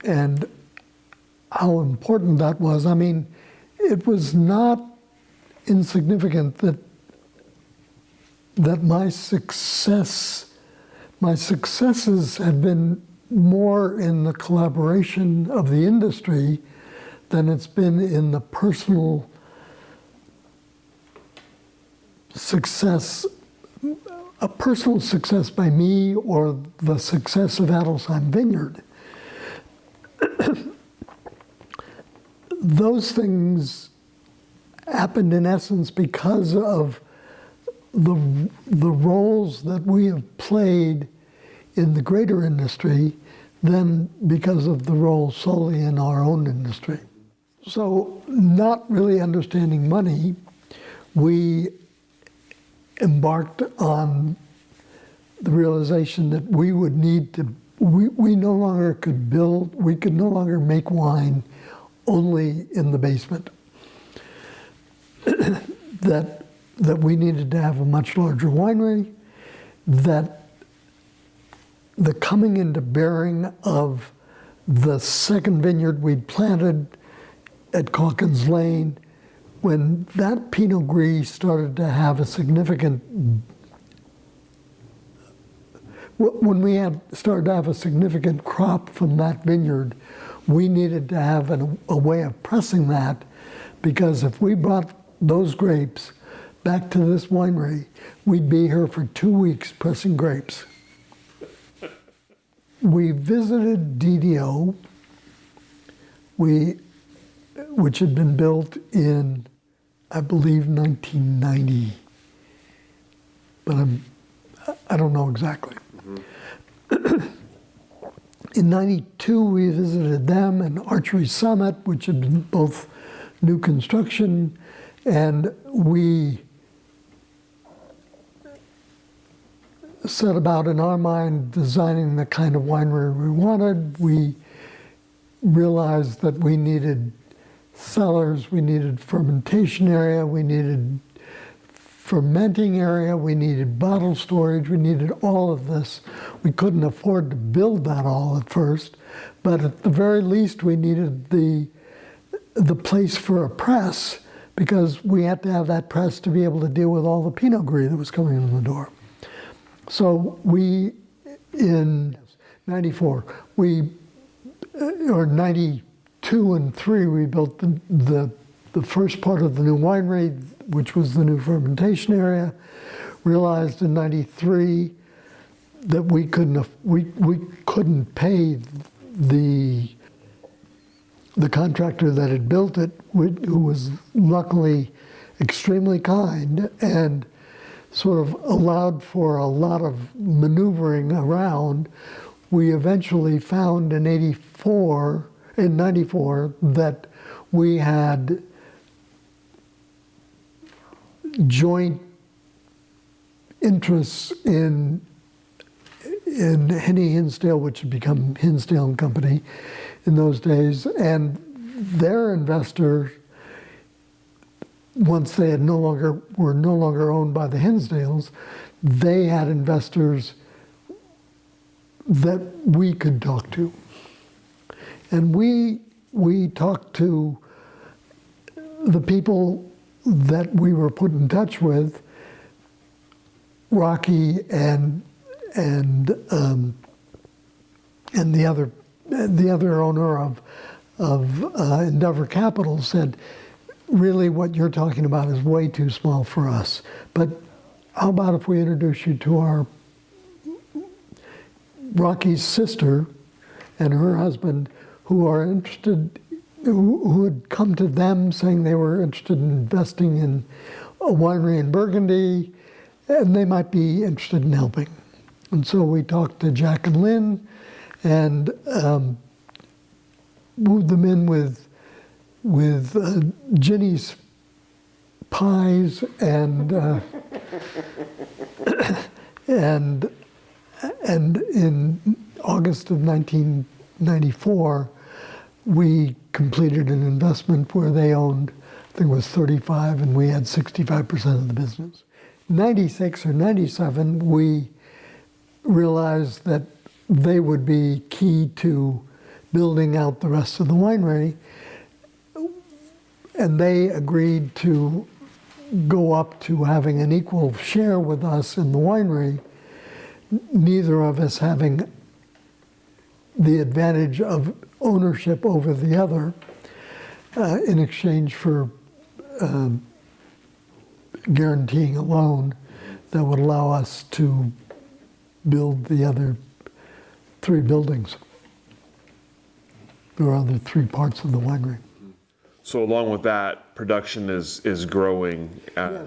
and how important that was. I mean, it was not insignificant that my successes had been more in the collaboration of the industry than it's been in the personal success, a personal success by me or the success of Adelsheim Vineyard. Those things happened in essence because of the roles that we have played in the greater industry than because of the role solely in our own industry. So, not really understanding money, we embarked on the realization that we would need to, we no longer could build, we could no longer make wine only in the basement. that we needed to have a much larger winery, that the coming into bearing of the second vineyard we'd planted at Calkins Lane, when that Pinot Gris started to have a significant, when we had started to have a significant crop from that vineyard, we needed to have a way of pressing that, because if we brought those grapes back to this winery, we'd be here for 2 weeks pressing grapes. We visited DDO, which had been built in, I believe, 1990, but I don't know exactly. Mm-hmm. In 92, we visited them and Archery Summit, which had been both new construction, and we set about, in our mind, designing the kind of winery we wanted. We realized that we needed cellars, we needed fermentation area, we needed fermenting area, we needed bottle storage, we needed all of this. We couldn't afford to build that all at first, but at the very least we needed the place for a press, because we had to have that press to be able to deal with all the Pinot Gris that was coming in the door. So we, in 94, or 92 and 3, we built the first part of the new winery, which was the new fermentation area. Realized in 93 that we couldn't pay the contractor that had built it, who was luckily extremely kind and sort of allowed for a lot of maneuvering around. We eventually found in 94 that we had joint interests in Henny Hinsdale, which had become Hinsdale and Company in those days, and their investor, once they were no longer owned by the Hinsdales, they had investors that we could talk to, and we talked to the people that we were put in touch with, Rocky and the other owner of Endeavor Capital said, really what you're talking about is way too small for us. But how about if we introduce you to our Rocky's sister and her husband, who are interested, who had come to them saying they were interested in investing in a winery in Burgundy, and they might be interested in helping. And so we talked to Jack and Lynn and moved them in with Ginny's pies and in August of 1994, we completed an investment where they owned, I think it was 35, and we had 65% of the business. 96 or 97, we realized that they would be key to building out the rest of the winery, and they agreed to go up to having an equal share with us in the winery, neither of us having the advantage of ownership over the other, in exchange for guaranteeing a loan that would allow us to build the other 3 buildings. There are other 3 parts of the winery. So along with that, production is growing.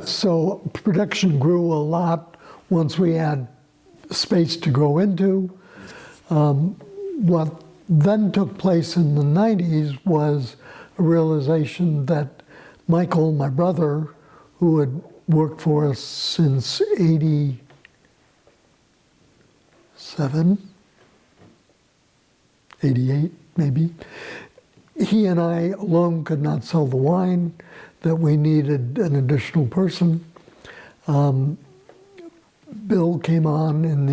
So production grew a lot once we had space to grow into. What then took place in the 90s was a realization that Michael, my brother, who had worked for us since 87, 88 maybe, he and I alone could not sell the wine, that we needed an additional person. Bill came on in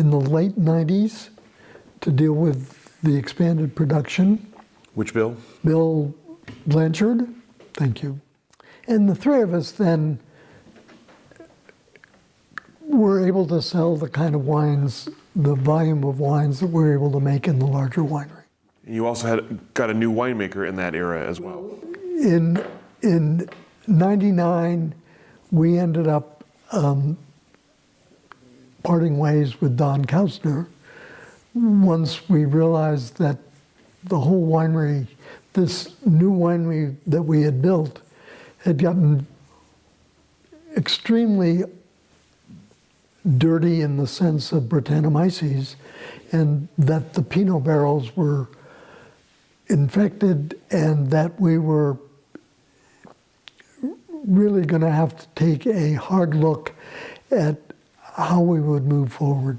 the late 90s to deal with the expanded production. Which Bill? Bill Blanchard, thank you. And the 3 of us then were able to sell the kind of wines, the volume of wines that we were able to make in the larger winery. You also got a new winemaker in that era as well. In 99, we ended up parting ways with Don Kausner once we realized that the whole winery, this new winery that we had built, had gotten extremely dirty in the sense of Brettanomyces, and that the Pinot barrels were infected, and that we were really going to have to take a hard look at how we would move forward.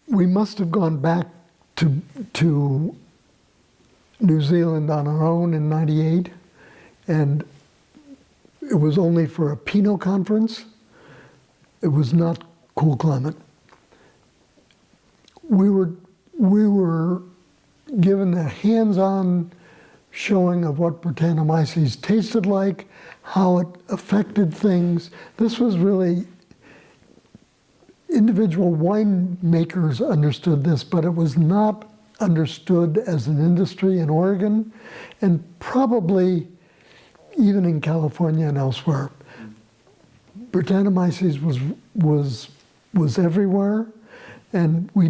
We must have gone back to New Zealand on our own in '98, and it was only for a Pinot conference. It was not cool climate. We were given a hands-on showing of what Brettanomyces tasted like, how it affected things. This was really, individual winemakers understood this, but it was not understood as an industry in Oregon, and probably even in California and elsewhere. Brettanomyces was everywhere, and we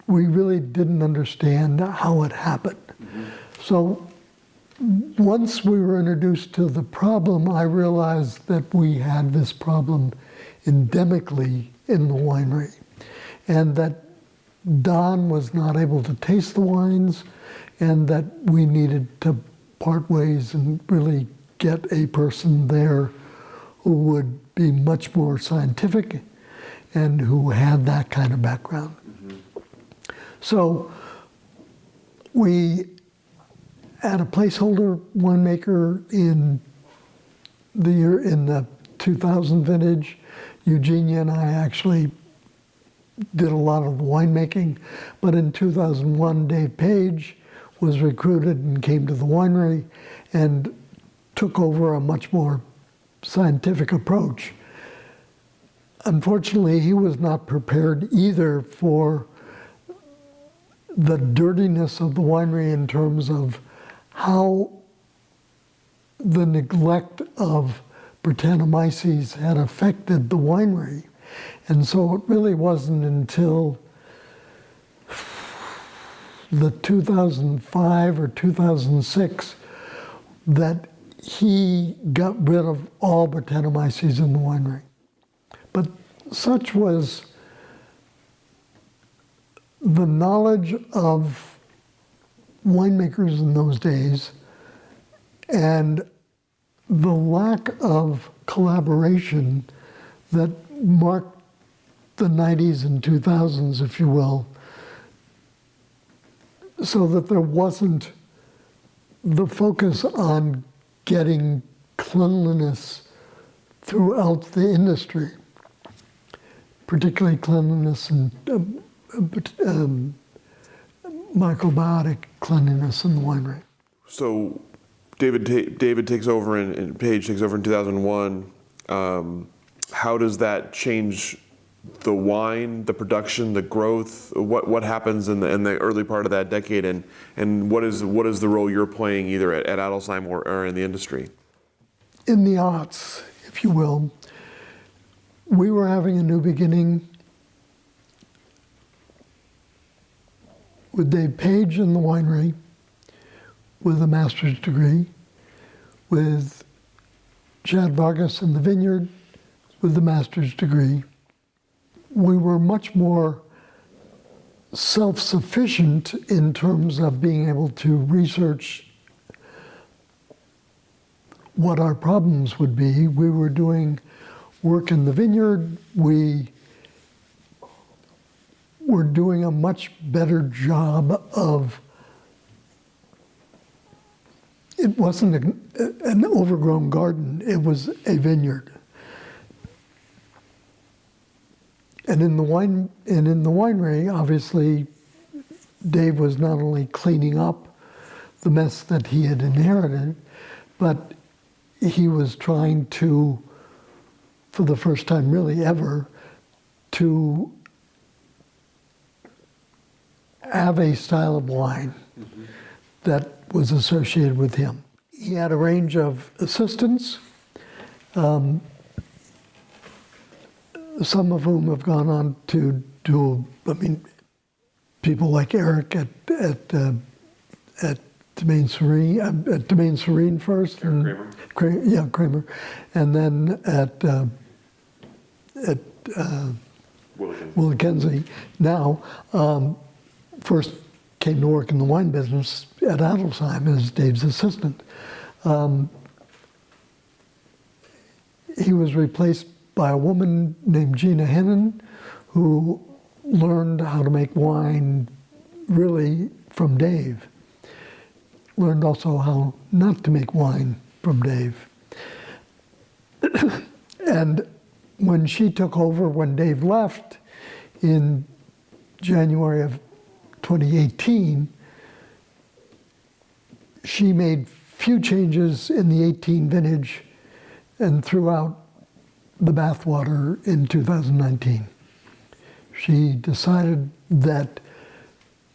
really didn't understand how it happened. So once we were introduced to the problem, I realized that we had this problem endemically in the winery, and that Don was not able to taste the wines, and that we needed to part ways and really get a person there who would be much more scientific and who had that kind of background. So we had a placeholder winemaker in the 2000 vintage. Eugenia and I actually did a lot of the winemaking, but in 2001, Dave Page was recruited and came to the winery and took over a much more scientific approach. Unfortunately, he was not prepared either for the dirtiness of the winery in terms of how the neglect of Brettanomyces had affected the winery. And so it really wasn't until the 2005 or 2006 that he got rid of all Brettanomyces in the winery. But such was the knowledge of winemakers in those days and the lack of collaboration that marked the 90s and 2000s, if you will, so that there wasn't the focus on getting cleanliness throughout the industry, particularly cleanliness and microbiotic cleanliness in the winery. So David takes over and Page takes over in 2001. How does that change the wine, the production, the growth? What happens in the early part of that decade, and what is the role you're playing either at Adelsheim or in the industry? In the aughts, if you will, we were having a new beginning with Dave Page in the winery with a master's degree, with Chad Vargas in the vineyard with the master's degree. We were much more self-sufficient in terms of being able to research what our problems would be. We were doing work in the vineyard. We were doing a much better job of, it wasn't an overgrown garden, it was a vineyard. And in the winery, obviously, Dave was not only cleaning up the mess that he had inherited, but he was trying to, for the first time really ever, to have a style of wine that was associated with him. He had a range of assistants, some of whom have gone on to do, people like Eric at Domaine Serene first. Kramer. And then at Willikenzie now, first came to work in the wine business at Adelsheim as Dave's assistant. He was replaced by a woman named Gina Hennon, who learned how to make wine really from Dave. Learned also how not to make wine from Dave. And when she took over, when Dave left in January of 2018, she made few changes in the 18 vintage and threw out the bathwater in 2019. She decided that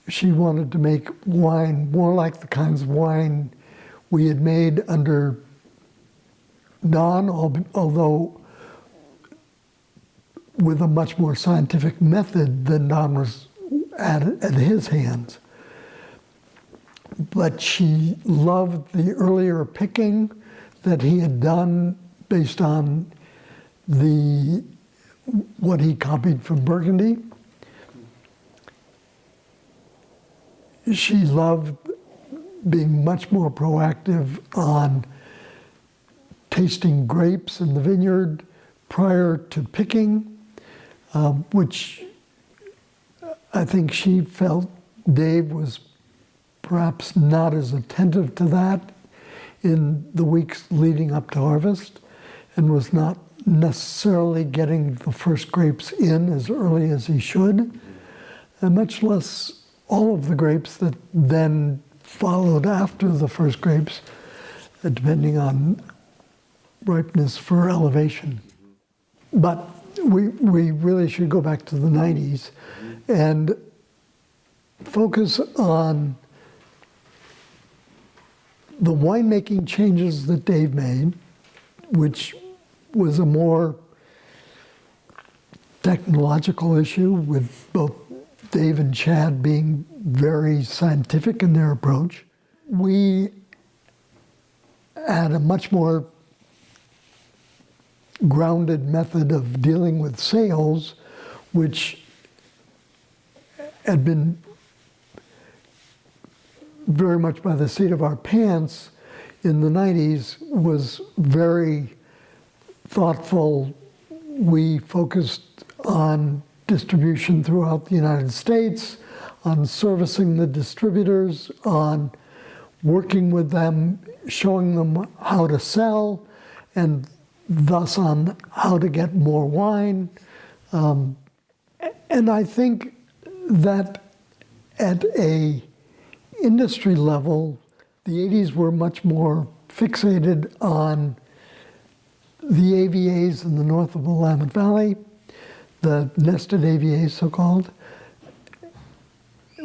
she wanted to make wine more like the kinds of wine we had made under Don, although with a much more scientific method than Don was at his hands. But she loved the earlier picking that he had done based on what he copied from Burgundy. She loved being much more proactive on tasting grapes in the vineyard prior to picking, which I think she felt Dave was perhaps not as attentive to that in the weeks leading up to harvest, and was not necessarily getting the first grapes in as early as he should, and much less all of the grapes that then followed after the first grapes, depending on ripeness for elevation. But we really should go back to the 90s and focus on the winemaking changes that Dave made, which was a more technological issue, with both Dave and Chad being very scientific in their approach. We had a much more grounded method of dealing with sales, which had been very much by the seat of our pants in the 90s, was very thoughtful. We focused on distribution throughout the United States, on servicing the distributors, on working with them, showing them how to sell, and thus on how to get more wine. And I think that at a industry level, the 80s were much more fixated on the AVAs in the north of the Willamette Valley, the nested AVAs, so-called.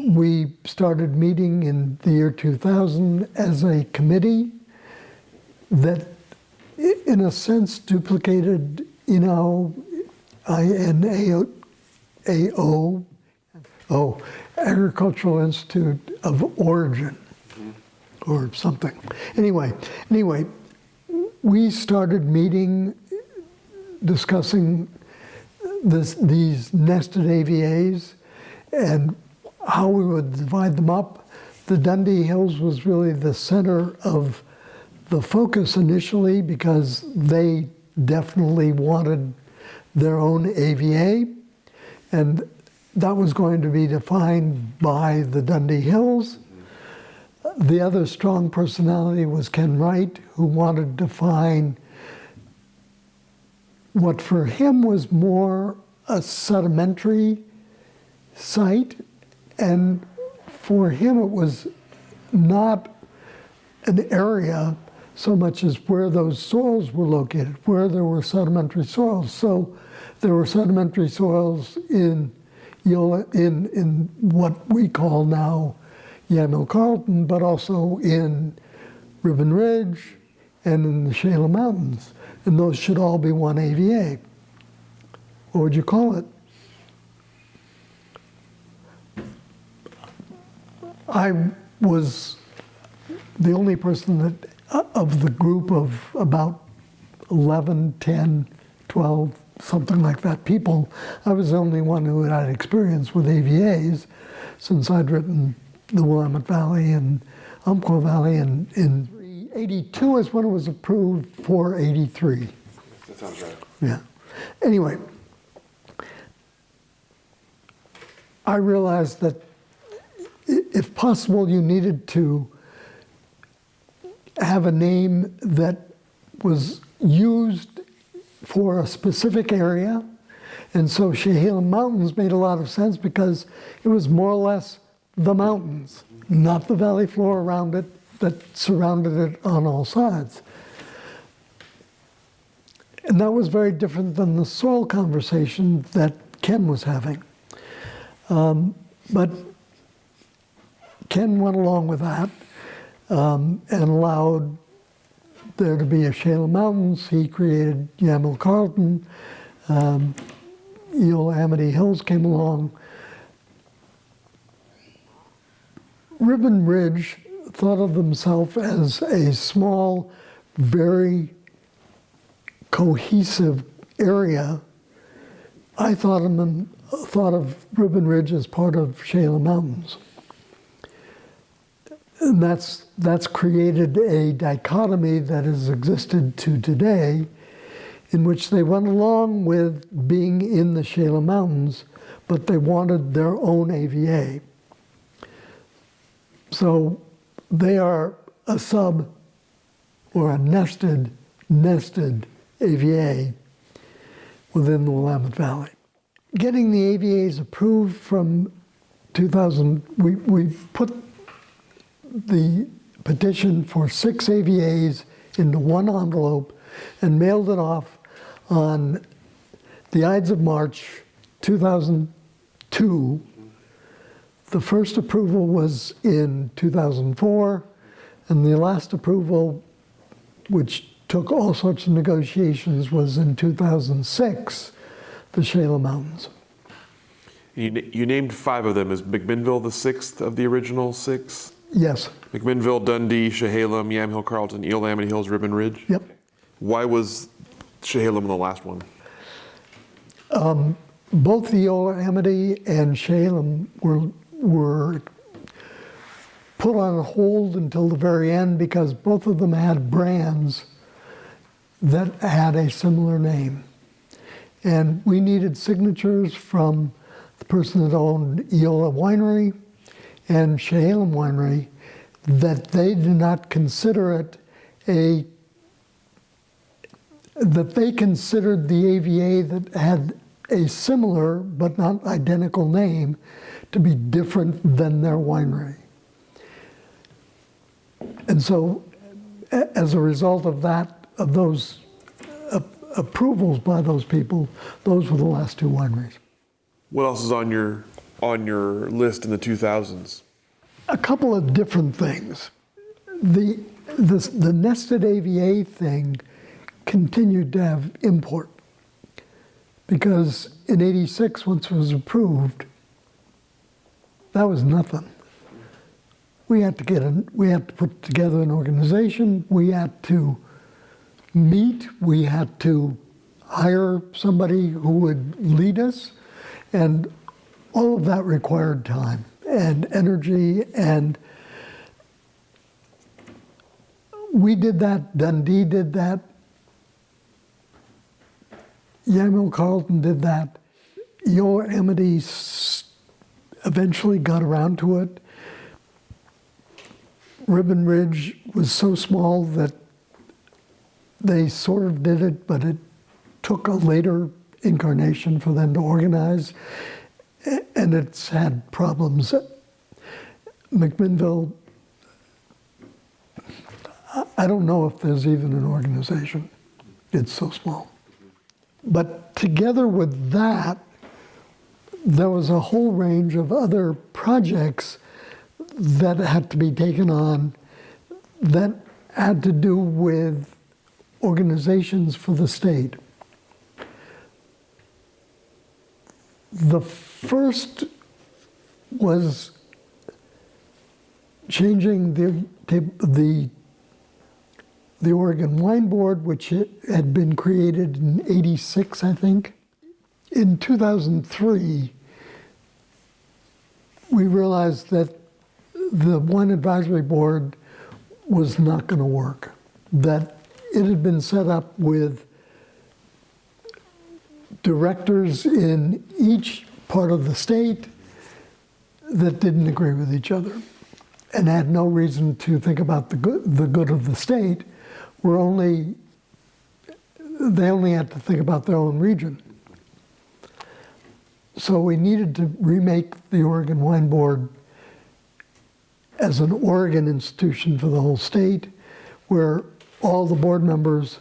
We started meeting in the year 2000 as a committee that, in a sense, duplicated, Agricultural Institute of Origin, or something. Anyway, we started meeting, discussing these nested AVAs and how we would divide them up. The Dundee Hills was really the center of the focus initially, because they definitely wanted their own AVA, and that was going to be defined by the Dundee Hills. The other strong personality was Ken Wright, who wanted to find what for him was more a sedimentary site, and for him it was not an area so much as where those soils were located, where there were sedimentary soils. So there were sedimentary soils in what we call now Yamhill Carlton, but also in Ribbon Ridge and in the Shayla Mountains. And those should all be one AVA. What would you call it? I was the only person that, of the group of about 11, 10, 12, something like that people, I was the only one who had experience with AVAs, since I'd written the Willamette Valley and Umpqua Valley, and in 82 is when it was approved for 83. That sounds right. Yeah. Anyway, I realized that if possible, you needed to have a name that was used for a specific area. And so Chehalem Mountains made a lot of sense because it was more or less the mountains, not the valley floor around it that surrounded it on all sides. And that was very different than the soil conversation that Ken was having. But Ken went along with that and allowed there to be a Chehalem Mountains. He created Yamhill Carlton. Eola Amity Hills came along. Ribbon Ridge thought of themselves as a small, very cohesive area. I thought of Ribbon Ridge as part of Chehalem Mountains. And that's created a dichotomy that has existed to today, in which they went along with being in the Chehalem Mountains, but they wanted their own AVA. So they are a sub or a nested AVA within the Willamette Valley. Getting the AVAs approved from 2000, we put the petition for 6 AVAs into one envelope and mailed it off on the Ides of March 2002. The first approval was in 2004, and the last approval, which took all sorts of negotiations, was in 2006, the Chehalem Mountains. You named 5 of them. Is McMinnville the 6th of the original 6? Yes. McMinnville, Dundee, Chehalem, Yamhill Carlton, Eola Amity Hills, Ribbon Ridge? Yep. Why was Chehalem the last one? Both the Eola Amity and Chehalem were put on hold until the very end because both of them had brands that had a similar name. And we needed signatures from the person that owned Eola Winery and Chehalem Winery that they did not consider it that they considered the AVA that had a similar but not identical name to be different than their winery. And so as a result of that, of those approvals by those people, those were the last 2 wineries. What else is on your list in the 2000s? A couple of different things. The nested AVA thing continued to have import because in '86, once it was approved, that was nothing. We had to put together an organization. We had to meet. We had to hire somebody who would lead us, and all of that required time and energy, and we did that. Dundee did that. Yamhill Carlton did that. Eola Amity eventually got around to it. Ribbon Ridge was so small that they sort of did it, but it took a later incarnation for them to organize, and it's had problems. McMinnville, I don't know if there's even an organization. It's so small. But together with that, there was a whole range of other projects that had to be taken on that had to do with organizations for the state. The first was changing the Oregon Wine Board, which had been created in '86, I think. In 2003, we realized that the Wine Advisory Board was not going to work, that it had been set up with directors in each part of the state that didn't agree with each other and had no reason to think about the good of the state. they only had to think about their own region. So we needed to remake the Oregon Wine Board as an Oregon institution for the whole state, where all the board members,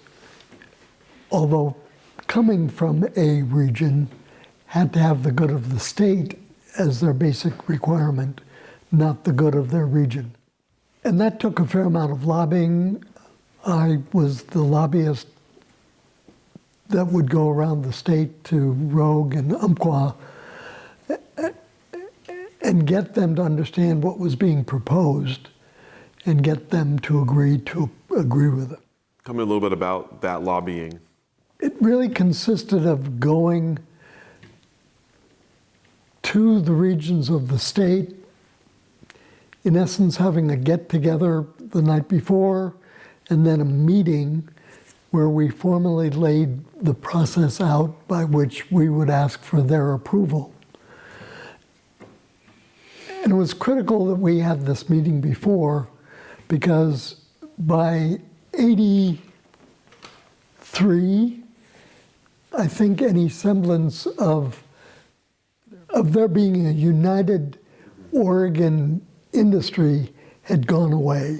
although coming from a region, had to have the good of the state as their basic requirement, not the good of their region. And that took a fair amount of lobbying. I was the lobbyist that would go around the state to Rogue and Umpqua and get them to understand what was being proposed and get them to agree with it. Tell me a little bit about that lobbying. It really consisted of going to the regions of the state, in essence having a get-together the night before, and then a meeting where we formally laid the process out by which we would ask for their approval. And it was critical that we had this meeting before, because by '83, I think any semblance of there being a united Oregon industry had gone away.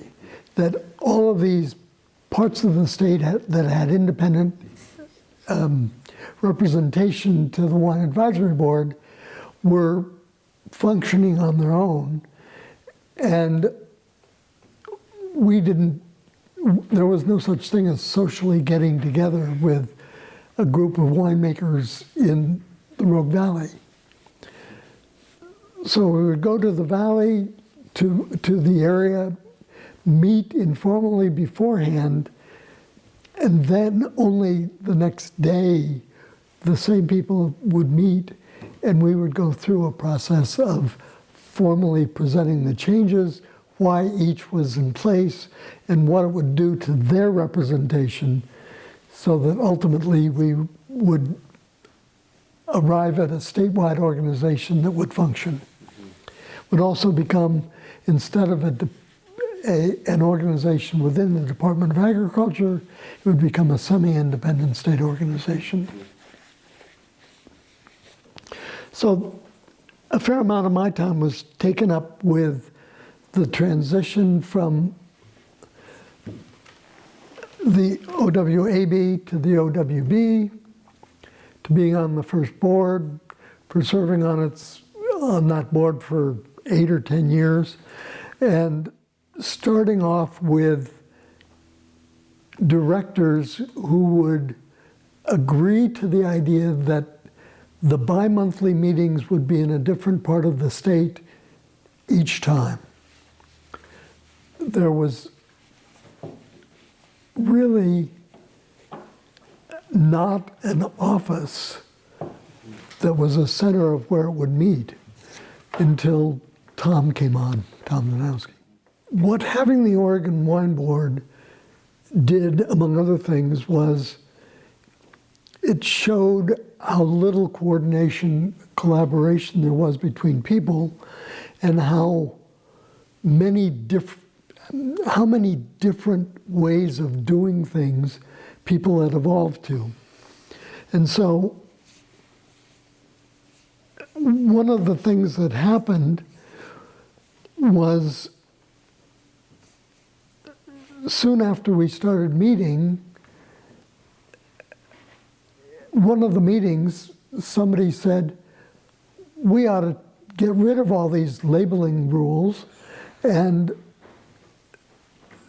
That all of these parts of the state that had independent representation to the Wine Advisory Board were functioning on their own, and there was no such thing as socially getting together with a group of winemakers in the Rogue Valley. So we would go to the valley, to the area, meet informally beforehand, and then only the next day the same people would meet, and we would go through a process of formally presenting the changes, why each was in place, and what it would do to their representation, so that ultimately we would arrive at a statewide organization that would function. Would also become, instead of an organization within the Department of Agriculture, it would become a semi-independent state organization. So a fair amount of my time was taken up with the transition from the OWAB to the OWB, to being on the first board, for serving on that board for 8 or 10 years, and starting off with directors who would agree to the idea that the bi-monthly meetings would be in a different part of the state each time. There was really not an office that was a center of where it would meet until Tom came on, Tom Danowski. What having the Oregon Wine Board did, among other things, was it showed how little collaboration there was between people, and how many different ways of doing things people had evolved to. And so one of the things that happened was, soon after we started meeting, one of the meetings, somebody said, we ought to get rid of all these labeling rules, and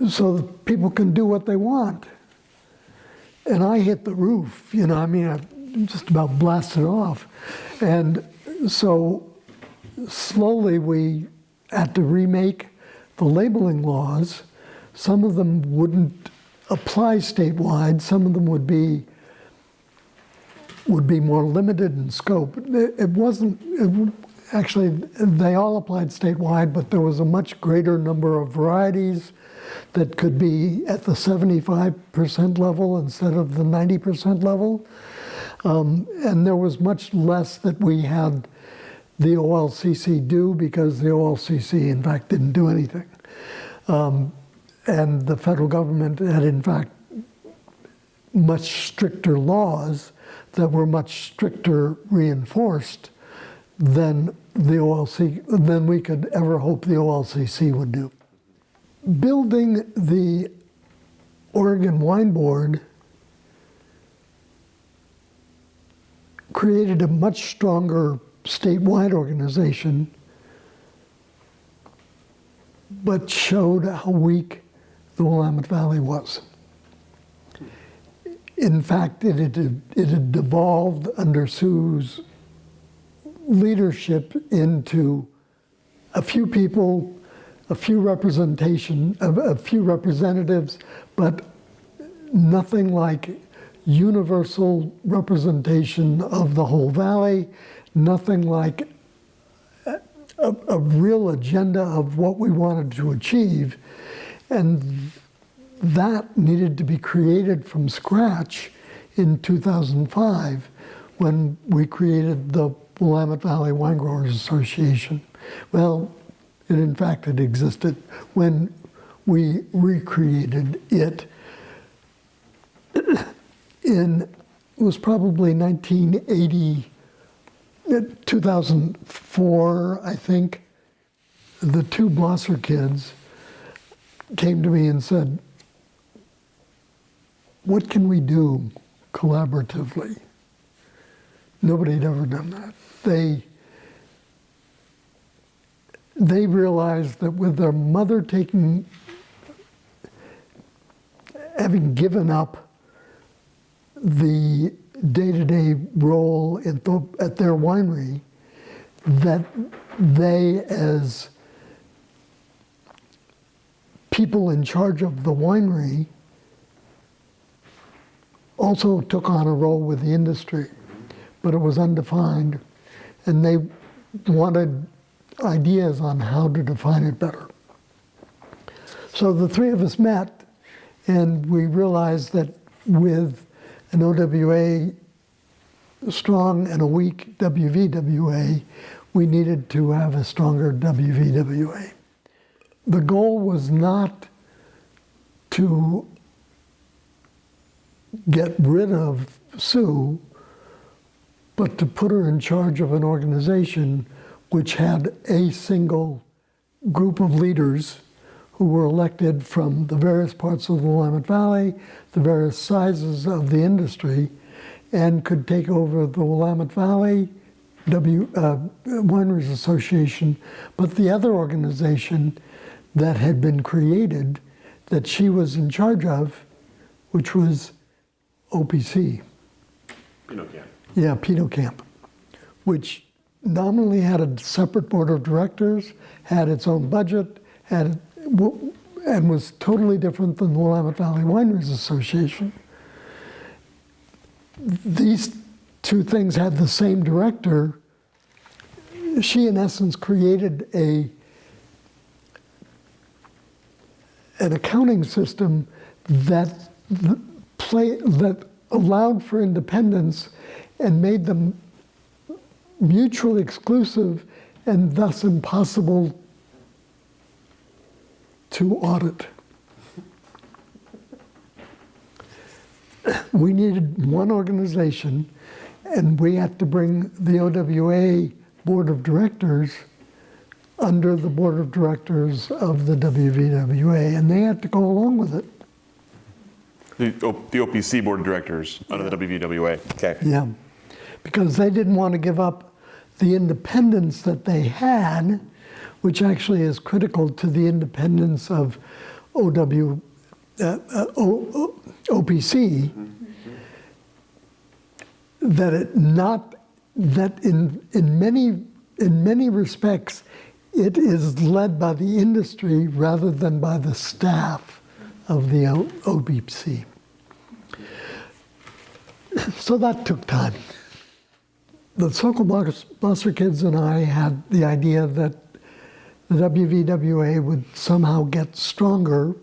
so that people can do what they want. And I hit the roof, I just about blasted off. And so slowly we had to remake the labeling laws. Some of them wouldn't apply statewide, some of them would be more limited in scope. Actually, they all applied statewide, but there was a much greater number of varieties that could be at the 75% level instead of the 90% level. And there was much less that we had the OLCC do, because the OLCC, in fact, didn't do anything. And the federal government had, in fact, much stricter laws that were much stricter reinforced than the OLC, than we could ever hope the OLCC would do. Building the Oregon Wine Board created a much stronger statewide organization, but showed how weak the Willamette Valley was. In fact, it had devolved under Sue's leadership into a few people, a few representatives, but nothing like universal representation of the whole valley, nothing like a real agenda of what we wanted to achieve. And that needed to be created from scratch in 2005 when we created the Willamette Valley Winegrowers Association. Well, in fact, it existed when we recreated it. It was probably 2004, I think. The two Blosser kids came to me and said, "What can we do collaboratively?" Nobody had ever done that. They realized that with their mother having given up the day-to-day role at their winery, that they, as people in charge of the winery, also took on a role with the industry, but it was undefined, and they wanted ideas on how to define it better. So the three of us met, and we realized that with an OWA strong and a weak WVWA, we needed to have a stronger WVWA. The goal was not to get rid of Sue, but to put her in charge of an organization which had a single group of leaders who were elected from the various parts of the Willamette Valley, the various sizes of the industry, and could take over the Willamette Valley Wineries Association, but the other organization that had been created that she was in charge of, which was OPC. Pinot Camp. Yeah, Pinot Camp, which nominally had a separate board of directors, had its own budget, and was totally different than the Willamette Valley Wineries Association. These two things had the same director. She, in essence, created an accounting system that allowed for independence and made them mutually exclusive and thus impossible to audit. We needed one organization, and we had to bring the OWA board of directors under the board of directors of the WVWA, and they had to go along with it. The OPC board of directors under the WVWA. Okay. Yeah, because they didn't want to give up the independence that they had, which actually is critical to the independence of OPC, that in many respects it is led by the industry rather than by the staff of the OPC. So that took time. The Sokol Blosser kids and I had the idea that the WVWA would somehow get stronger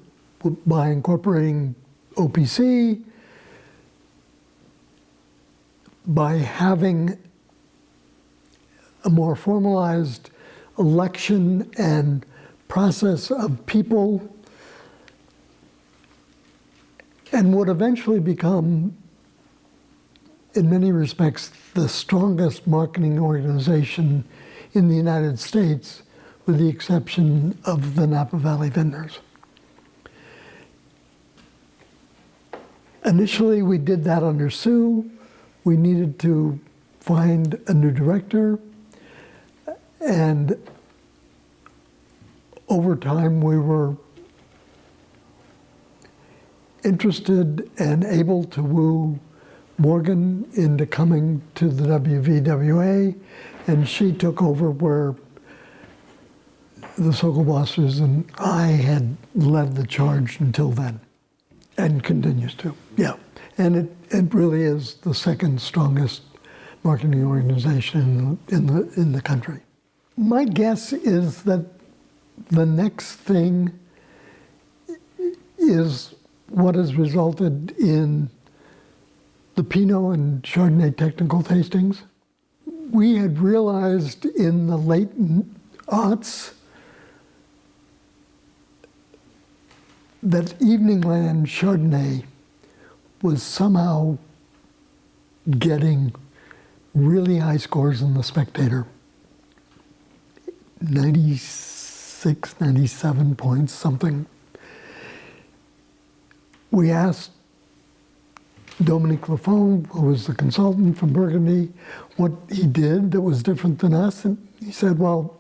by incorporating OPC, by having a more formalized election and process of people, and would eventually become, in many respects, the strongest marketing organization in the United States, with the exception of the Napa Valley Vintners. Initially, we did that under Sue. We needed to find a new director, and over time, we were interested and able to woo Morgan into coming to the WVWA, and she took over where the Sokolbossers and I had led the charge until then, and continues to. Yeah, and it really is the second strongest marketing organization in the country. My guess is that the next thing is what has resulted in the Pinot and Chardonnay technical tastings. We had realized in the late aughts that Evening Land Chardonnay was somehow getting really high scores in the Spectator. 96, 97 points, something. We asked Dominique Lafont, who was the consultant from Burgundy, what he did that was different than us. And he said, well,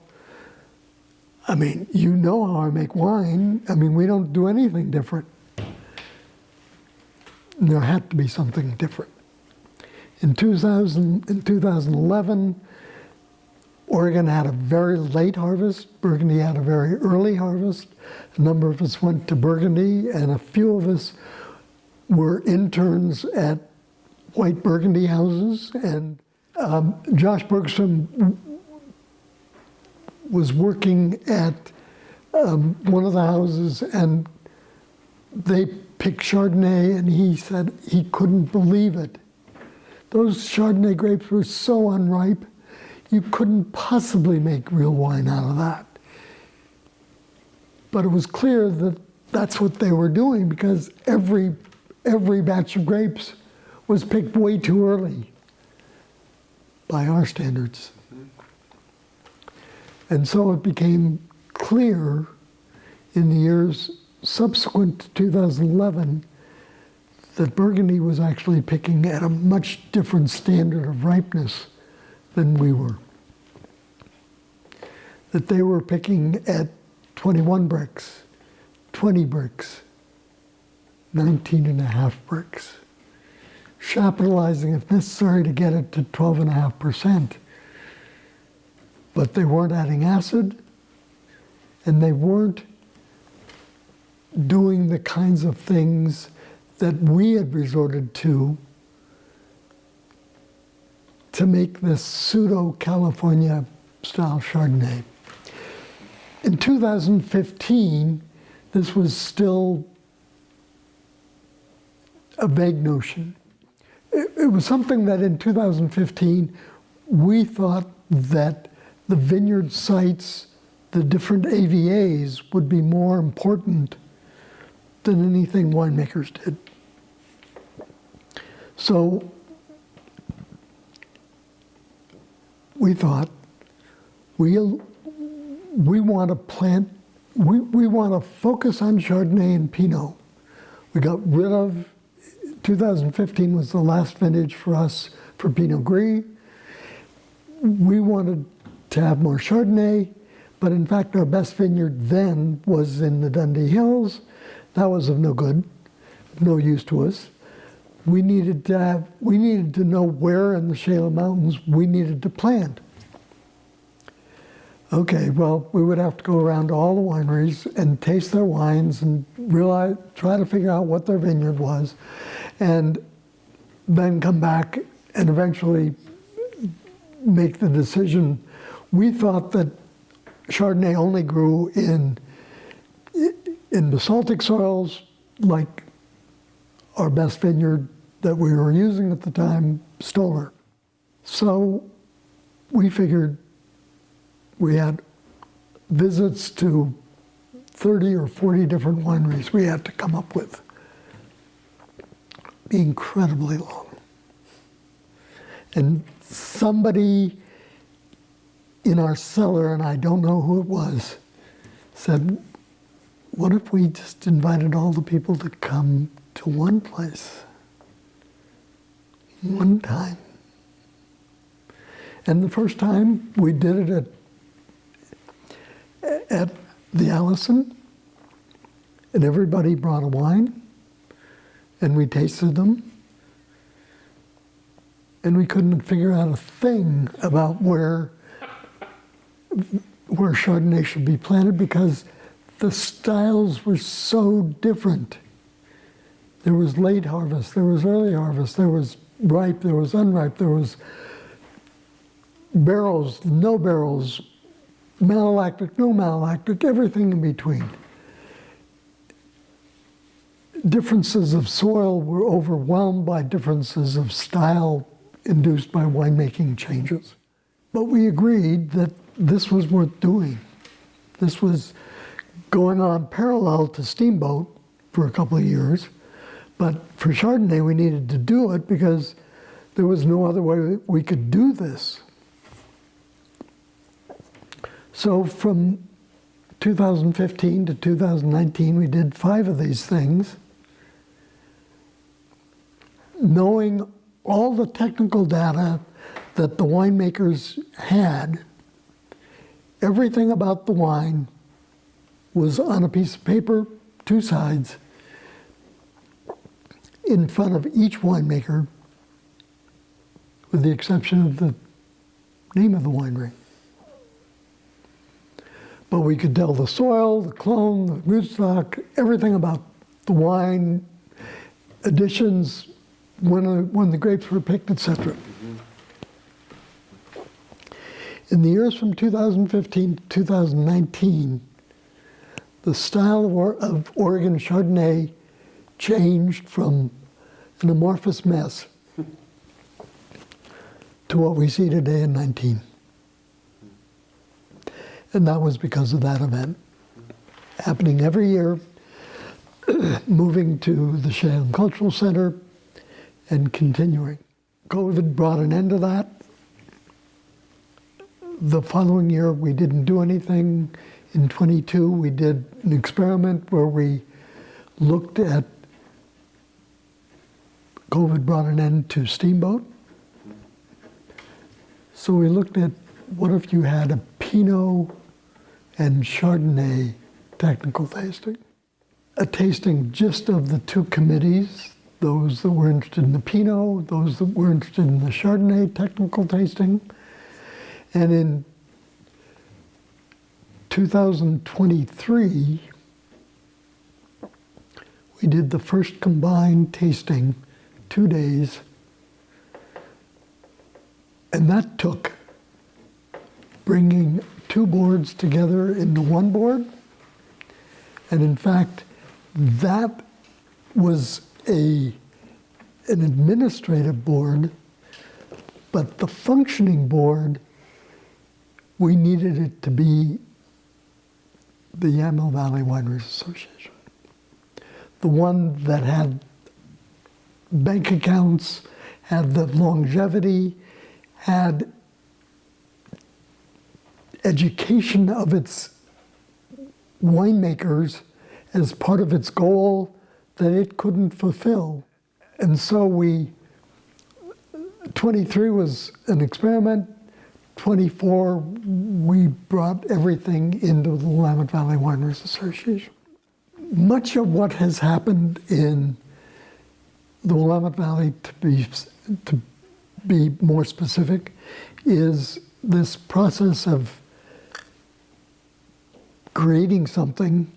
I mean, you know how I make wine. I mean, we don't do anything different. And there had to be something different. In 2011, Oregon had a very late harvest. Burgundy had a very early harvest. A number of us went to Burgundy, and a few of us were interns at white Burgundy houses. And Josh Bergstrom was working at one of the houses, and they picked Chardonnay, and he said he couldn't believe it. Those Chardonnay grapes were so unripe, you couldn't possibly make real wine out of that. But it was clear that that's what they were doing, because every batch of grapes was picked way too early by our standards. And so it became clear in the years subsequent to 2011 that Burgundy was actually picking at a much different standard of ripeness than we were. That they were picking at 21 bricks, 20 bricks, 19.5 bricks, chapitalizing if necessary to get it to 12.5%. But they weren't adding acid, and they weren't doing the kinds of things that we had resorted to make this pseudo-California style Chardonnay. In 2015, this was still a vague notion. It was something that in 2015, we thought that the vineyard sites, the different AVAs, would be more important than anything winemakers did. So we thought, we want to plant, we want to focus on Chardonnay and Pinot. We got rid of, 2015 was the last vintage for us for Pinot Gris. We wanted to have more Chardonnay, but in fact our best vineyard then was in the Dundee Hills. That was of no good, no use to us. We needed to know where in the Shela Mountains we needed to plant. Okay, well, we would have to go around to all the wineries and taste their wines and try to figure out what their vineyard was, and then come back and eventually make the decision. We thought that Chardonnay only grew in basaltic soils, like our best vineyard that we were using at the time, Stoller. So we figured we had visits to 30 or 40 different wineries we had to come up with. be incredibly long. And somebody in our cellar, and I don't know who it was, said, what if we just invited all the people to come to one place, one time? And the first time we did it at the Allison, and everybody brought a wine, and we tasted them, and we couldn't figure out a thing about where Chardonnay should be planted because the styles were so different. There was late harvest, there was early harvest, there was ripe, there was unripe, there was barrels, no barrels, malolactic, no malolactic, everything in between. Differences of soil were overwhelmed by differences of style induced by winemaking changes. But we agreed that this was worth doing. This was going on parallel to Steamboat for a couple of years, but for Chardonnay we needed to do it because there was no other way we could do this. So from 2015 to 2019, we did 5 of these things, knowing all the technical data that the winemakers had. Everything about the wine was on a piece of paper, 2 sides, in front of each winemaker, with the exception of the name of the winery. But we could tell the soil, the clone, the rootstock, everything about the wine, additions, when the grapes were picked, etc. In the years from 2015 to 2019, the style of Oregon Chardonnay changed from an amorphous mess to what we see today in 19. And that was because of that event. Happening every year, moving to the Salem Cultural Center, and continuing. COVID brought an end to that. The following year, we didn't do anything. In 22, we did an experiment where we looked at, COVID brought an end to Steamboat. So we looked at what if you had a Pinot and Chardonnay technical tasting. A tasting just of the 2 committees, those that were interested in the Pinot, those that were interested in the Chardonnay technical tasting. And in 2023, we did the first combined tasting, 2 days. And that took bringing 2 boards together into 1 board. And in fact, that was an administrative board, but the functioning board, we needed it to be the Yamhill Valley Wineries Association. The one that had bank accounts, had the longevity, had education of its winemakers as part of its goal that it couldn't fulfill. And so 23 was an experiment, 24, we brought everything into the Willamette Valley Wineries Association. Much of what has happened in the Willamette Valley, to be more specific, is this process of creating something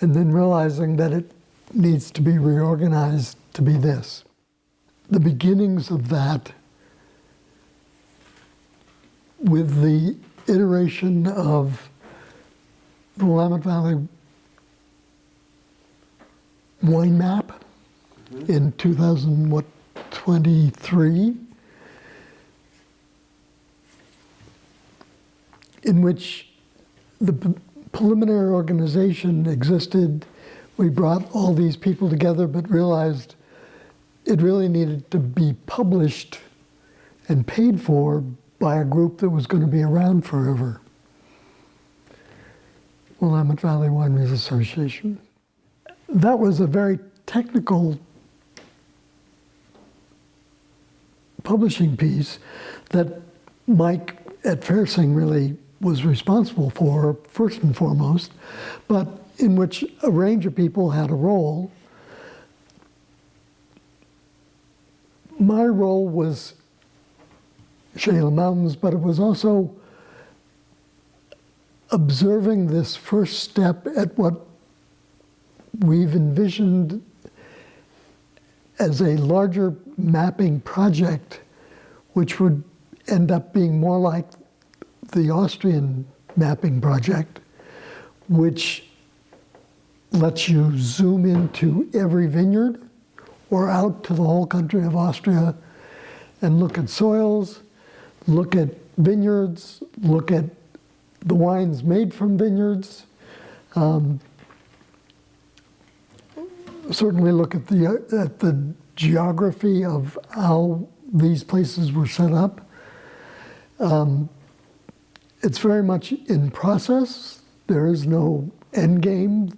and then realizing that it needs to be reorganized to be this. The beginnings of that, with the iteration of the Willamette Valley wine map in 2023, in which the preliminary organization existed. We brought all these people together, but realized it really needed to be published and paid for by a group that was going to be around forever. Willamette Valley Wineries Association. That was a very technical publishing piece that Mike at Fairsing really was responsible for, first and foremost, but in which a range of people had a role. My role was Shayla Mountains, but it was also observing this first step at what we've envisioned as a larger mapping project, which would end up being more like the Austrian mapping project, which lets you zoom into every vineyard or out to the whole country of Austria and look at soils, look at vineyards, look at the wines made from vineyards, certainly look at the geography of how these places were set up. It's very much in process. There is no end game,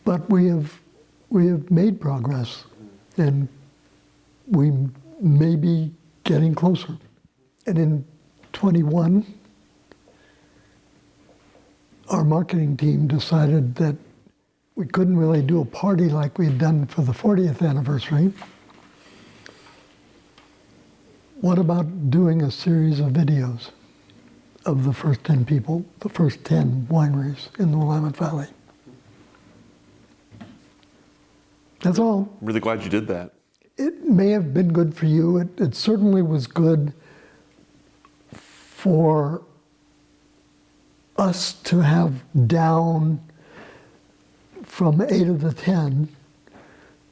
but we have made progress, and we may be getting closer. And in 21, our marketing team decided that we couldn't really do a party like we had done for the 40th anniversary. What about doing a series of videos of the first 10 people, the first 10 wineries in the Willamette Valley? That's all. I'm really glad you did that. It may have been good for you. It certainly was good for us to have down from 8 of the 10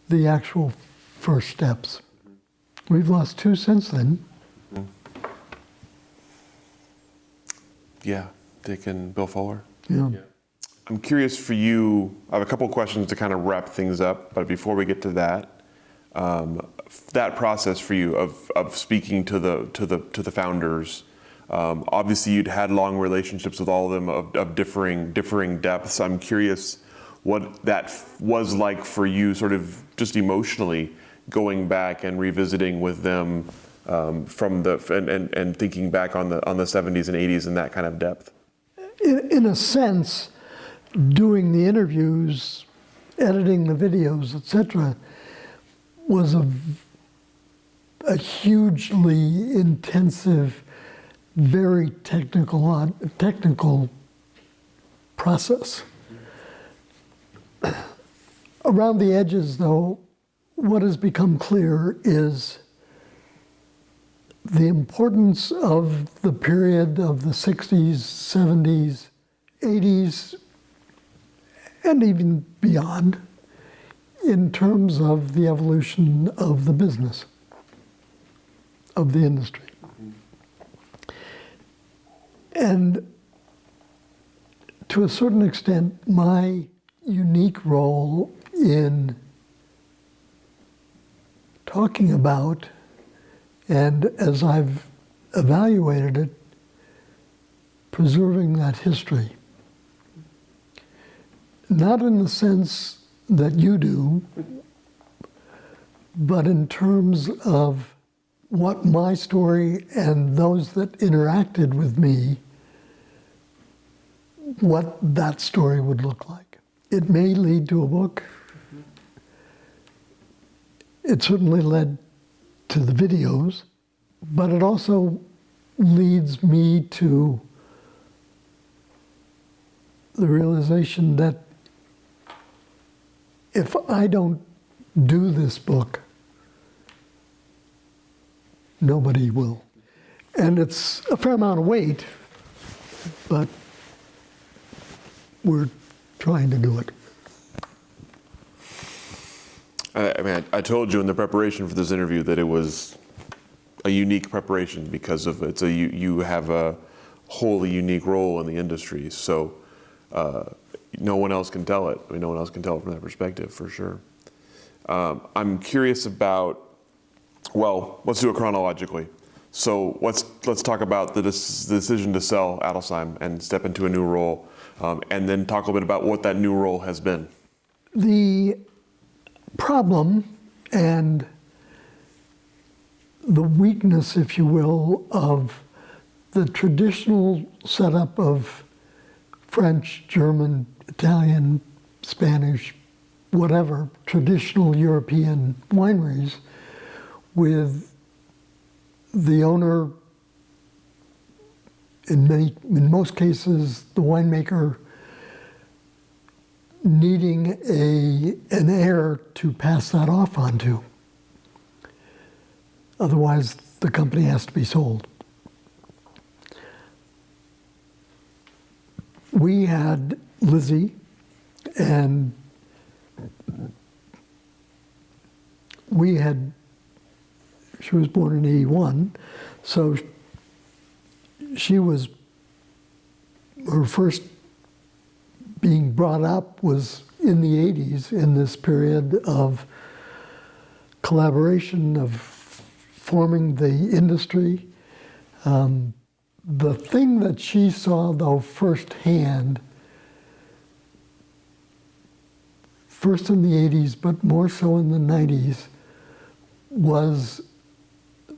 the actual first steps. We've lost 2 since then. Yeah, Dick and Bill Fuller. Yeah. I'm curious for you, I have a couple questions to kind of wrap things up, but before we get to that, that process for you of speaking to the founders, obviously you'd had long relationships with all of them of differing depths. I'm curious what that was like for you, sort of just emotionally, going back and revisiting with them from and thinking back on the 70s and 80s in that kind of depth. In a sense, doing the interviews, editing the videos, etc., was a hugely intensive, very technical process. Around the edges, though, what has become clear is the importance of the period of the 60s, 70s, 80s, and even beyond in terms of the evolution of the business, of the industry. And to a certain extent, my unique role in talking about, and as I've evaluated it, preserving that history. Not in the sense that you do, but in terms of what my story and those that interacted with me, what that story would look like. It may lead to a book. It certainly led to the videos, but it also leads me to the realization that if I don't do this book, nobody will. And it's a fair amount of weight, but we're trying to do it. I mean, I told you in the preparation for this interview that it was a unique preparation because of you have a wholly unique role in the industry. So no one else can tell it. I mean, no one else can tell it from that perspective, for sure. I'm curious about, well, let's do it chronologically. So let's talk about the decision to sell Adelsheim and step into a new role, and then talk a little bit about what that new role has been. The problem and the weakness, if you will, of the traditional setup of French, German, Italian, Spanish, whatever, traditional European wineries, with the owner, in most cases, the winemaker needing an heir to pass that off onto. Otherwise, the company has to be sold. We had Lizzie, and she was born in 81, so her first being brought up was in the 80s, in this period of collaboration, of forming the industry. The thing that she saw, though, firsthand, first in the 80s, but more so in the 90s, was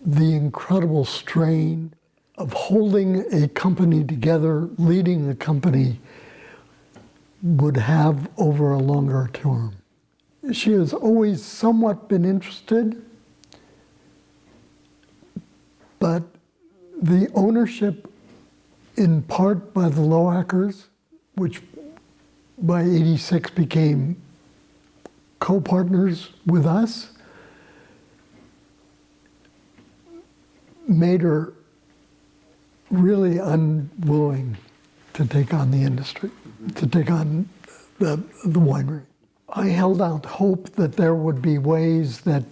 the incredible strain of holding a company together, leading a company, would have over a longer term. She has always somewhat been interested, but the ownership, in part by the Loackers, which by 86 became co-partners with us, made her really unwilling to take on the industry, to take on the winery. I held out hope that there would be ways that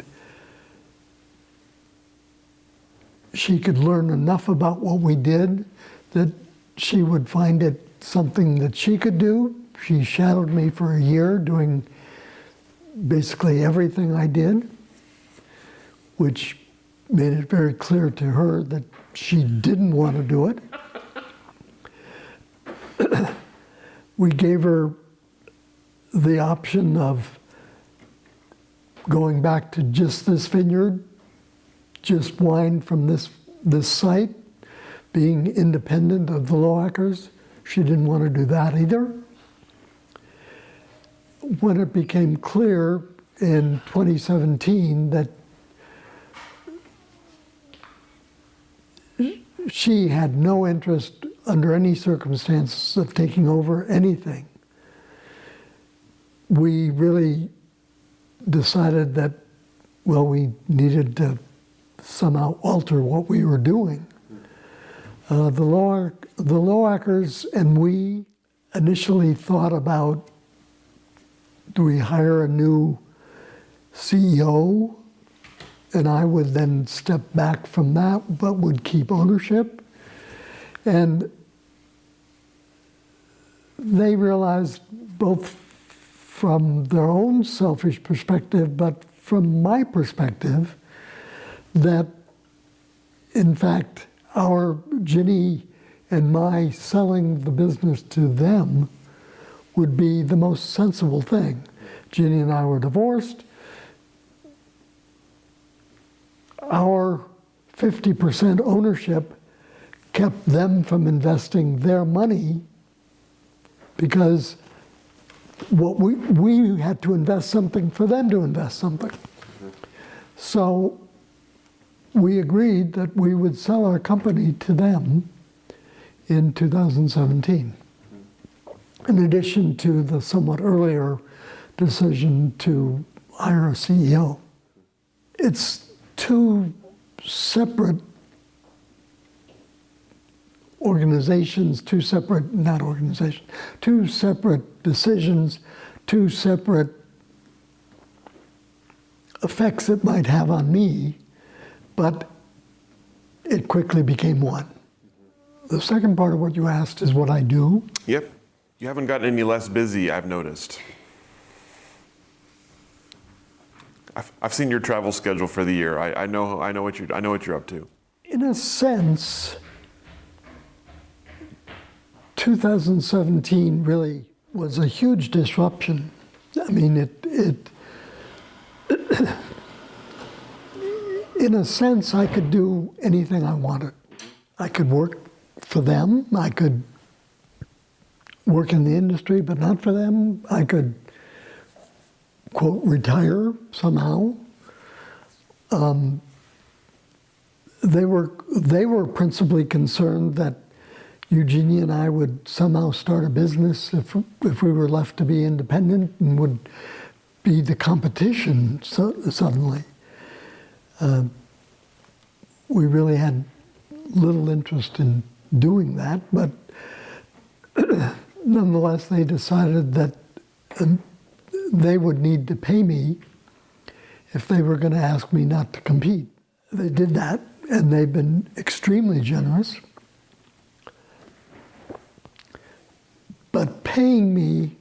she could learn enough about what we did that she would find it something that she could do. She shadowed me for a year doing basically everything I did, which made it very clear to her that she didn't want to do it. We gave her the option of going back to just this vineyard, just wine from this site, being independent of the Loackers. She didn't want to do that either. When it became clear in 2017 that she had no interest under any circumstances of taking over anything, we really decided that, well, we needed to somehow alter what we were doing. The Loackers and we initially thought about, do we hire a new CEO? And I would then step back from that, but would keep ownership. And they realized, both from their own selfish perspective, but from my perspective, that in fact, our Ginny and my selling the business to them would be the most sensible thing. Ginny and I were divorced. Our 50% ownership kept them from investing their money, because what we had to invest something for them to invest something. So we agreed that we would sell our company to them in 2017, in addition to the somewhat earlier decision to hire a CEO. It's two separate organizations, two separate decisions, two separate effects it might have on me, but it quickly became one. The second part of what you asked is what I do. Yep. You haven't gotten any less busy, I've noticed. I've seen your travel schedule for the year. I know what you're up to. In a sense, 2017 really was a huge disruption. I mean, in a sense, I could do anything I wanted. I could work for them. I could work in the industry, but not for them. I could, quote, retire somehow. They were principally concerned that Eugenia and I would somehow start a business if we were left to be independent and would be the competition suddenly. We really had little interest in doing that, but nonetheless, they decided that they would need to pay me if they were going to ask me not to compete. They did that, and they've been extremely generous. But paying me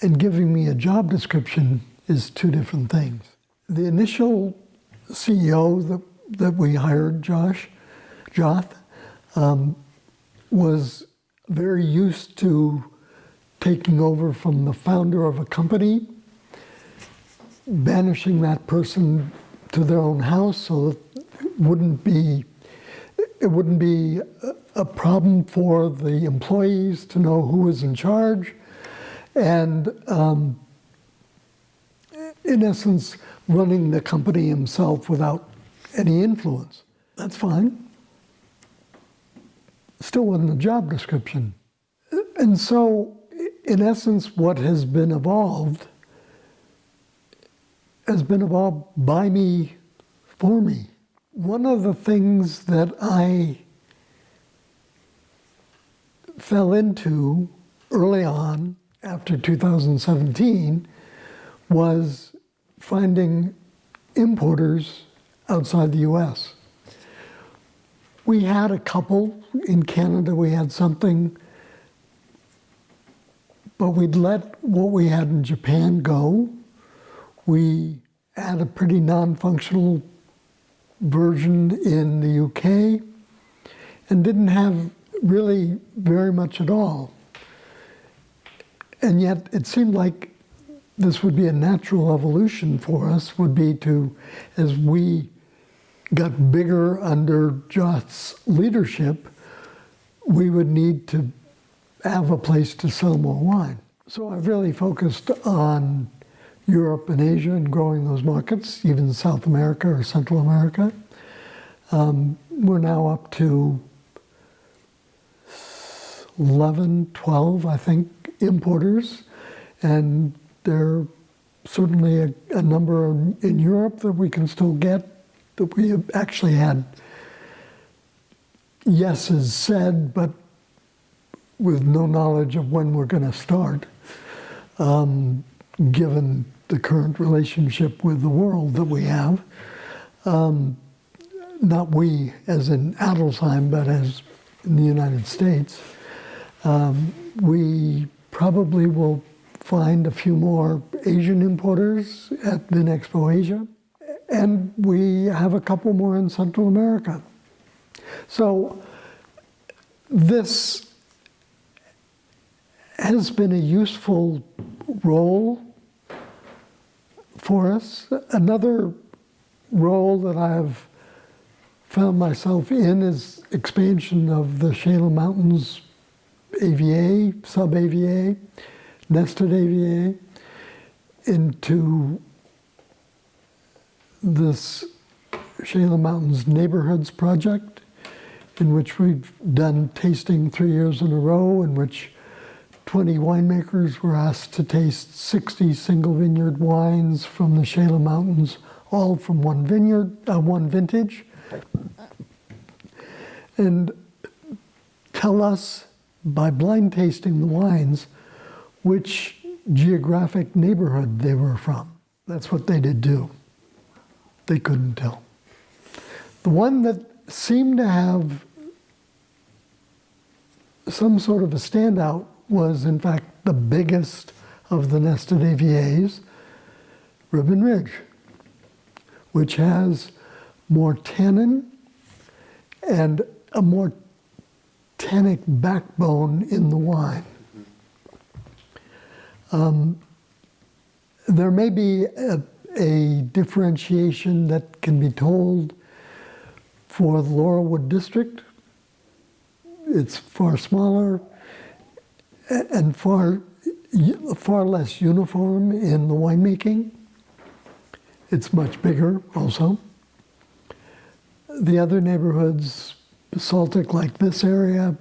and giving me a job description is two different things. The initial CEO that we hired, Joth, was very used to taking over from the founder of a company, banishing that person to their own house so that it wouldn't be a problem for the employees to know who was in charge, and in essence, running the company himself without any influence. That's fine. Still wasn't a job description. And so, in essence, what has been evolved by me, for me. One of the things that I fell into early on, after 2017, was finding importers outside the US. We had a couple. In Canada, we had something, but we'd let what we had in Japan go. We had a pretty non-functional version in the UK and didn't have really very much at all. And yet it seemed like this would be a natural evolution for us, would be to, as we got bigger under Joth's leadership, we would need to have a place to sell more wine. So I've really focused on Europe and Asia and growing those markets, even South America or Central America. We're now up to 11, 12, I think, importers, and there are certainly a number in Europe that we can still get, that we have actually had yeses said, but with no knowledge of when we're going to start, given the current relationship with the world that we have. Not we, as in Adelsheim, but as in the United States. We probably will find a few more Asian importers at Vinexpo Asia, and we have a couple more in Central America. So this has been a useful role for us. Another role that I've found myself in is expansion of the Shale Mountains AVA, sub-AVA, nested AVA, into this Shale Mountains Neighborhoods project, in which we've done tasting 3 years in a row, in which 20 winemakers were asked to taste 60 single vineyard wines from the Shale Mountains, all from one vintage, and tell us, by blind tasting the wines, which geographic neighborhood they were from. That's what they did do. They couldn't tell. The one that seemed to have some sort of a standout was, in fact, the biggest of the nested AVAs, Ribbon Ridge. which has more tannin and a more tannic backbone in the wine. There may be a differentiation that can be told for the Laurelwood district. It's far smaller and far less uniform in the winemaking. It's much bigger also. The other neighborhoods, basaltic like this area,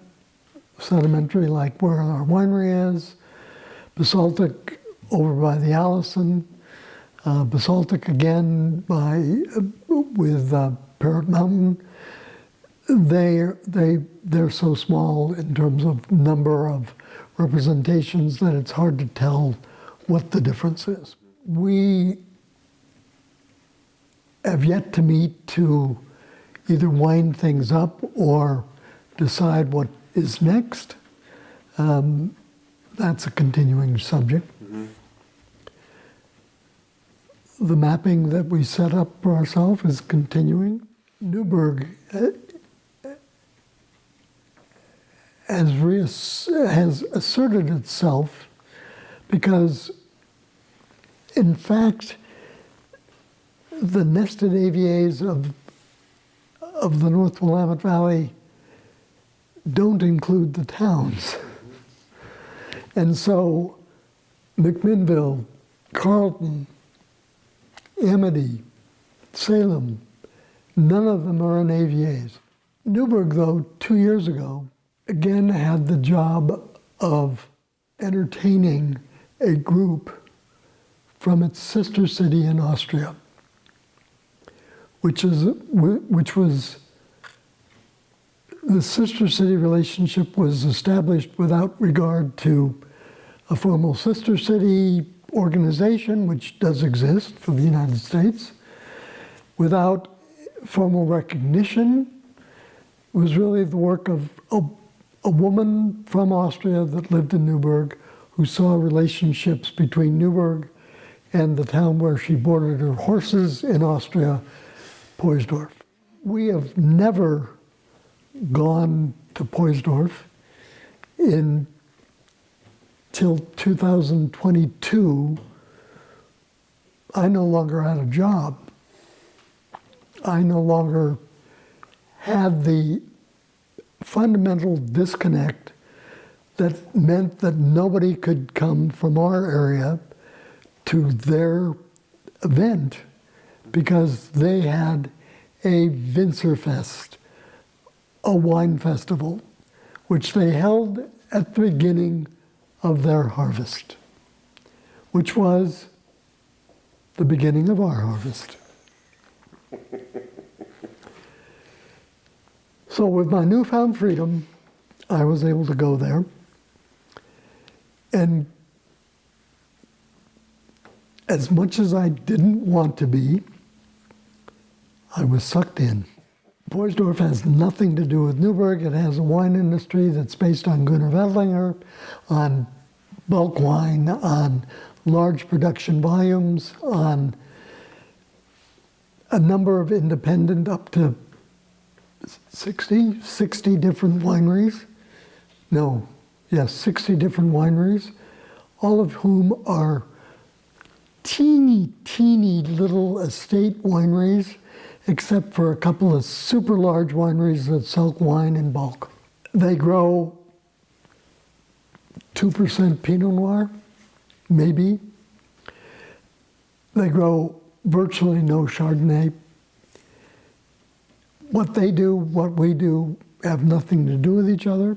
sedimentary like where our winery is, basaltic over by the Allison, basaltic again with Parrot Mountain. They're so small in terms of number of representations that it's hard to tell what the difference is. We have yet to meet to either wind things up or decide what is next. That's a continuing subject. Mm-hmm. The mapping that we set up for ourselves is continuing. Newburgh has asserted itself because, in fact, the nested AVAs of the North Willamette Valley don't include the towns. And so McMinnville, Carlton, Amity, Salem, none of them are in AVAs. Newburgh, though, 2 years ago, again had the job of entertaining a group from its sister city in Austria, which was the sister city relationship was established without regard to a formal sister city organization, which does exist for the United States, without formal recognition. It was really the work of a woman from Austria that lived in Newburgh who saw relationships between Newburgh and the town where she boarded her horses in Austria, Poysdorf. We have never gone to Poysdorf till 2022. I no longer had a job. I no longer had the fundamental disconnect that meant that nobody could come from our area to their event because they had a Winzerfest, a wine festival, which they held at the beginning of their harvest, which was the beginning of our harvest. So with my newfound freedom, I was able to go there. And as much as I didn't want to be, I was sucked in. Poysdorf has nothing to do with Newburgh. It has a wine industry that's based on Gunnar Veltlinger, on bulk wine, on large production volumes, on a number of independent, up to 60 different wineries. 60 different wineries, all of whom are teeny little estate wineries, except for a couple of super large wineries that sell wine in bulk. They grow 2% Pinot Noir, maybe. They grow virtually no Chardonnay. What they do, what we do, have nothing to do with each other.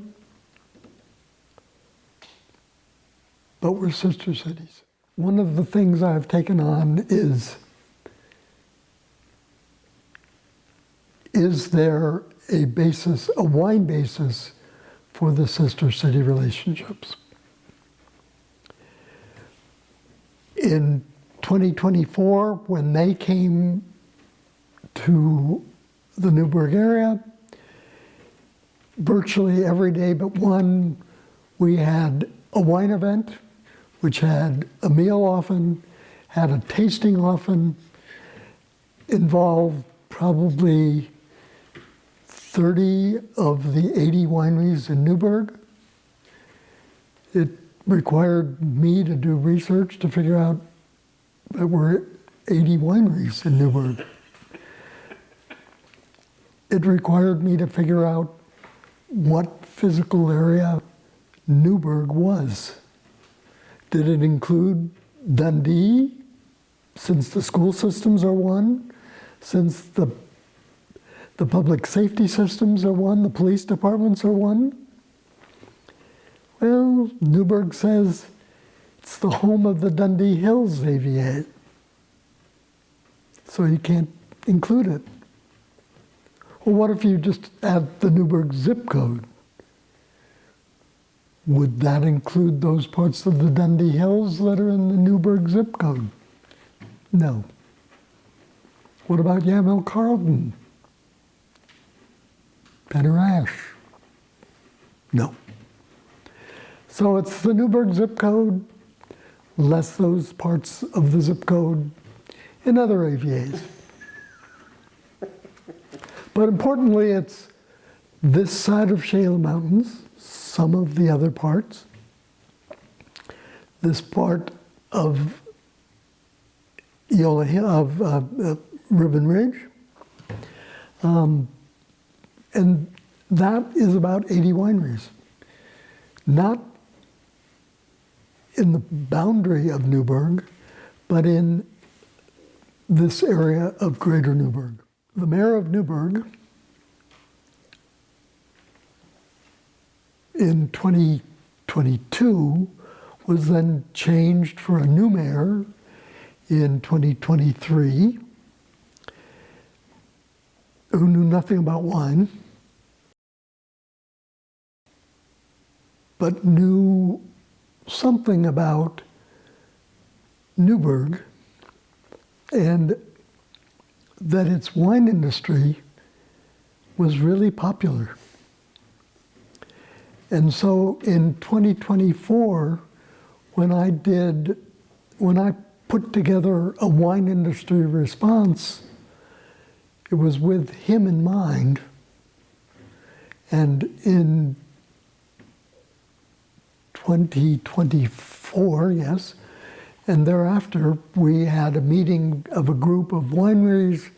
But we're sister cities. One of the things I've taken on is there a basis, a wine basis for the sister city relationships? In 2024, when they came to the Newburgh area, virtually every day but one, we had a wine event, which had a meal often, had a tasting often, involved probably 30 of the 80 wineries in Newburgh. It required me to do research to figure out there were 80 wineries in Newburgh. It required me to figure out what physical area Newburgh was. Did it include Dundee, since the school systems are one, since the public safety systems are one, the police departments are one? Well, Newburgh says it's the home of the Dundee Hills AVA, so you can't include it. Well, what if you just add the Newburgh zip code? Would that include those parts of the Dundee Hills that are in the Newburgh zip code? No. What about Yamhill Carlton? Penner-Ash? No. So it's the Newburgh zip code, less those parts of the zip code in other AVAs. But importantly, it's this side of Shale Mountains, some of the other parts, this part of Eola Hill, of Ribbon Ridge, and that is about 80 wineries. Not in the boundary of Newburgh, but in this area of Greater Newburgh. The mayor of Newburgh in 2022 was then changed for a new mayor in 2023 who knew nothing about wine, but knew something about Newburgh and that its wine industry was really popular. And so in 2024, when I put together a wine industry response, it was with him in mind. And in 2024, yes, and thereafter, we had a meeting of a group of wineries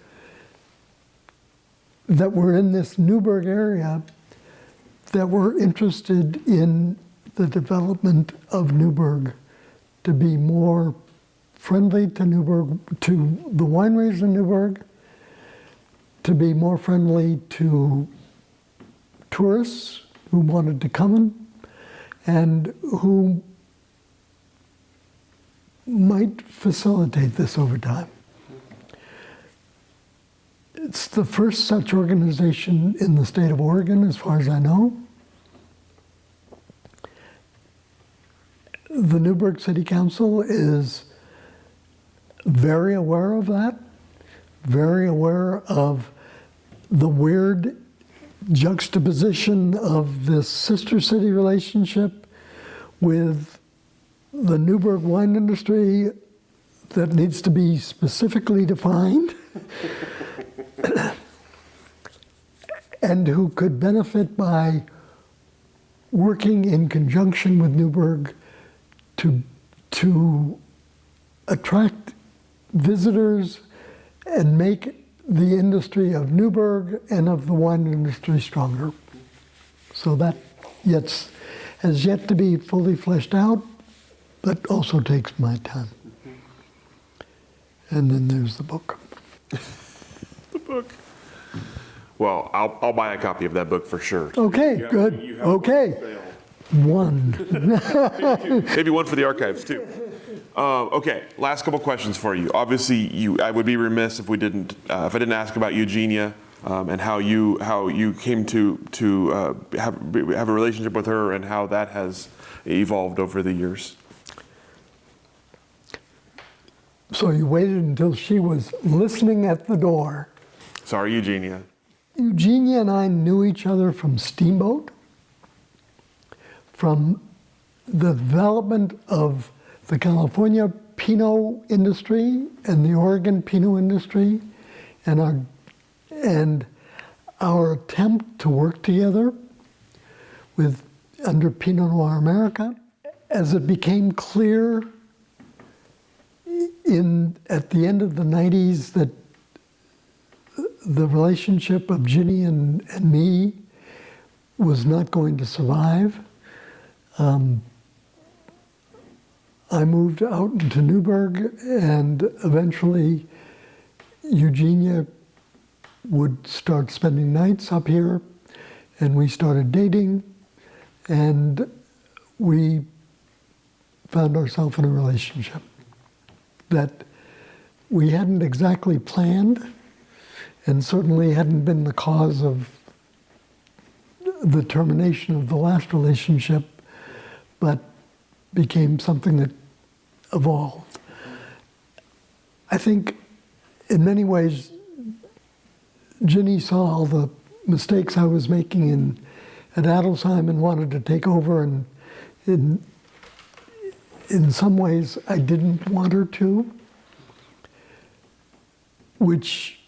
that were in this Newburgh area that were interested in the development of Newburgh to be more friendly to Newburgh, to the wineries in Newburgh, to be more friendly to tourists who wanted to come in, and who might facilitate this over time. It's the first such organization in the state of Oregon, as far as I know. The Newburgh City Council is very aware of that, very aware of the weird juxtaposition of this sister city relationship with the Newburgh wine industry that needs to be specifically defined and who could benefit by working in conjunction with Newburgh to attract visitors and make the industry of Newburgh and of the wine industry stronger. So that has yet to be fully fleshed out, but also takes my time. And then there's the book. The book. Well, I'll buy a copy of that book for sure. Okay, good. Okay. One. Maybe one for the archives too. Okay, last couple questions for you. Obviously, I would be remiss if I didn't ask about Eugenia and how you came to have a relationship with her and how that has evolved over the years. So you waited until she was listening at the door. Sorry, Eugenia. Eugenia and I knew each other from Steamboat, from the development of the California Pinot industry and the Oregon Pinot industry and our attempt to work together under Pinot Noir America, as it became clear at the end of the 90s that the relationship of Ginny and me was not going to survive, I moved out into Newburgh, and eventually Eugenia would start spending nights up here, and we started dating, and we found ourselves in a relationship that we hadn't exactly planned, and certainly hadn't been the cause of the termination of the last relationship, but became something that evolved. I think in many ways, Ginny saw all the mistakes I was making at Adelsheim and wanted to take over, and in some ways I didn't want her to, which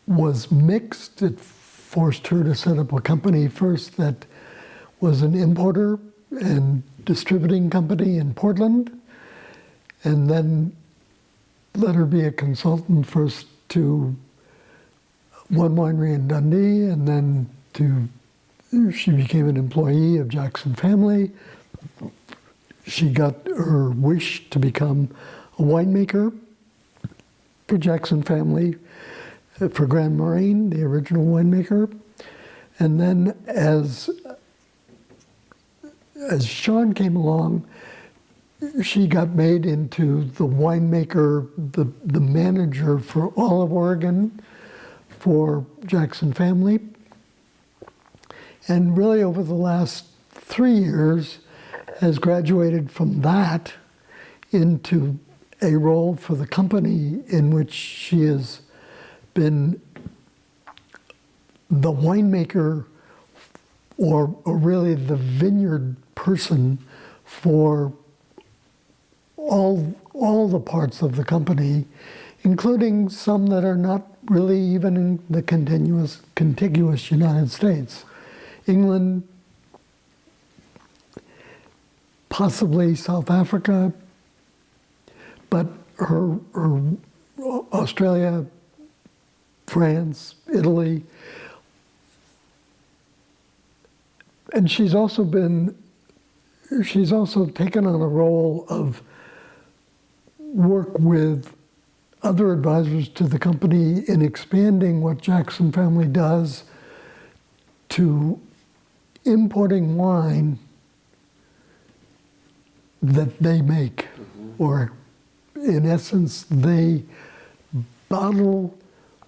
was mixed. It forced her to set up a company first that was an importer and distributing company in Portland, and then let her be a consultant first to one winery in Dundee, and then she became an employee of Jackson Family. She got her wish to become a winemaker for Jackson Family, for Grand Moraine, the original winemaker. And then as Sean came along, she got made into the winemaker, the manager for all of Oregon for Jackson Family. And really over the last 3 years has graduated from that into a role for the company in which she has been the winemaker or really the vineyard person for all the parts of the company, including some that are not really even in the contiguous United States. England, possibly South Africa, but her Australia, France, Italy. And she's also taken on a role of work with other advisors to the company in expanding what Jackson Family does to importing wine that they make, or in essence, they bottle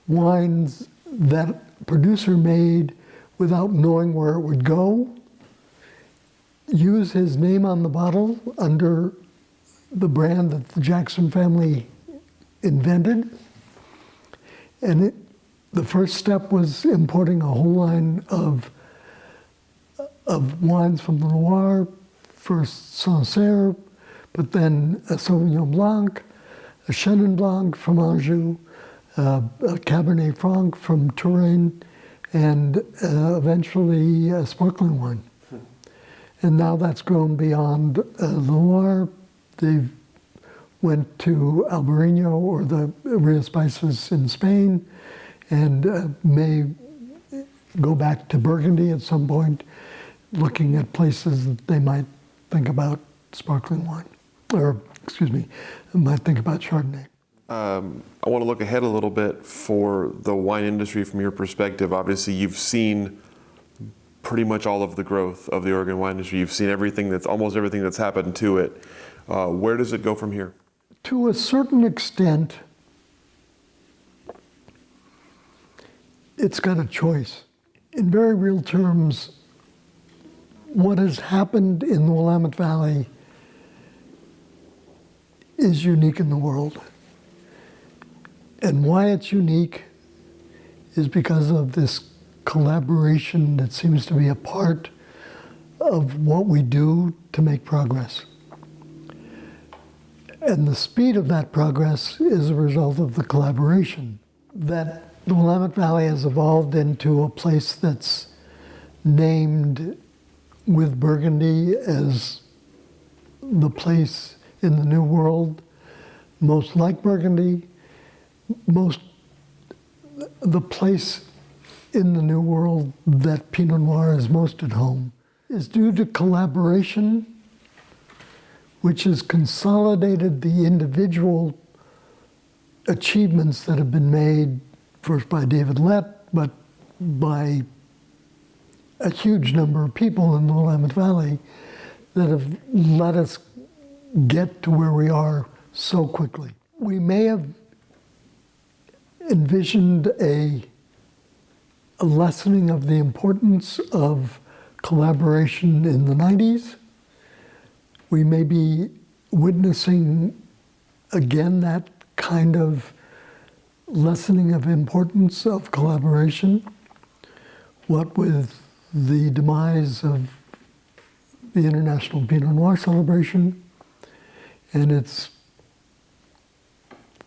wines that producer made without knowing where it would go, use his name on the bottle under the brand that the Jackson Family invented. And the first step was importing a whole line of wines from the Loire, first Sancerre, but then a Sauvignon Blanc, a Chenin Blanc from Anjou, a Cabernet Franc from Touraine, and eventually a sparkling wine. And now that's grown beyond the Loire. They went to Albarino, or the Rio Spices in Spain, and may go back to Burgundy at some point, looking at places that they might think about sparkling wine, or excuse me, might think about Chardonnay. I want to look ahead a little bit for the wine industry from your perspective. Obviously, you've seen pretty much all of the growth of the Oregon wine industry. You've seen almost everything that's happened to it. Where does it go from here? To a certain extent, it's got a choice. In very real terms, what has happened in the Willamette Valley is unique in the world. And why it's unique is because of this collaboration that seems to be a part of what we do to make progress. And the speed of that progress is a result of the collaboration. That the Willamette Valley has evolved into a place that's named with Burgundy as the place in the New World most like Burgundy, the place in the New World that Pinot Noir is most at home, is due to collaboration, which has consolidated the individual achievements that have been made, first by David Lett, but by a huge number of people in the Willamette Valley that have let us get to where we are so quickly. We may have envisioned a lessening of the importance of collaboration in the 90s. We may be witnessing again that kind of lessening of importance of collaboration, what with the demise of the International Pinot Noir celebration and its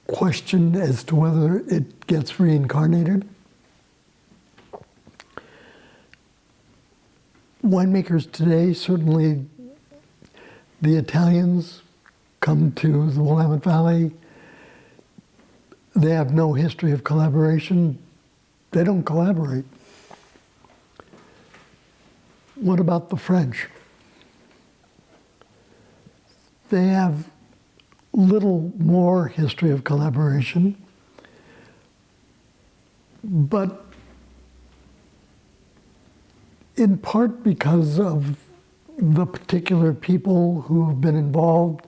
question as to whether it gets reincarnated. Winemakers today, certainly the Italians come to the Willamette Valley. They have no history of collaboration. They don't collaborate. What about the French? They have little more history of collaboration, but in part because of the particular people who have been involved,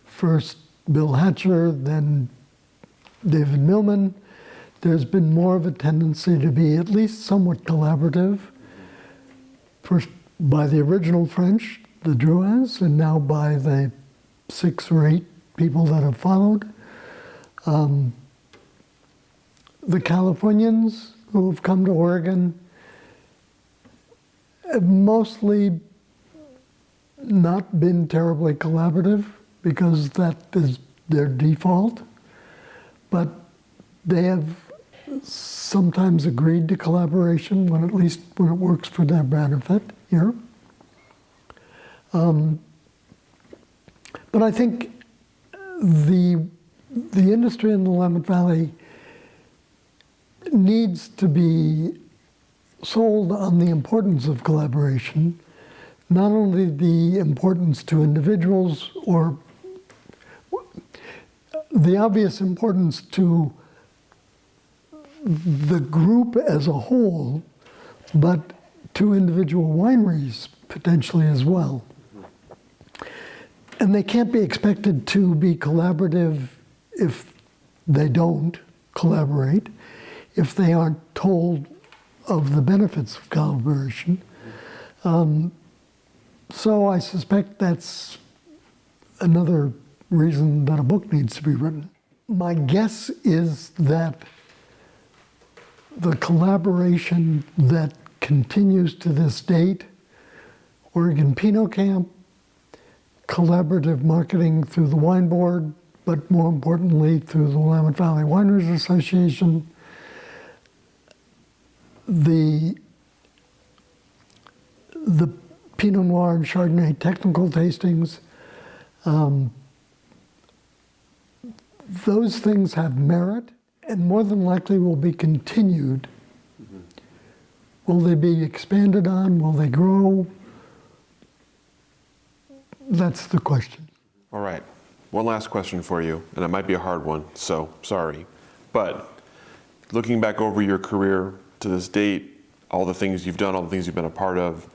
first Bill Hatcher, then David Millman, there's been more of a tendency to be at least somewhat collaborative, first by the original French, the Drouhins, and now by the 6 or 8 people that have followed. The Californians who have come to Oregon have mostly not been terribly collaborative because that is their default, but they have sometimes agreed to collaboration at least when it works for their benefit here. But I think the industry in the Willamette Valley needs to be sold on the importance of collaboration, not only the importance to individuals or the obvious importance to the group as a whole, but to individual wineries potentially as well. And they can't be expected to be collaborative if they don't collaborate, if they aren't told of the benefits of collaboration. So I suspect that's another reason that a book needs to be written. My guess is that the collaboration that continues to this date, Oregon Pinot Camp, collaborative marketing through the Wine Board, but more importantly through the Willamette Valley Wineries Association, the Pinot Noir and Chardonnay technical tastings, those things have merit and more than likely will be continued. Mm-hmm. Will they be expanded on? Will they grow? That's the question. All right. One last question for you, and it might be a hard one, so sorry. But looking back over your career to this date, all the things you've done, all the things you've been a part of,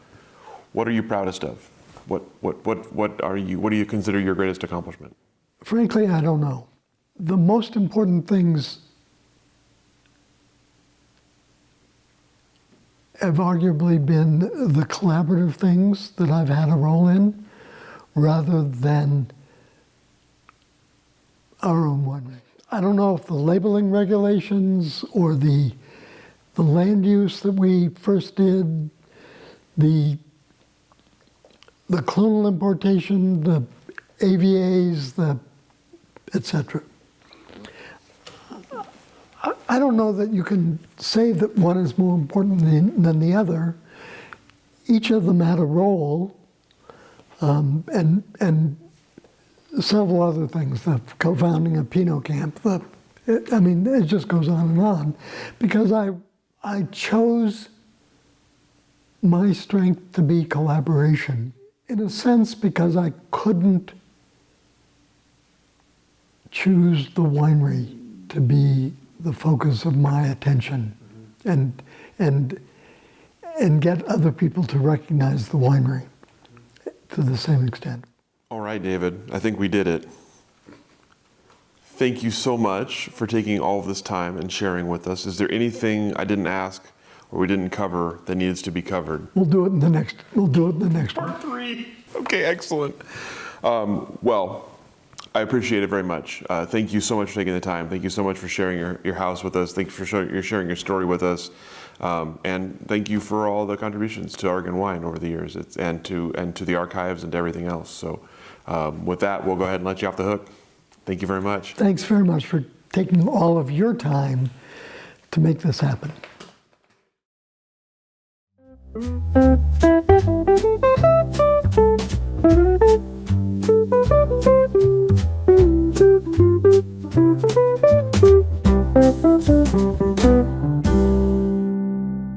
what are you proudest of? What do you consider your greatest accomplishment? Frankly, I don't know. The most important things have arguably been the collaborative things that I've had a role in, rather than our own winery. I don't know if the labeling regulations or the land use that we first did, the clonal importation, the AVAs, the etc. I don't know that you can say that one is more important than the other. Each of them had a role, and several other things, the co-founding of Pinot Camp, I mean, it just goes on and on. Because I chose my strength to be collaboration, in a sense because I couldn't choose the winery to be the focus of my attention and get other people to recognize the winery to the same extent. All right, David, I think we did it. Thank you so much for taking all of this time and sharing with us. Is there anything I didn't ask or we didn't cover that needs to be covered? We'll do it in the next one. Part 3. Okay, excellent. Well, I appreciate it very much. Thank you so much for taking the time. Thank you so much for sharing your house with us. Thank you for sharing your story with us. And thank you for all the contributions to Oregon Wine over the years, and to the archives and to everything else. So with that, we'll go ahead and let you off the hook. Thank you very much. Thanks very much for taking all of your time to make this happen.